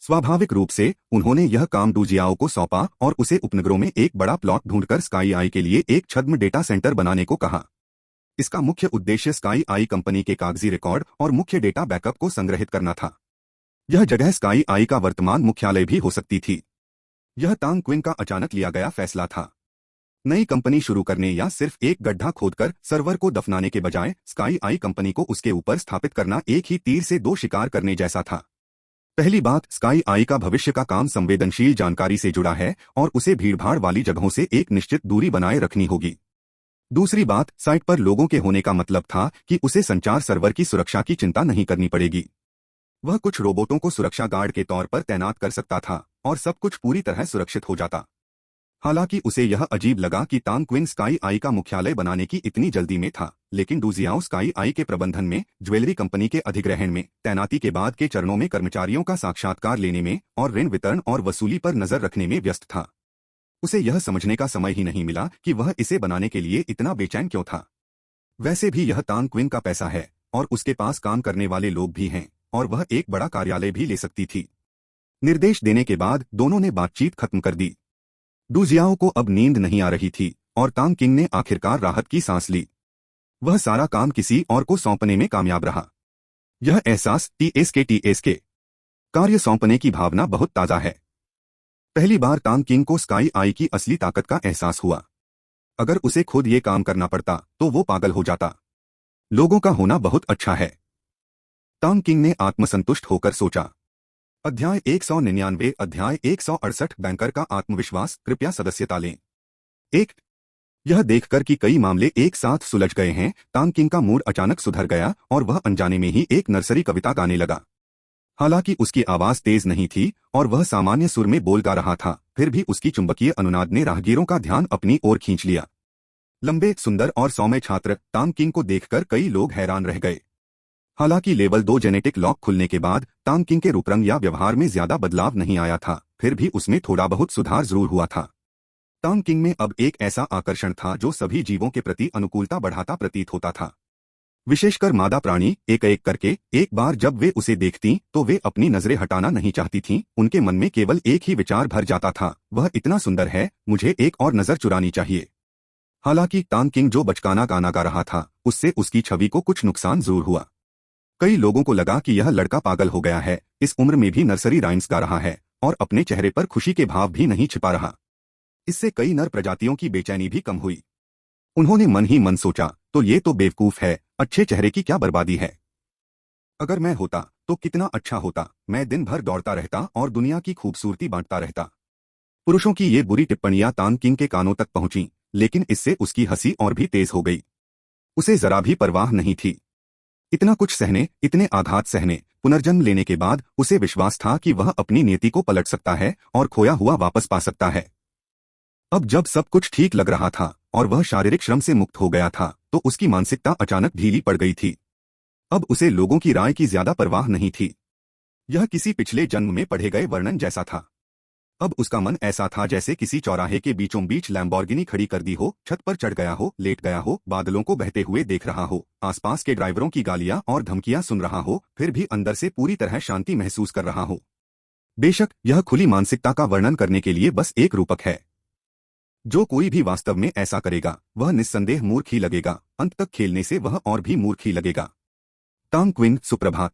स्वाभाविक रूप से उन्होंने यह काम डू जियाओ को सौंपा और उसे उपनगरों में एक बड़ा प्लॉट ढूंढकर स्काई आई के लिए एक छद्म डेटा सेंटर बनाने को कहा। इसका मुख्य उद्देश्य स्काई आई कंपनी के कागजी रिकॉर्ड और मुख्य डेटा बैकअप को संग्रहित करना था। यह जगह स्काई आई का वर्तमान मुख्यालय भी हो सकती थी। यह टांग क्विन का अचानक लिया गया फैसला था। नई कंपनी शुरू करने या सिर्फ एक गड्ढा खोदकर सर्वर को दफनाने के बजाय स्काई आई कंपनी को उसके ऊपर स्थापित करना एक ही तीर से 2 शिकार करने जैसा था। पहली बात, स्काई आई का भविष्य का काम संवेदनशील जानकारी से जुड़ा है और उसे भीड़भाड़ वाली जगहों से एक निश्चित दूरी बनाए रखनी होगी। दूसरी बात, साइट पर लोगों के होने का मतलब था कि उसे संचार सर्वर की सुरक्षा की चिंता नहीं करनी पड़ेगी। वह कुछ रोबोटों को सुरक्षा गार्ड के तौर पर तैनात कर सकता था और सब कुछ पूरी तरह सुरक्षित हो जाता। हालांकि उसे यह अजीब लगा कि तांग क्विन स्काई आई का मुख्यालय बनाने की इतनी जल्दी में था, लेकिन डू जियाओ स्काई आई के प्रबंधन में, ज्वेलरी कंपनी के अधिग्रहण में, तैनाती के बाद के चरणों में कर्मचारियों का साक्षात्कार लेने में और ऋण वितरण और वसूली पर नजर रखने में व्यस्त था। उसे यह समझने का समय ही नहीं मिला कि वह इसे बनाने के लिए इतना बेचैन क्यों था। वैसे भी यह तांग क्विन का पैसा है और उसके पास काम करने वाले लोग भी हैं और वह एक बड़ा कार्यालय भी ले सकती थी। निर्देश देने के बाद दोनों ने बातचीत खत्म कर दी। डू जियाओ को अब नींद नहीं आ रही थी और तांग किंग ने आखिरकार राहत की सांस ली। वह सारा काम किसी और को सौंपने में कामयाब रहा। यह एहसास टीएसके कार्य सौंपने की भावना बहुत ताजा है। पहली बार तांग किंग को स्काई आई की असली ताकत का एहसास हुआ। अगर उसे खुद ये काम करना पड़ता तो वो पागल हो जाता। लोगों का होना बहुत अच्छा है, तांग किंग ने आत्मसंतुष्ट होकर सोचा। अध्याय 199 अध्याय 168 बैंकर का आत्मविश्वास, कृपया सदस्यता लें। एक, यह देखकर कि कई मामले एक साथ सुलझ गए हैं, तांग किंग का मूड अचानक सुधर गया और वह अनजाने में ही एक नर्सरी कविता गाने लगा। हालांकि उसकी आवाज तेज नहीं थी और वह सामान्य सुर में बोल गा रहा था, फिर भी उसकी चुंबकीय अनुनाद ने राहगीरों का ध्यान अपनी ओर खींच लिया। लंबे, सुंदर और सौम्य छात्र तांग किंग को देखकर कई लोग हैरान रह गए। हालांकि लेवल 2 जेनेटिक लॉक खुलने के बाद तांग किंग के रूपरंग या व्यवहार में ज्यादा बदलाव नहीं आया था, फिर भी उसमें थोड़ा बहुत सुधार जरूर हुआ था। तांग किंग में अब एक ऐसा आकर्षण था जो सभी जीवों के प्रति अनुकूलता बढ़ाता प्रतीत होता था। विशेषकर मादा प्राणी एक एक करके, एक बार जब वे उसे देखतीं तो वे अपनी नजरें हटाना नहीं चाहती थीं, उनके मन में केवल एक ही विचार भर जाता था, वह इतना सुंदर है, मुझे एक और नजर चुरानी चाहिए। हालांकि तांग किंग जो बचकाना गाना गा रहा था, उससे उसकी छवि को कुछ नुकसान जरूर हुआ। कई लोगों को लगा कि यह लड़का पागल हो गया है, इस उम्र में भी नर्सरी राइम्स गा रहा है और अपने चेहरे पर खुशी के भाव भी नहीं छिपा रहा। इससे कई नर प्रजातियों की बेचैनी भी कम हुई। उन्होंने मन ही मन सोचा, तो ये तो बेवकूफ है, अच्छे चेहरे की क्या बर्बादी है। अगर मैं होता तो कितना अच्छा होता, मैं दिन भर दौड़ता रहता और दुनिया की खूबसूरती बांटता रहता। पुरुषों की ये बुरी टिप्पणियां तांग किंग के कानों तक पहुंची, लेकिन इससे उसकी हंसी और भी तेज हो गई। उसे जरा भी परवाह नहीं थी। इतना कुछ सहने, इतने आघात सहने, पुनर्जन्म लेने के बाद उसे विश्वास था कि वह अपनी नियति को पलट सकता है और खोया हुआ वापस पा सकता है। अब जब सब कुछ ठीक लग रहा था और वह शारीरिक श्रम से मुक्त हो गया था, तो उसकी मानसिकता अचानक ढीली पड़ गई थी। अब उसे लोगों की राय की ज्यादा परवाह नहीं थी। यह किसी पिछले जन्म में पढ़े गए वर्णन जैसा था। अब उसका मन ऐसा था जैसे किसी चौराहे के बीचों बीच लैम्बोर्गिनी खड़ी कर दी हो, छत पर चढ़ गया हो, लेट गया हो, बादलों को बहते हुए देख रहा हो, आसपास के ड्राइवरों की गालियां और धमकियां सुन रहा हो, फिर भी अंदर से पूरी तरह शांति महसूस कर रहा हो। बेशक यह खुली मानसिकता का वर्णन करने के लिए बस एक रूपक है। जो कोई भी वास्तव में ऐसा करेगा वह निस्संदेह मूर्ख ही लगेगा, अंत तक खेलने से वह और भी मूर्ख ही लगेगा। तांग क्विन, सुप्रभात।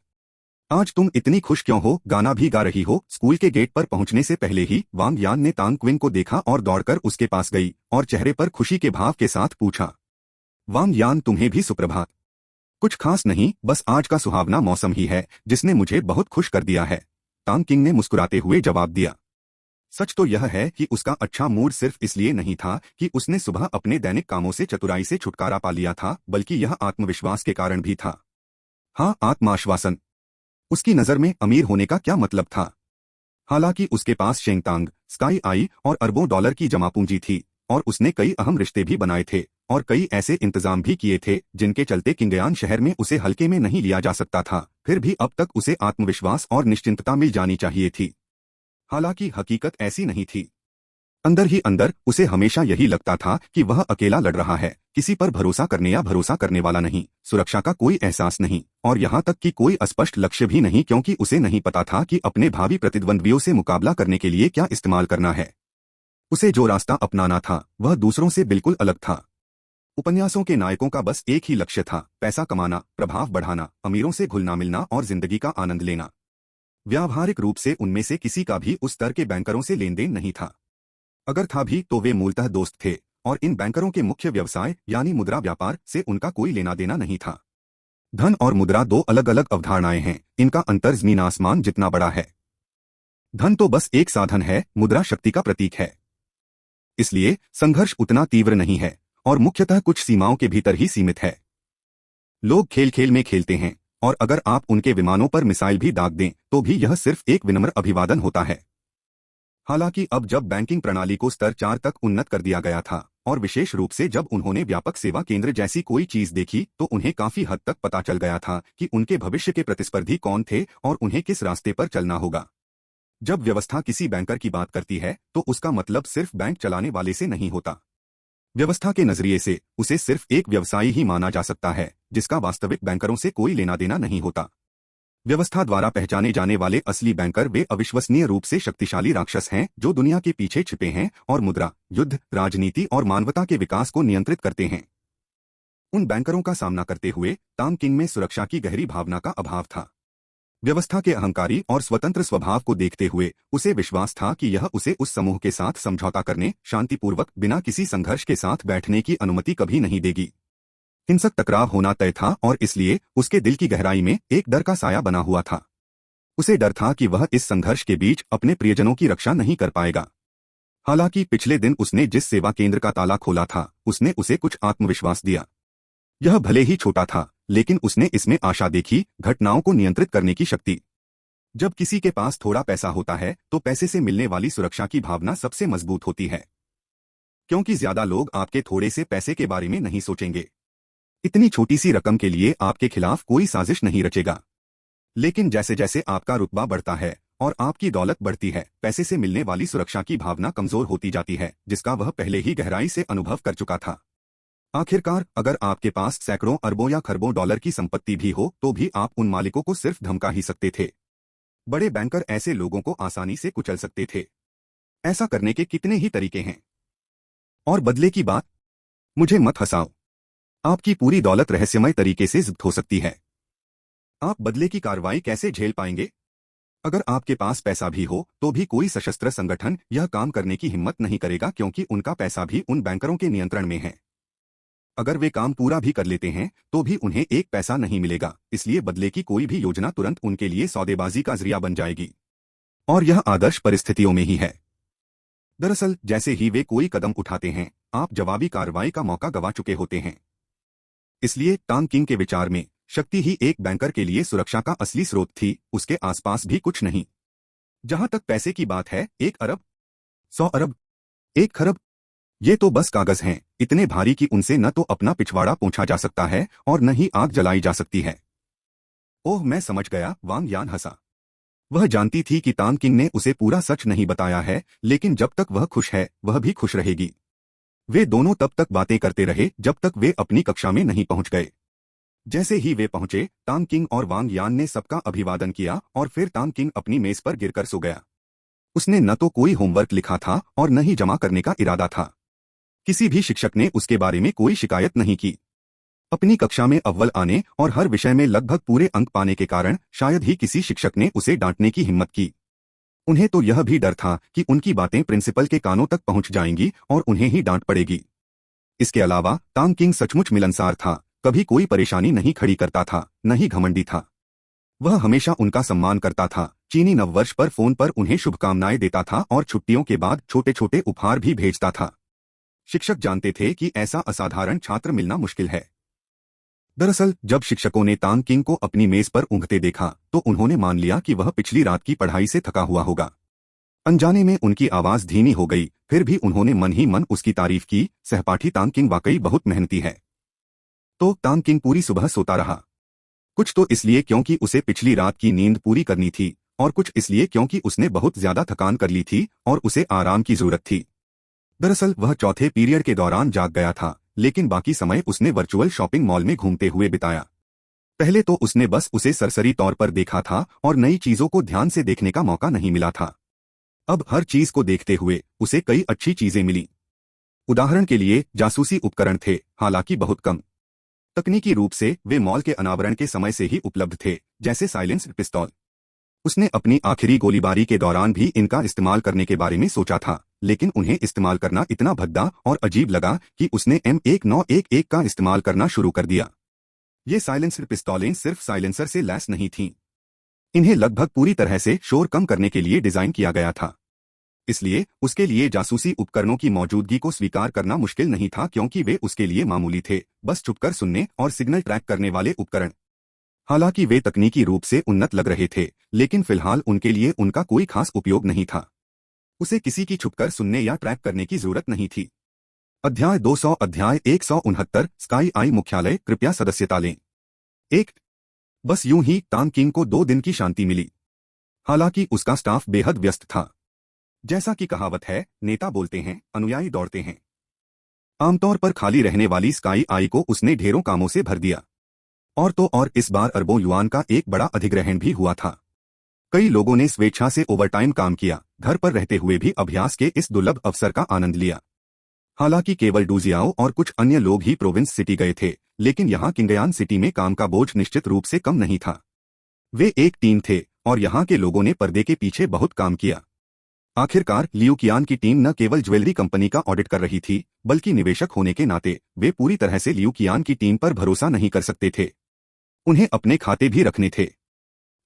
आज तुम इतनी खुश क्यों हो, गाना भी गा रही हो। स्कूल के गेट पर पहुंचने से पहले ही वांग यान ने तांग क्विन को देखा और दौड़कर उसके पास गई और चेहरे पर खुशी के भाव के साथ पूछा, वांग यान, तुम्हें भी सुप्रभात। कुछ खास नहीं, बस आज का सुहावना मौसम ही है जिसने मुझे बहुत खुश कर दिया है, तांग किंग ने मुस्कुराते हुए जवाब दिया। सच तो यह है कि उसका अच्छा मूड सिर्फ इसलिए नहीं था कि उसने सुबह अपने दैनिक कामों से चतुराई से छुटकारा पा लिया था, बल्कि यह आत्मविश्वास के कारण भी था। हाँ, आत्माश्वासन। उसकी नजर में अमीर होने का क्या मतलब था। हालांकि उसके पास शेंगतांग, स्काई आई और अरबों डॉलर की जमा पूंजी थी और उसने कई अहम रिश्ते भी बनाए थे और कई ऐसे इंतजाम भी किए थे जिनके चलते किंगयान शहर में उसे हल्के में नहीं लिया जा सकता था। फिर भी अब तक उसे आत्मविश्वास और निश्चिंतता मिल जानी चाहिए थी। हालांकि हकीकत ऐसी नहीं थी। अंदर ही अंदर उसे हमेशा यही लगता था कि वह अकेला लड़ रहा है, किसी पर भरोसा करने या भरोसा करने वाला नहीं, सुरक्षा का कोई एहसास नहीं और यहाँ तक कि कोई स्पष्ट लक्ष्य भी नहीं, क्योंकि उसे नहीं पता था कि अपने भावी प्रतिद्वंद्वियों से मुकाबला करने के लिए क्या इस्तेमाल करना है। उसे जो रास्ता अपनाना था वह दूसरों से बिल्कुल अलग था। उपन्यासों के नायकों का बस एक ही लक्ष्य था, पैसा कमाना, प्रभाव बढ़ाना, अमीरों से घुलना मिलना और जिंदगी का आनंद लेना। व्यावहारिक रूप से उनमें से किसी का भी उस स्तर के बैंकरों से लेन देन नहीं था। अगर था भी तो वे मूलतः दोस्त थे और इन बैंकरों के मुख्य व्यवसाय यानी मुद्रा व्यापार से उनका कोई लेना देना नहीं था। धन और मुद्रा दो अलग अलग अवधारणाएं हैं, इनका अंतर जमीन आसमान जितना बड़ा है। धन तो बस एक साधन है, मुद्रा शक्ति का प्रतीक है। इसलिए संघर्ष उतना तीव्र नहीं है और मुख्यतः कुछ सीमाओं के भीतर ही सीमित है। लोग खेल खेल में खेलते हैं और अगर आप उनके विमानों पर मिसाइल भी दाग दें तो भी यह सिर्फ एक विनम्र अभिवादन होता है। हालांकि अब जब बैंकिंग प्रणाली को स्तर 4 तक उन्नत कर दिया गया था और विशेष रूप से जब उन्होंने व्यापक सेवा केंद्र जैसी कोई चीज देखी तो उन्हें काफी हद तक पता चल गया था कि उनके भविष्य के प्रतिस्पर्धी कौन थे और उन्हें किस रास्ते पर चलना होगा। जब व्यवस्था किसी बैंकर की बात करती है तो उसका मतलब सिर्फ बैंक चलाने वाले से नहीं होता। व्यवस्था के नजरिए से उसे सिर्फ एक व्यवसायी ही माना जा सकता है जिसका वास्तविक बैंकरों से कोई लेना देना नहीं होता। व्यवस्था द्वारा पहचाने जाने वाले असली बैंकर वे अविश्वसनीय रूप से शक्तिशाली राक्षस हैं जो दुनिया के पीछे छिपे हैं और मुद्रा, युद्ध, राजनीति और मानवता के विकास को नियंत्रित करते हैं। उन बैंकरों का सामना करते हुए तांग किंग में सुरक्षा की गहरी भावना का अभाव था। व्यवस्था के अहंकारी और स्वतंत्र स्वभाव को देखते हुए उसे विश्वास था कि यह उसे उस समूह के साथ समझौता करने, शांतिपूर्वक बिना किसी संघर्ष के साथ बैठने की अनुमति कभी नहीं देगी। हिंसक टकराव होना तय था और इसलिए उसके दिल की गहराई में एक डर का साया बना हुआ था। उसे डर था कि वह इस संघर्ष के बीच अपने प्रियजनों की रक्षा नहीं कर पाएगा। हालांकि पिछले दिन उसने जिस सेवा केंद्र का ताला खोला था उसने उसे कुछ आत्मविश्वास दिया। यह भले ही छोटा था लेकिन उसने इसमें आशा देखी, घटनाओं को नियंत्रित करने की शक्ति। जब किसी के पास थोड़ा पैसा होता है तो पैसे से मिलने वाली सुरक्षा की भावना सबसे मजबूत होती है, क्योंकि ज्यादा लोग आपके थोड़े से पैसे के बारे में नहीं सोचेंगे। इतनी छोटी सी रकम के लिए आपके खिलाफ कोई साजिश नहीं रचेगा। लेकिन जैसे जैसे आपका रुतबा बढ़ता है और आपकी दौलत बढ़ती है, पैसे से मिलने वाली सुरक्षा की भावना कमजोर होती जाती है जिसका वह पहले ही गहराई से अनुभव कर चुका था। आखिरकार अगर आपके पास सैकड़ों अरबों या खरबों डॉलर की संपत्ति भी हो तो भी आप उन मालिकों को सिर्फ धमका ही सकते थे। बड़े बैंकर ऐसे लोगों को आसानी से कुचल सकते थे। ऐसा करने के कितने ही तरीके हैं। और बदले की बात, मुझे मत हंसाओ। आपकी पूरी दौलत रहस्यमय तरीके से जब्त हो सकती है। आप बदले की कार्रवाई कैसे झेल पाएंगे? अगर आपके पास पैसा भी हो तो भी कोई सशस्त्र संगठन यह काम करने की हिम्मत नहीं करेगा क्योंकि उनका पैसा भी उन बैंकरों के नियंत्रण में है। अगर वे काम पूरा भी कर लेते हैं तो भी उन्हें एक पैसा नहीं मिलेगा, इसलिए बदले की कोई भी योजना तुरंत उनके लिए सौदेबाजी का जरिया बन जाएगी। और यह आदर्श परिस्थितियों में ही है। दरअसल जैसे ही वे कोई कदम उठाते हैं आप जवाबी कार्रवाई का मौका गंवा चुके होते हैं। इसलिए तांग किंग के विचार में शक्ति ही एक बैंकर के लिए सुरक्षा का असली स्रोत थी, उसके आसपास भी कुछ नहीं। जहां तक पैसे की बात है, 1 अरब, 100 अरब, 1 खरब, ये तो बस कागज हैं, इतने भारी कि उनसे न तो अपना पिछवाड़ा पोंछा जा सकता है और न ही आग जलाई जा सकती है। ओह, मैं समझ गया, वांग यान हंसा। वह जानती थी कि तांग किंग ने उसे पूरा सच नहीं बताया है, लेकिन जब तक वह खुश है वह भी खुश रहेगी। वे दोनों तब तक बातें करते रहे जब तक वे अपनी कक्षा में नहीं पहुंच गए। जैसे ही वे पहुंचे तांग किंग और वांग यान ने सबका अभिवादन किया और फिर तांग किंग अपनी मेज पर गिरकर सो गया। उसने न तो कोई होमवर्क लिखा था और न ही जमा करने का इरादा था। किसी भी शिक्षक ने उसके बारे में कोई शिकायत नहीं की। अपनी कक्षा में अव्वल आने और हर विषय में लगभग पूरे अंक पाने के कारण शायद ही किसी शिक्षक ने उसे डांटने की हिम्मत की। उन्हें तो यह भी डर था कि उनकी बातें प्रिंसिपल के कानों तक पहुंच जाएंगी और उन्हें ही डांट पड़ेगी। इसके अलावा तांग किंग सचमुच मिलनसार था, कभी कोई परेशानी नहीं खड़ी करता था, न ही घमंडी था। वह हमेशा उनका सम्मान करता था, चीनी नववर्ष पर फोन पर उन्हें शुभकामनाएं देता था और छुट्टियों के बाद छोटे छोटे उपहार भी भेजता था। शिक्षक जानते थे कि ऐसा असाधारण छात्र मिलना मुश्किल है। दरअसल जब शिक्षकों ने तांग किंग को अपनी मेज पर ऊँघते देखा तो उन्होंने मान लिया कि वह पिछली रात की पढ़ाई से थका हुआ होगा। अनजाने में उनकी आवाज धीमी हो गई, फिर भी उन्होंने मन ही मन उसकी तारीफ की, सहपाठी तांग किंग वाकई बहुत मेहनती है। तो तांग किंग पूरी सुबह सोता रहा। कुछ तो इसलिए क्योंकि उसे पिछली रात की नींद पूरी करनी थी और कुछ इसलिए क्योंकि उसने बहुत ज्यादा थकान कर ली थी और उसे आराम की जरूरत थी। दरअसल वह चौथे पीरियड के दौरान जाग गया था, लेकिन बाकी समय उसने वर्चुअल शॉपिंग मॉल में घूमते हुए बिताया। पहले तो उसने बस उसे सरसरी तौर पर देखा था और नई चीजों को ध्यान से देखने का मौका नहीं मिला था। अब हर चीज को देखते हुए उसे कई अच्छी चीजें मिली। उदाहरण के लिए जासूसी उपकरण थे, हालांकि बहुत कम। तकनीकी रूप से वे मॉल के अनावरण के समय से ही उपलब्ध थे, जैसे साइलेंस्ड पिस्तौल। उसने अपनी आखिरी गोलीबारी के दौरान भी इनका इस्तेमाल करने के बारे में सोचा था, लेकिन उन्हें इस्तेमाल करना इतना भद्दा और अजीब लगा कि उसने M1911 का इस्तेमाल करना शुरू कर दिया। ये साइलेंसर पिस्तौलें सिर्फ साइलेंसर से लैस नहीं थीं। इन्हें लगभग पूरी तरह से शोर कम करने के लिए डिजाइन किया गया था। इसलिए उसके लिए जासूसी उपकरणों की मौजूदगी को स्वीकार करना मुश्किल नहीं था, क्योंकि वे उसके लिए मामूली थे, बस छुपकर सुनने और सिग्नल ट्रैक करने वाले उपकरण। हालांकि वे तकनीकी रूप से उन्नत लग रहे थे, लेकिन फिलहाल उनके लिए उनका कोई खास उपयोग नहीं था। उसे किसी की छुपकर सुनने या ट्रैक करने की जरूरत नहीं थी। अध्याय 200 अध्याय 169 स्काई आई मुख्यालय, कृपया सदस्यता लें। एक बस यूं ही तांग किंग को 2 दिन की शांति मिली। हालांकि उसका स्टाफ बेहद व्यस्त था। जैसा कि कहावत है, नेता बोलते हैं, अनुयायी दौड़ते हैं। आमतौर पर खाली रहने वाली स्काई आई को उसने ढेरों कामों से भर दिया। और तो और इस बार अरबों युआन का एक बड़ा अधिग्रहण भी हुआ था। कई लोगों ने स्वेच्छा से ओवरटाइम काम किया, घर पर रहते हुए भी अभ्यास के इस दुर्लभ अवसर का आनंद लिया। हालांकि केवल डूजियाओ और कुछ अन्य लोग ही प्रोविंस सिटी गए थे, लेकिन यहाँ किंगयान सिटी में काम का बोझ निश्चित रूप से कम नहीं था। वे एक टीम थे और यहाँ के लोगों ने पर्दे के पीछे बहुत काम किया। आखिरकार लियू कियान की टीम न केवल ज्वेलरी कंपनी का ऑडिट कर रही थी, बल्कि निवेशक होने के नाते वे पूरी तरह से लियू कियान की टीम पर भरोसा नहीं कर सकते थे। उन्हें अपने खाते भी रखने थे।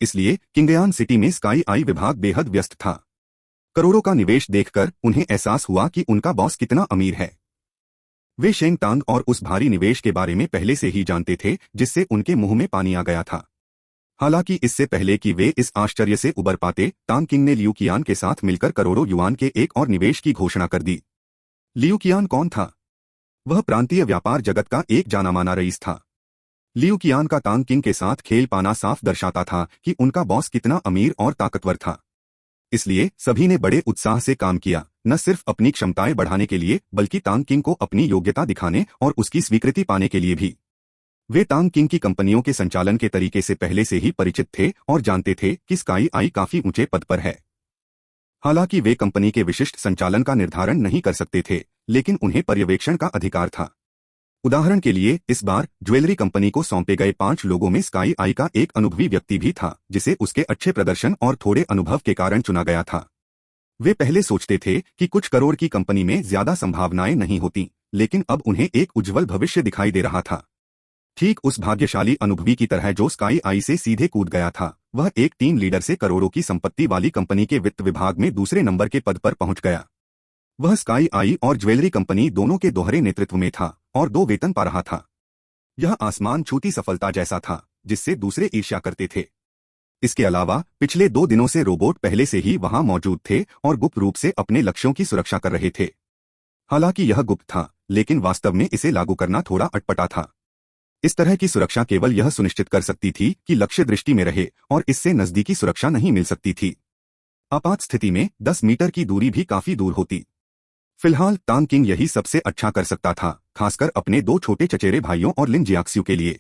इसलिए किंगयान सिटी में स्काई आई विभाग बेहद व्यस्त था। करोड़ों का निवेश देखकर उन्हें एहसास हुआ कि उनका बॉस कितना अमीर है। वे शेंग तांग और उस भारी निवेश के बारे में पहले से ही जानते थे, जिससे उनके मुंह में पानी आ गया था। हालांकि इससे पहले कि वे इस आश्चर्य से उबर पाते, तांग किंग ने लियू कियान के साथ मिलकर करोड़ों युआन के एक और निवेश की घोषणा कर दी। लियू कियान कौन था? वह प्रांतीय व्यापार जगत का एक जाना-माना रईस था। लियू कियान का तांग किंग के साथ खेल पाना साफ दर्शाता था कि उनका बॉस कितना अमीर और ताकतवर था। इसलिए सभी ने बड़े उत्साह से काम किया, न सिर्फ अपनी क्षमताएं बढ़ाने के लिए, बल्कि तांग किंग को अपनी योग्यता दिखाने और उसकी स्वीकृति पाने के लिए भी। वे तांग किंग की कंपनियों के संचालन के तरीके से पहले से ही परिचित थे और जानते थे कि स्काई आई काफी ऊंचे पद पर है। हालांकि वे कंपनी के विशिष्ट संचालन का निर्धारण नहीं कर सकते थे, लेकिन उन्हें पर्यवेक्षण का अधिकार था। उदाहरण के लिए, इस बार ज्वेलरी कंपनी को सौंपे गए 5 लोगों में स्काई आई का एक अनुभवी व्यक्ति भी था, जिसे उसके अच्छे प्रदर्शन और थोड़े अनुभव के कारण चुना गया था। वे पहले सोचते थे कि कुछ करोड़ की कंपनी में ज्यादा संभावनाएं नहीं होती, लेकिन अब उन्हें एक उज्जवल भविष्य दिखाई दे रहा था। ठीक उस भाग्यशाली अनुभवी की तरह जो स्काई आई से सीधे कूद गया था, वह एक टीम लीडर से करोड़ों की संपत्ति वाली कंपनी के वित्त विभाग में दूसरे नंबर के पद पर पहुंच गया। वह स्काई आई और ज्वेलरी कंपनी दोनों के दोहरे नेतृत्व में था और 2 वेतन पा रहा था। यह आसमान छूती सफलता जैसा था, जिससे दूसरे ईर्ष्या करते थे। इसके अलावा पिछले 2 दिनों से रोबोट पहले से ही वहां मौजूद थे और गुप्त रूप से अपने लक्ष्यों की सुरक्षा कर रहे थे। हालांकि यह गुप्त था, लेकिन वास्तव में इसे लागू करना थोड़ा अटपटा था। इस तरह की सुरक्षा केवल यह सुनिश्चित कर सकती थी कि लक्ष्य दृष्टि में रहे, और इससे नजदीकी सुरक्षा नहीं मिल सकती थी। आपात स्थिति में 10 मीटर की दूरी भी काफी दूर होती। फिलहाल तांग किंग यही सबसे अच्छा कर सकता था, खासकर अपने 2 छोटे चचेरे भाइयों और लिन जियाक्स्यू के लिए।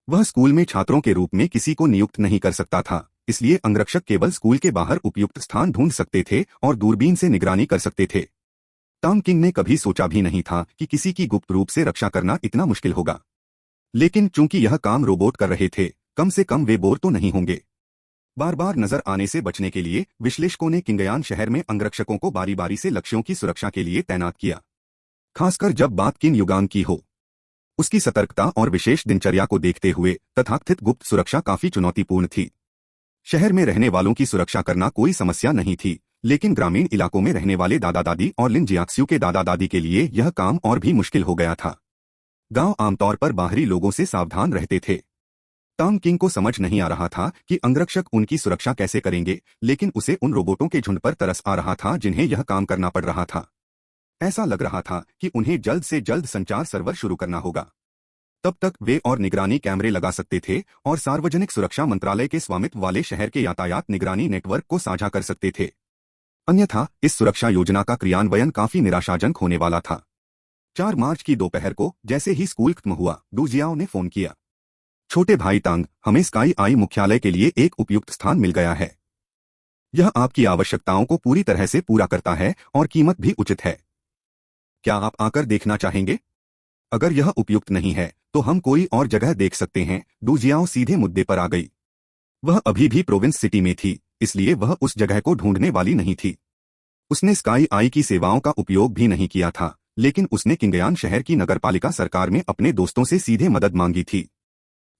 वह स्कूल में छात्रों के रूप में किसी को नियुक्त नहीं कर सकता था, इसलिए अंगरक्षक केवल स्कूल के बाहर उपयुक्त स्थान ढूंढ सकते थे और दूरबीन से निगरानी कर सकते थे। तांग किंग ने कभी सोचा भी नहीं था कि किसी की गुप्त रूप से रक्षा करना इतना मुश्किल होगा। लेकिन चूंकि यह काम रोबोट कर रहे थे, कम से कम वे बोर तो नहीं होंगे। बार बार नजर आने से बचने के लिए विश्लेषकों ने किंगयान शहर में अंगरक्षकों को बारी बारी से लक्ष्यों की सुरक्षा के लिए तैनात किया, खासकर जब बात किन युगांग की हो। उसकी सतर्कता और विशेष दिनचर्या को देखते हुए तथाकथित गुप्त सुरक्षा काफी चुनौतीपूर्ण थी। शहर में रहने वालों की सुरक्षा करना कोई समस्या नहीं थी, लेकिन ग्रामीण इलाकों में रहने वाले दादा दादी और लिन जियाक्स्यू के दादा दादी के लिए यह काम और भी मुश्किल हो गया था। गांव आमतौर पर बाहरी लोगों से सावधान रहते थे। तांग किंग को समझ नहीं आ रहा था कि अंगरक्षक उनकी सुरक्षा कैसे करेंगे, लेकिन उसे उन रोबोटों के झुंड पर तरस आ रहा था जिन्हें यह काम करना पड़ रहा था। ऐसा लग रहा था कि उन्हें जल्द से जल्द संचार सर्वर शुरू करना होगा। तब तक वे और निगरानी कैमरे लगा सकते थे और सार्वजनिक सुरक्षा मंत्रालय के स्वामित्व वाले शहर के यातायात निगरानी नेटवर्क को साझा कर सकते थे। अन्यथा इस सुरक्षा योजना का क्रियान्वयन काफी निराशाजनक होने वाला था। 4 मार्च की दोपहर को जैसे ही स्कूल खत्म हुआ, डू जियाओ ने फोन किया। छोटे भाई तांग, हमें स्काई आई मुख्यालय के लिए एक उपयुक्त स्थान मिल गया है। यह आपकी आवश्यकताओं को पूरी तरह से पूरा करता है और कीमत भी उचित है। क्या आप आकर देखना चाहेंगे? अगर यह उपयुक्त नहीं है तो हम कोई और जगह देख सकते हैं। डू जियाओ सीधे मुद्दे पर आ गई। वह अभी भी प्रोविंस सिटी में थी, इसलिए वह उस जगह को ढूंढने वाली नहीं थी। उसने स्काई आई की सेवाओं का उपयोग भी नहीं किया था, लेकिन उसने किंगयान शहर की नगरपालिका सरकार में अपने दोस्तों से सीधे मदद मांगी थी।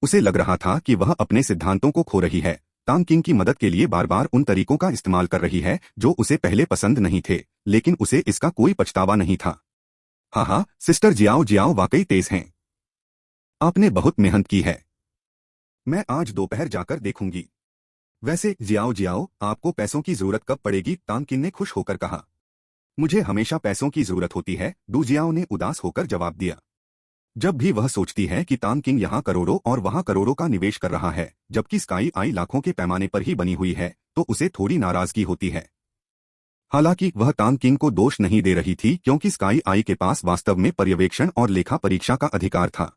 उसे लग रहा था कि वह अपने सिद्धांतों को खो रही है, तांग किंग की मदद के लिए बार बार उन तरीकों का इस्तेमाल कर रही है जो उसे पहले पसंद नहीं थे, लेकिन उसे इसका कोई पछतावा नहीं था। हाँ, सिस्टर जियाओ जियाओ वाकई तेज हैं। आपने बहुत मेहनत की है। मैं आज दोपहर जाकर देखूंगी। वैसे जियाओ जियाओ, आपको पैसों की जरूरत कब पड़ेगी? तांग किन ने खुश होकर कहा। मुझे हमेशा पैसों की जरूरत होती है, डू जियाओ ने उदास होकर जवाब दिया। जब भी वह सोचती है कि तांग किंग यहाँ करोड़ों और वहाँ करोड़ों का निवेश कर रहा है, जबकि स्काई आई लाखों के पैमाने पर ही बनी हुई है, तो उसे थोड़ी नाराजगी होती है। हालांकि वह तांग किंग को दोष नहीं दे रही थी, क्योंकि स्काई आई के पास वास्तव में पर्यवेक्षण और लेखा परीक्षा का अधिकार था।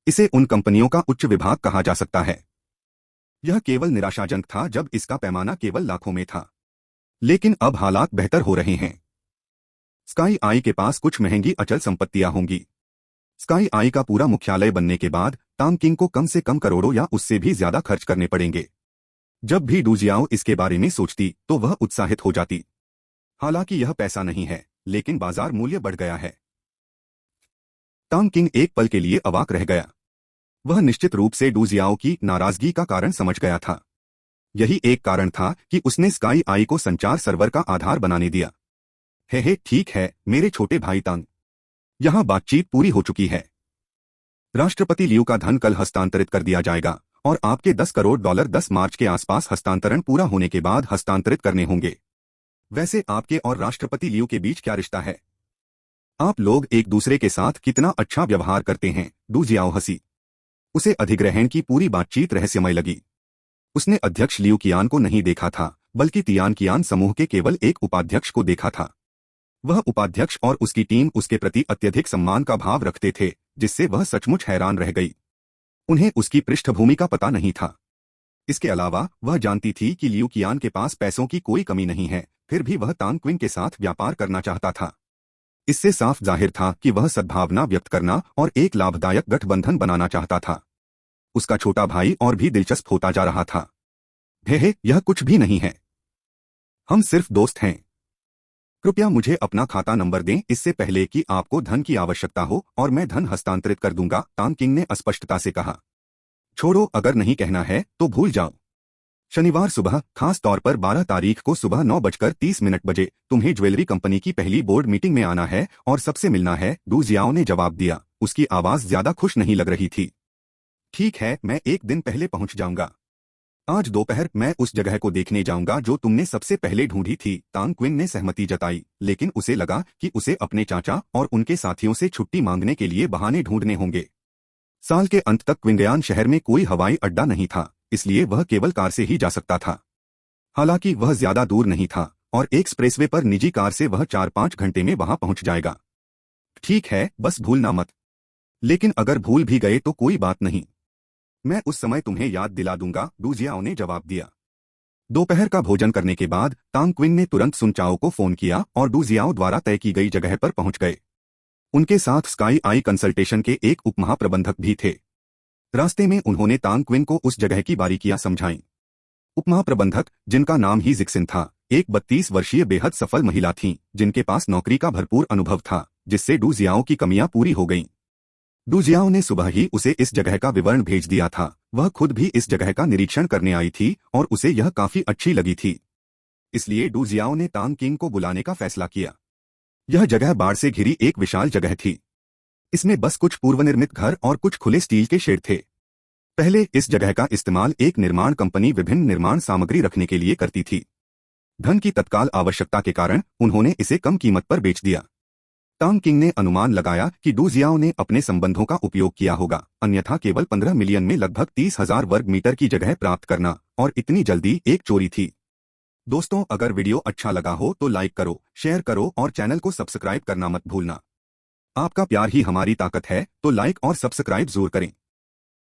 इसे उन कंपनियों का उच्च विभाग कहा जा सकता है। यह केवल निराशाजनक था जब इसका पैमाना केवल लाखों में था, लेकिन अब हालात बेहतर हो रहे हैं। स्काई आई के पास कुछ महंगी अचल संपत्तियां होंगी। स्काई आई का पूरा मुख्यालय बनने के बाद तांग किंग को कम से कम करोड़ों या उससे भी ज्यादा खर्च करने पड़ेंगे। जब भी डू जियाओ इसके बारे में सोचती तो वह उत्साहित हो जाती। हालांकि यह पैसा नहीं है, लेकिन बाजार मूल्य बढ़ गया है। तांग किंग एक पल के लिए अवाक रह गया। वह निश्चित रूप से डू जियाओ की नाराजगी का कारण समझ गया था। यही एक कारण था कि उसने स्काई आई को संचार सर्वर का आधार बनाने दिया। हे ठीक है मेरे छोटे भाई तांग, यहां बातचीत पूरी हो चुकी है। राष्ट्रपति लियू का धन कल हस्तांतरित कर दिया जाएगा और आपके 10 करोड़ डॉलर 10 मार्च के आसपास हस्तांतरण पूरा होने के बाद हस्तांतरित करने होंगे। वैसे आपके और राष्ट्रपति लियू के बीच क्या रिश्ता है? आप लोग एक दूसरे के साथ कितना अच्छा व्यवहार करते हैं? डू जियाओ हंसी। उसे अधिग्रहण की पूरी बातचीत रहस्यमय लगी। उसने अध्यक्ष लियू कियान को नहीं देखा था, बल्कि तियान कियान समूह के केवल एक उपाध्यक्ष को देखा था। वह उपाध्यक्ष और उसकी टीम उसके प्रति अत्यधिक सम्मान का भाव रखते थे, जिससे वह सचमुच हैरान रह गई। उन्हें उसकी पृष्ठभूमि का पता नहीं था। इसके अलावा वह जानती थी कि लियू कियान के पास पैसों की कोई कमी नहीं है, फिर भी वह तांग क्विन के साथ व्यापार करना चाहता था। इससे साफ जाहिर था कि वह सद्भावना व्यक्त करना और एक लाभदायक गठबंधन बनाना चाहता था। उसका छोटा भाई और भी दिलचस्प होता जा रहा था। यह कुछ भी नहीं है, हम सिर्फ दोस्त हैं। कृपया मुझे अपना खाता नंबर दें इससे पहले कि आपको धन की आवश्यकता हो और मैं धन हस्तांतरित कर दूंगा, तांग किंग ने स्पष्टता से कहा। छोड़ो, अगर नहीं कहना है तो भूल जाओ। शनिवार सुबह, खास तौर पर 12 तारीख को सुबह 9:30 बजे तुम्हें ज्वेलरी कंपनी की पहली बोर्ड मीटिंग में आना है और सबसे मिलना है, डू जियाओ ने जवाब दिया। उसकी आवाज ज्यादा खुश नहीं लग रही थी। ठीक है, मैं एक दिन पहले पहुंच जाऊंगा। आज दोपहर मैं उस जगह को देखने जाऊंगा जो तुमने सबसे पहले ढूंढी थी। तांग क्विन ने सहमति जताई, लेकिन उसे लगा कि उसे अपने चाचा और उनके साथियों से छुट्टी मांगने के लिए बहाने ढूंढने होंगे। साल के अंत तक क्विंगयान शहर में कोई हवाई अड्डा नहीं था, इसलिए वह केवल कार से ही जा सकता था। हालांकि वह ज्यादा दूर नहीं था और एक एक्सप्रेसवे पर निजी कार से वह 4-5 घंटे में वहां पहुंच जाएगा। ठीक है, बस भूलना मत। लेकिन अगर भूल भी गए तो कोई बात नहीं, मैं उस समय तुम्हें याद दिला दूंगा, डू जियाओ ने जवाब दिया। दोपहर का भोजन करने के बाद तांग क्विन ने तुरंत सुन चाओ को फोन किया और डू जियाओ द्वारा तय की गई जगह पर पहुंच गए। उनके साथ स्काई आई कंसल्टेशन के एक उपमहाप्रबंधक भी थे। रास्ते में उन्होंने तांग क्विन को उस जगह की बारीकियां समझाईं। उपमहाप्रबंधक, जिनका नाम ही जिक्सिन था, एक 32 वर्षीय बेहद सफल महिला थीं, जिनके पास नौकरी का भरपूर अनुभव था, जिससे डू जियाओ की कमियां पूरी हो गईं। डू जियाओ ने सुबह ही उसे इस जगह का विवरण भेज दिया था। वह खुद भी इस जगह का निरीक्षण करने आई थी और उसे यह काफी अच्छी लगी थी। इसलिए डू जियाओ ने तांग किंग को बुलाने का फैसला किया। यह जगह बाढ़ से घिरी एक विशाल जगह थी। इसमें बस कुछ पूर्वनिर्मित घर और कुछ खुले स्टील के शेड थे। पहले इस जगह का इस्तेमाल एक निर्माण कंपनी विभिन्न निर्माण सामग्री रखने के लिए करती थी। धन की तत्काल आवश्यकता के कारण उन्होंने इसे कम कीमत पर बेच दिया। तांग किंग ने अनुमान लगाया कि डू जियाओ ने अपने संबंधों का उपयोग किया होगा, अन्यथा केवल 15 मिलियन में लगभग 30,000 वर्ग मीटर की जगह प्राप्त करना और इतनी जल्दी एक चोरी थी। दोस्तों, अगर वीडियो अच्छा लगा हो तो लाइक करो, शेयर करो और चैनल को सब्सक्राइब करना मत भूलना। आपका प्यार ही हमारी ताकत है, तो लाइक और सब्सक्राइब जरूर करें।